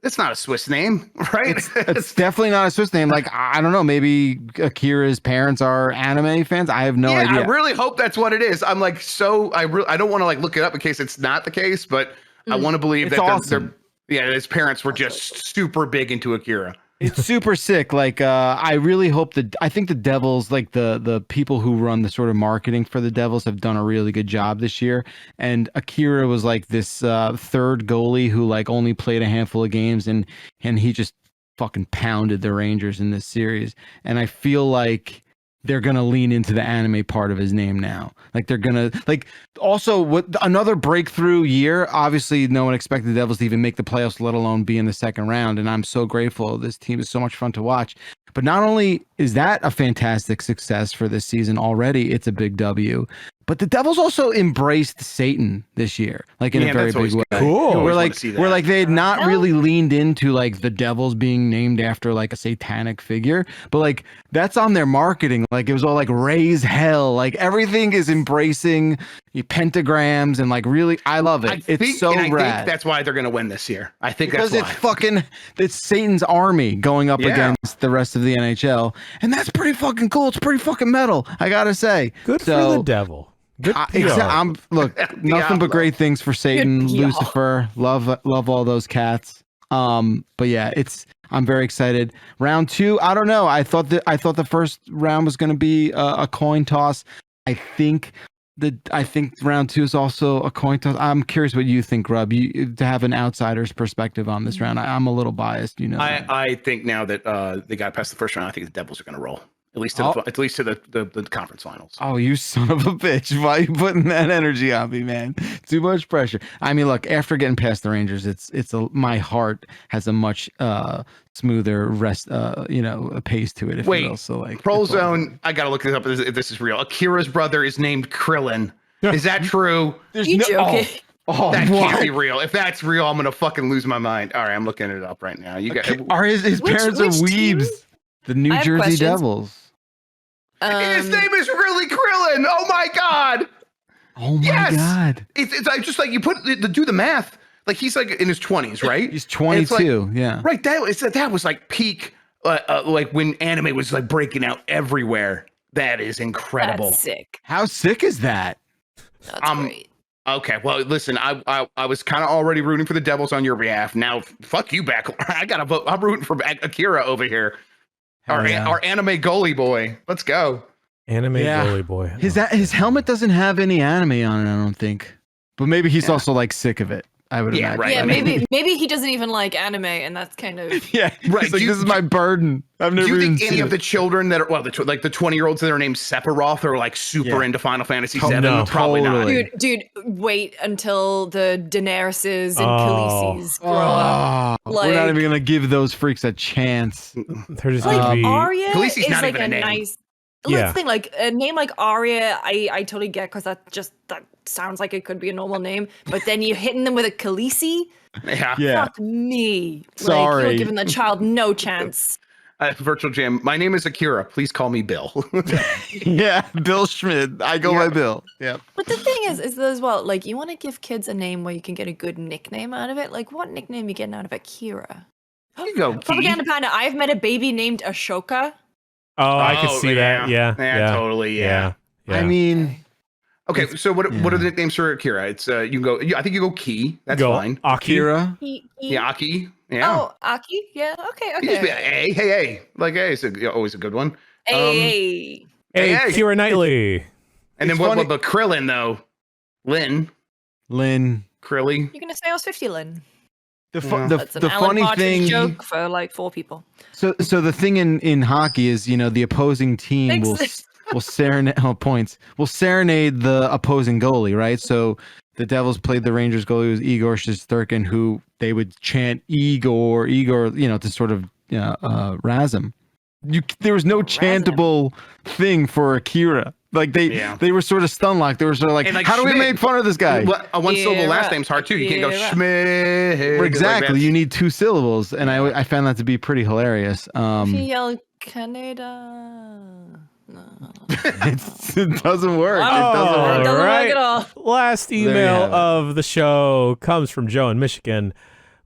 That's not a Swiss name, right? It's definitely not a Swiss name. Like, I don't know, maybe Akira's parents are anime fans. I have no idea. I really hope that's what it is. I'm like, I don't want to like look it up in case it's not the case, but I want to believe it's that awesome. his parents were just super big into Akira. It's super sick. Like, I really hope I think the Devils, like the people who run the sort of marketing for the Devils, have done a really good job this year. And Akira was like this third goalie who like only played a handful of games, and he just fucking pounded the Rangers in this series. And I feel like they're going to lean into the anime part of his name now. Like they're going to like also what another breakthrough year. Obviously no one expected the Devils to even make the playoffs, let alone be in the second round. And I'm so grateful. This team is so much fun to watch. But not only is that a fantastic success for this season already, it's a big W. But the Devils also embraced Satan this year, like in a very big way. Cool. We're like they had not really leaned into like the Devils being named after like a satanic figure, but like that's on their marketing. Like it was all like raise hell, like everything is embracing pentagrams and like really, I love it. I think that's why they're gonna win this year. I think because that's why. It's Satan's army going up against the rest of the NHL, and that's pretty fucking cool. It's pretty fucking metal, I gotta say. Good for the devil. Good look, nothing but great things for Satan, Lucifer. Love all those cats. But yeah, I'm very excited. Round 2, I don't know. I thought the first round was going to be a coin toss. I think round 2 is also a coin toss. I'm curious what you think, Grubb. To have an outsider's perspective on this round. I'm a little biased, I think now that they got past the first round, I think the Devils are going to roll. At least to the conference finals. Oh, you son of a bitch. Why are you putting that energy on me, man? Too much pressure. I mean, look, after getting past the Rangers, my heart has a much smoother pace to it. Wait, so like Pro Zone, I got to look this up if this is real. Akira's brother is named Krillin. Is that true? You joking? That can't be real. If that's real, I'm going to fucking lose my mind. All right, I'm looking it up right now. Are his parents are weebs? The New Jersey Devils. His name is really Krillin. Oh my god. Oh my god. It's like just like you do the math. Like he's like in his 20s, right? He's 22. Like, yeah. Right. That was like peak. Like when anime was like breaking out everywhere. That is incredible. That's sick. How sick is that? That's great. Okay, well, listen, I was kind of already rooting for the Devils on your behalf. Now, fuck you, Bakalar. I gotta vote. I'm rooting for Akira over here. Our anime goalie boy. Let's go. Anime goalie boy. His helmet doesn't have any anime on it, I don't think. But maybe he's also like sick of it. I would imagine. Right. Yeah, maybe he doesn't even like anime, and that's kind of right. Like, this is my burden. I've never. Do you think any of the children that are the 20-year-olds that are named Sephiroth are like super into Final Fantasy VII? No, probably totally. not. Dude, wait until the Daenerys's and Khaleesi's grow up. Like, we're not even gonna give those freaks a chance. They're just Arya Khaleesi's is not like even a name. nice. Yeah. Let's think like a name like Arya. I totally get because that sounds like it could be a normal name, but then you're hitting them with a Khaleesi. Yeah. Fuck me. Sorry. Like, you're giving the child no chance. Virtual Jam. My name is Akira. Please call me Bill. Yeah, Bill Schmidt. I go by Bill. Yeah. But the thing is as well, like, you want to give kids a name where you can get a good nickname out of it. Like, what nickname are you getting out of Akira? Here you go, Key. Propaganda Panda. I've met a baby named Ashoka. Oh, I could see that. Yeah. Totally. Yeah. I mean, Okay, so what are the nicknames for Akira? It's you can go. I think you go Key. That's fine. Akira. Yeah, Aki. Yeah. Oh, Aki. Yeah. Okay. You just be like, hey. Like, hey, it's always a good one. Hey. Hey, Kira Knightley. And then what about Krillin though? Lynn. Krilly. You're gonna say I was 50, Lynn. The Alan funny Partridge thing joke for like 4 people. So the thing in hockey is, the opposing team will serenade the opposing goalie, right? So the Devils played the Rangers goalie, was Igor Shesterkin, who they would chant Igor, to sort of razz him. There was no chantable thing for Akira. Like they were sort of stun locked. They were sort of like, how do we make fun of this guy? One syllable last name's hard too. You can't go Schmidt. Exactly. You need 2 syllables, and I found that to be pretty hilarious. If you yell Canada. No. It doesn't work. It doesn't work at all. Last email of the show comes from Joe in Michigan.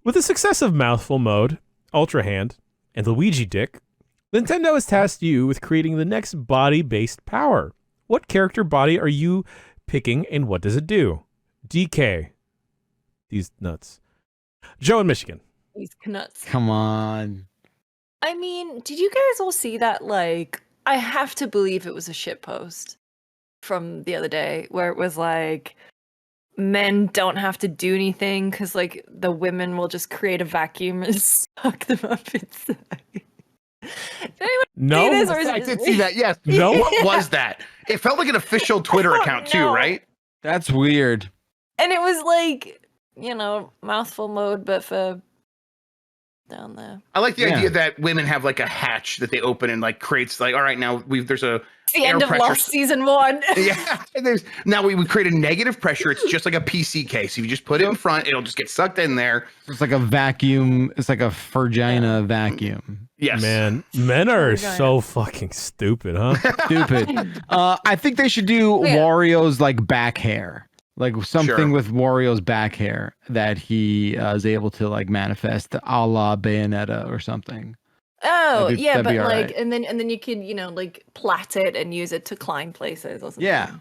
With the success of Mouthful Mode, Ultra Hand, and Luigi Dick, Nintendo has tasked you with creating the next body-based power. What character body are you picking, and what does it do? DK. These nuts. Joe in Michigan. These nuts. Come on. I mean, did you guys all see that? Like, I have to believe it was a shitpost from the other day where it was like, men don't have to do anything because like the women will just create a vacuum and suck them up inside. No, I did see that. Yes. No, what was that? It felt like an official Twitter account too, right? That's weird. And it was like, Mouthful Mode, but for down there. I like the idea that women have like a hatch that they open and like creates like, all right, now there's a the end of Lost season 1. Yeah. Now we create a negative pressure. It's just like a PC case. If you just put it in front, it'll just get sucked in there. It's like a vacuum. It's like a vagina vacuum. Yes. Man, men are so fucking stupid, huh? Stupid. I think they should do Wario's like back hair. Like something with Wario's back hair that he is able to like manifest a la Bayonetta or something. Oh, yeah, but like, right. and then you could, like plait it and use it to climb places or something. Yeah.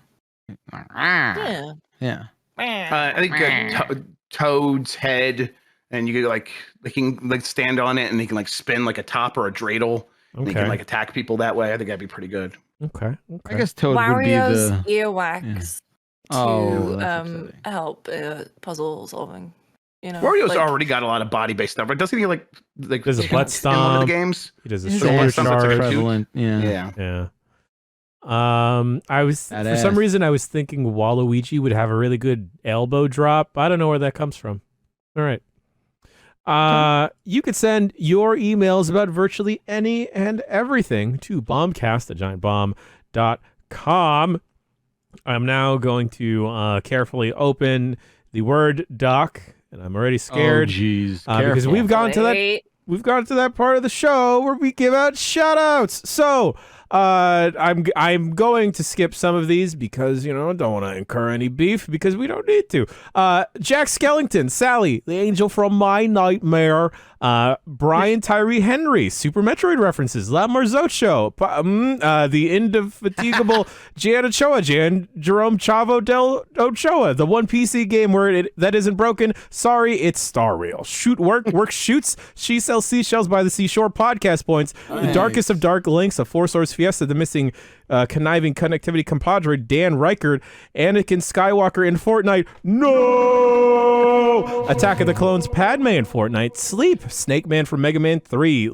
I think Toad's head, and you could like they can like stand on it and they can like spin like a top or a dreidel. And they can like attack people that way. I think that'd be pretty good. Okay. I guess Toad Wario's would be the earwax to help puzzle solving. Wario's already got a lot of body-based stuff, right? Doesn't he like there's a butt stomp in one of the games? He does a shoulder charge. Prevalent. Yeah. I was for some reason I was thinking Waluigi would have a really good elbow drop. I don't know where that comes from. All right. You could send your emails about virtually any and everything to bombcast@giantbomb.com. I'm now going to carefully open the Word doc, and I'm already scared. Oh, jeez. Because we've gone to that part of the show where we give out shout-outs. So I'm going to skip some of these because, don't want to incur any beef because we don't need to. Jack Skellington, Sally, the angel from my nightmare, Brian Tyree Henry, Super Metroid references, La Marzocho, the indefatigable Jan Ochoa, Jan Jerome Chavo del Ochoa, the one PC game where that isn't broken. Sorry, it's Star Rail. Shoot work shoots. She sells seashells by the seashore. Podcast points. Nice. The darkest of dark links, a 4-source Fiesta, the missing conniving connectivity compadre Dan Reichert, Anakin Skywalker in Fortnite. No! Attack of the Clones Padme in Fortnite. Sleep. Snake Man from Mega Man 3.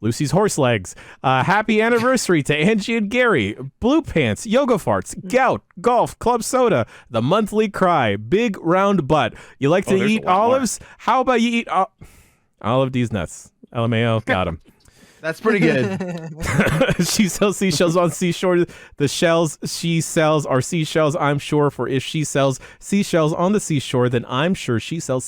Lucy's horse legs. Happy anniversary to Angie and Gary. Blue Pants. Yoga Farts. Gout. Golf. Club Soda. The Monthly Cry. Big Round Butt. You like to eat olives? More. How about you eat olive these nuts? LMAO. Got him. That's pretty good. She sells seashells on seashore. The shells she sells are seashells, I'm sure, for if she sells seashells on the seashore, then I'm sure she sells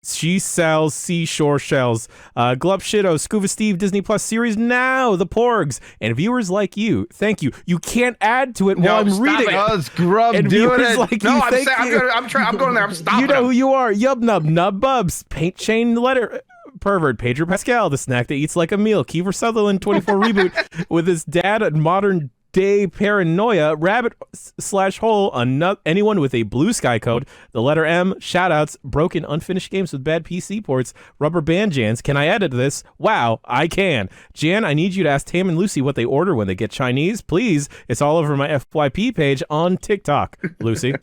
She sells seashore shells. Glub Shido, Scuba Steve, Disney Plus series now. The Porgs and viewers like you. Thank you. You can't add to it while I'm stop reading it. it. Oh, Grub And doing viewers it. like No, you. I'm Thank saying, you. I'm going there. I'm stopping. You know him. who you are. Yub Nub, Nub Bubs, Paint Chain Letter Pervert, Pedro Pascal, the snack that eats like a meal, Kiefer Sutherland 24 reboot with his dad at modern day paranoia, rabbit/hole, anyone with a blue sky code, the letter M, shoutouts, broken unfinished games with bad PC ports, rubber band Jans. Can I edit this? Wow, I can. Jan, I need you to ask Tam and Lucy what they order when they get Chinese. Please, it's all over my FYP page on TikTok. Lucy.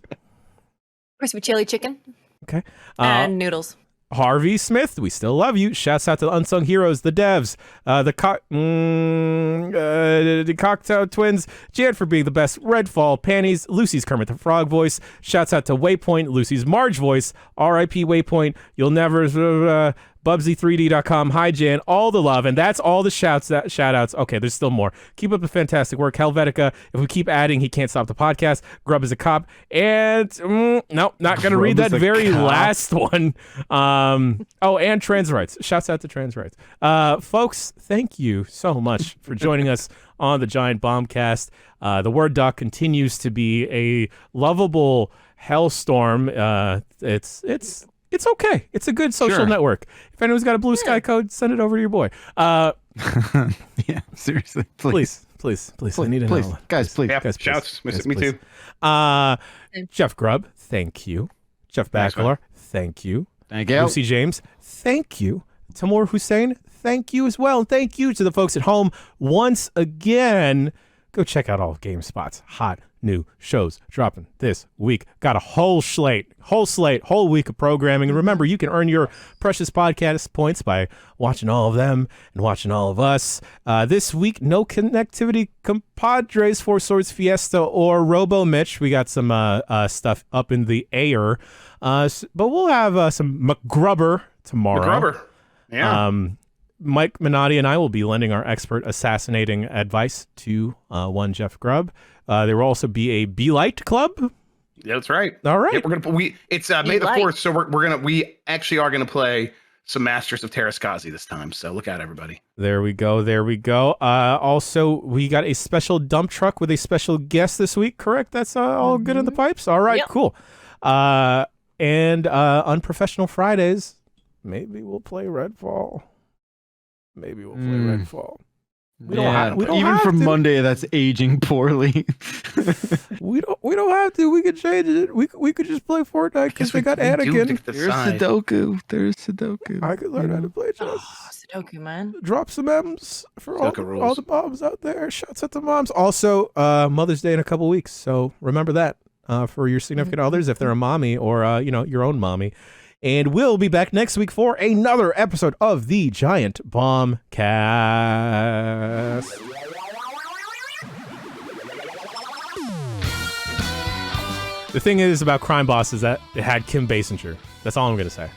Crispy chili chicken Okay. and noodles. Harvey Smith, we still love you. Shouts out to the unsung heroes, the devs, the Cocktail Twins, Jan for being the best, Redfall, Panties, Lucy's Kermit the Frog voice. Shouts out to Waypoint, Lucy's Marge voice, R.I.P. Waypoint. You'll never. Bubsy3D.com. Hi, Jan. All the love. And that's all the shout outs. Okay, there's still more. Keep up the fantastic work. Helvetica. If we keep adding, he can't stop the podcast. Grub is a cop. And no, not going to read that very last one. And trans rights. Shouts out to trans rights. Folks, thank you so much for joining us on the Giant Bombcast. The Word Doc continues to be a lovable hellstorm. It's okay. It's a good social network. If anyone's got a blue sky code, send it over to your boy. Yeah, seriously. Please. I need an outlet. Guys, please. Yeah, Guys, please. shouts. Guys, Me please. too. Jeff Grubb, thank you. Jeff Nice Bakalar, thank you. Thank you. Lucy James, thank you. Tamur Hussein, thank you as well. And thank you to the folks at home once again. Go check out all of GameSpot's hot new shows dropping this week. Got a whole week of programming. And remember, you can earn your precious podcast points by watching all of them and watching all of us. This week, no connectivity compadres, Four Swords Fiesta, or Robo Mitch. We got some stuff up in the air. But we'll have some McGrubber tomorrow. McGrubber. Yeah. Mike Minotti and I will be lending our expert assassinating advice to one Jeff Grubb. There will also be a Byeeee Club. Yeah, that's right. All right. Yeah, it's May the 4th, so we actually are gonna play some Masters of Terraskazi this time. So look out, everybody. There we go. Also, we got a special dump truck with a special guest this week. Correct? That's all good in the pipes. All right, cool. And Unprofessional Fridays. Maybe we'll play Redfall. We don't have to. Monday, that's aging poorly. we don't have to. We could change it. We could just play Fortnite because they got Anakin. There's Sudoku. I could learn how to play chess. Sudoku, man. Drop some M's for all rules. the moms out there. Shouts out to moms. Also, Mother's Day in a couple weeks, so remember that for your significant others if they're a mommy or your own mommy. And we'll be back next week for another episode of the Giant Bombcast. The thing is about Crime Boss is that it had Kim Basinger. That's all I'm going to say.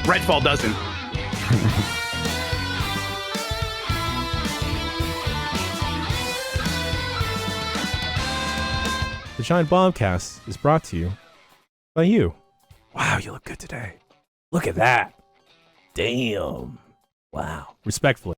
Redfall doesn't. The Giant Bombcast is brought to you by you. Wow, you look good today. Look at that. Damn. Wow. Respectfully.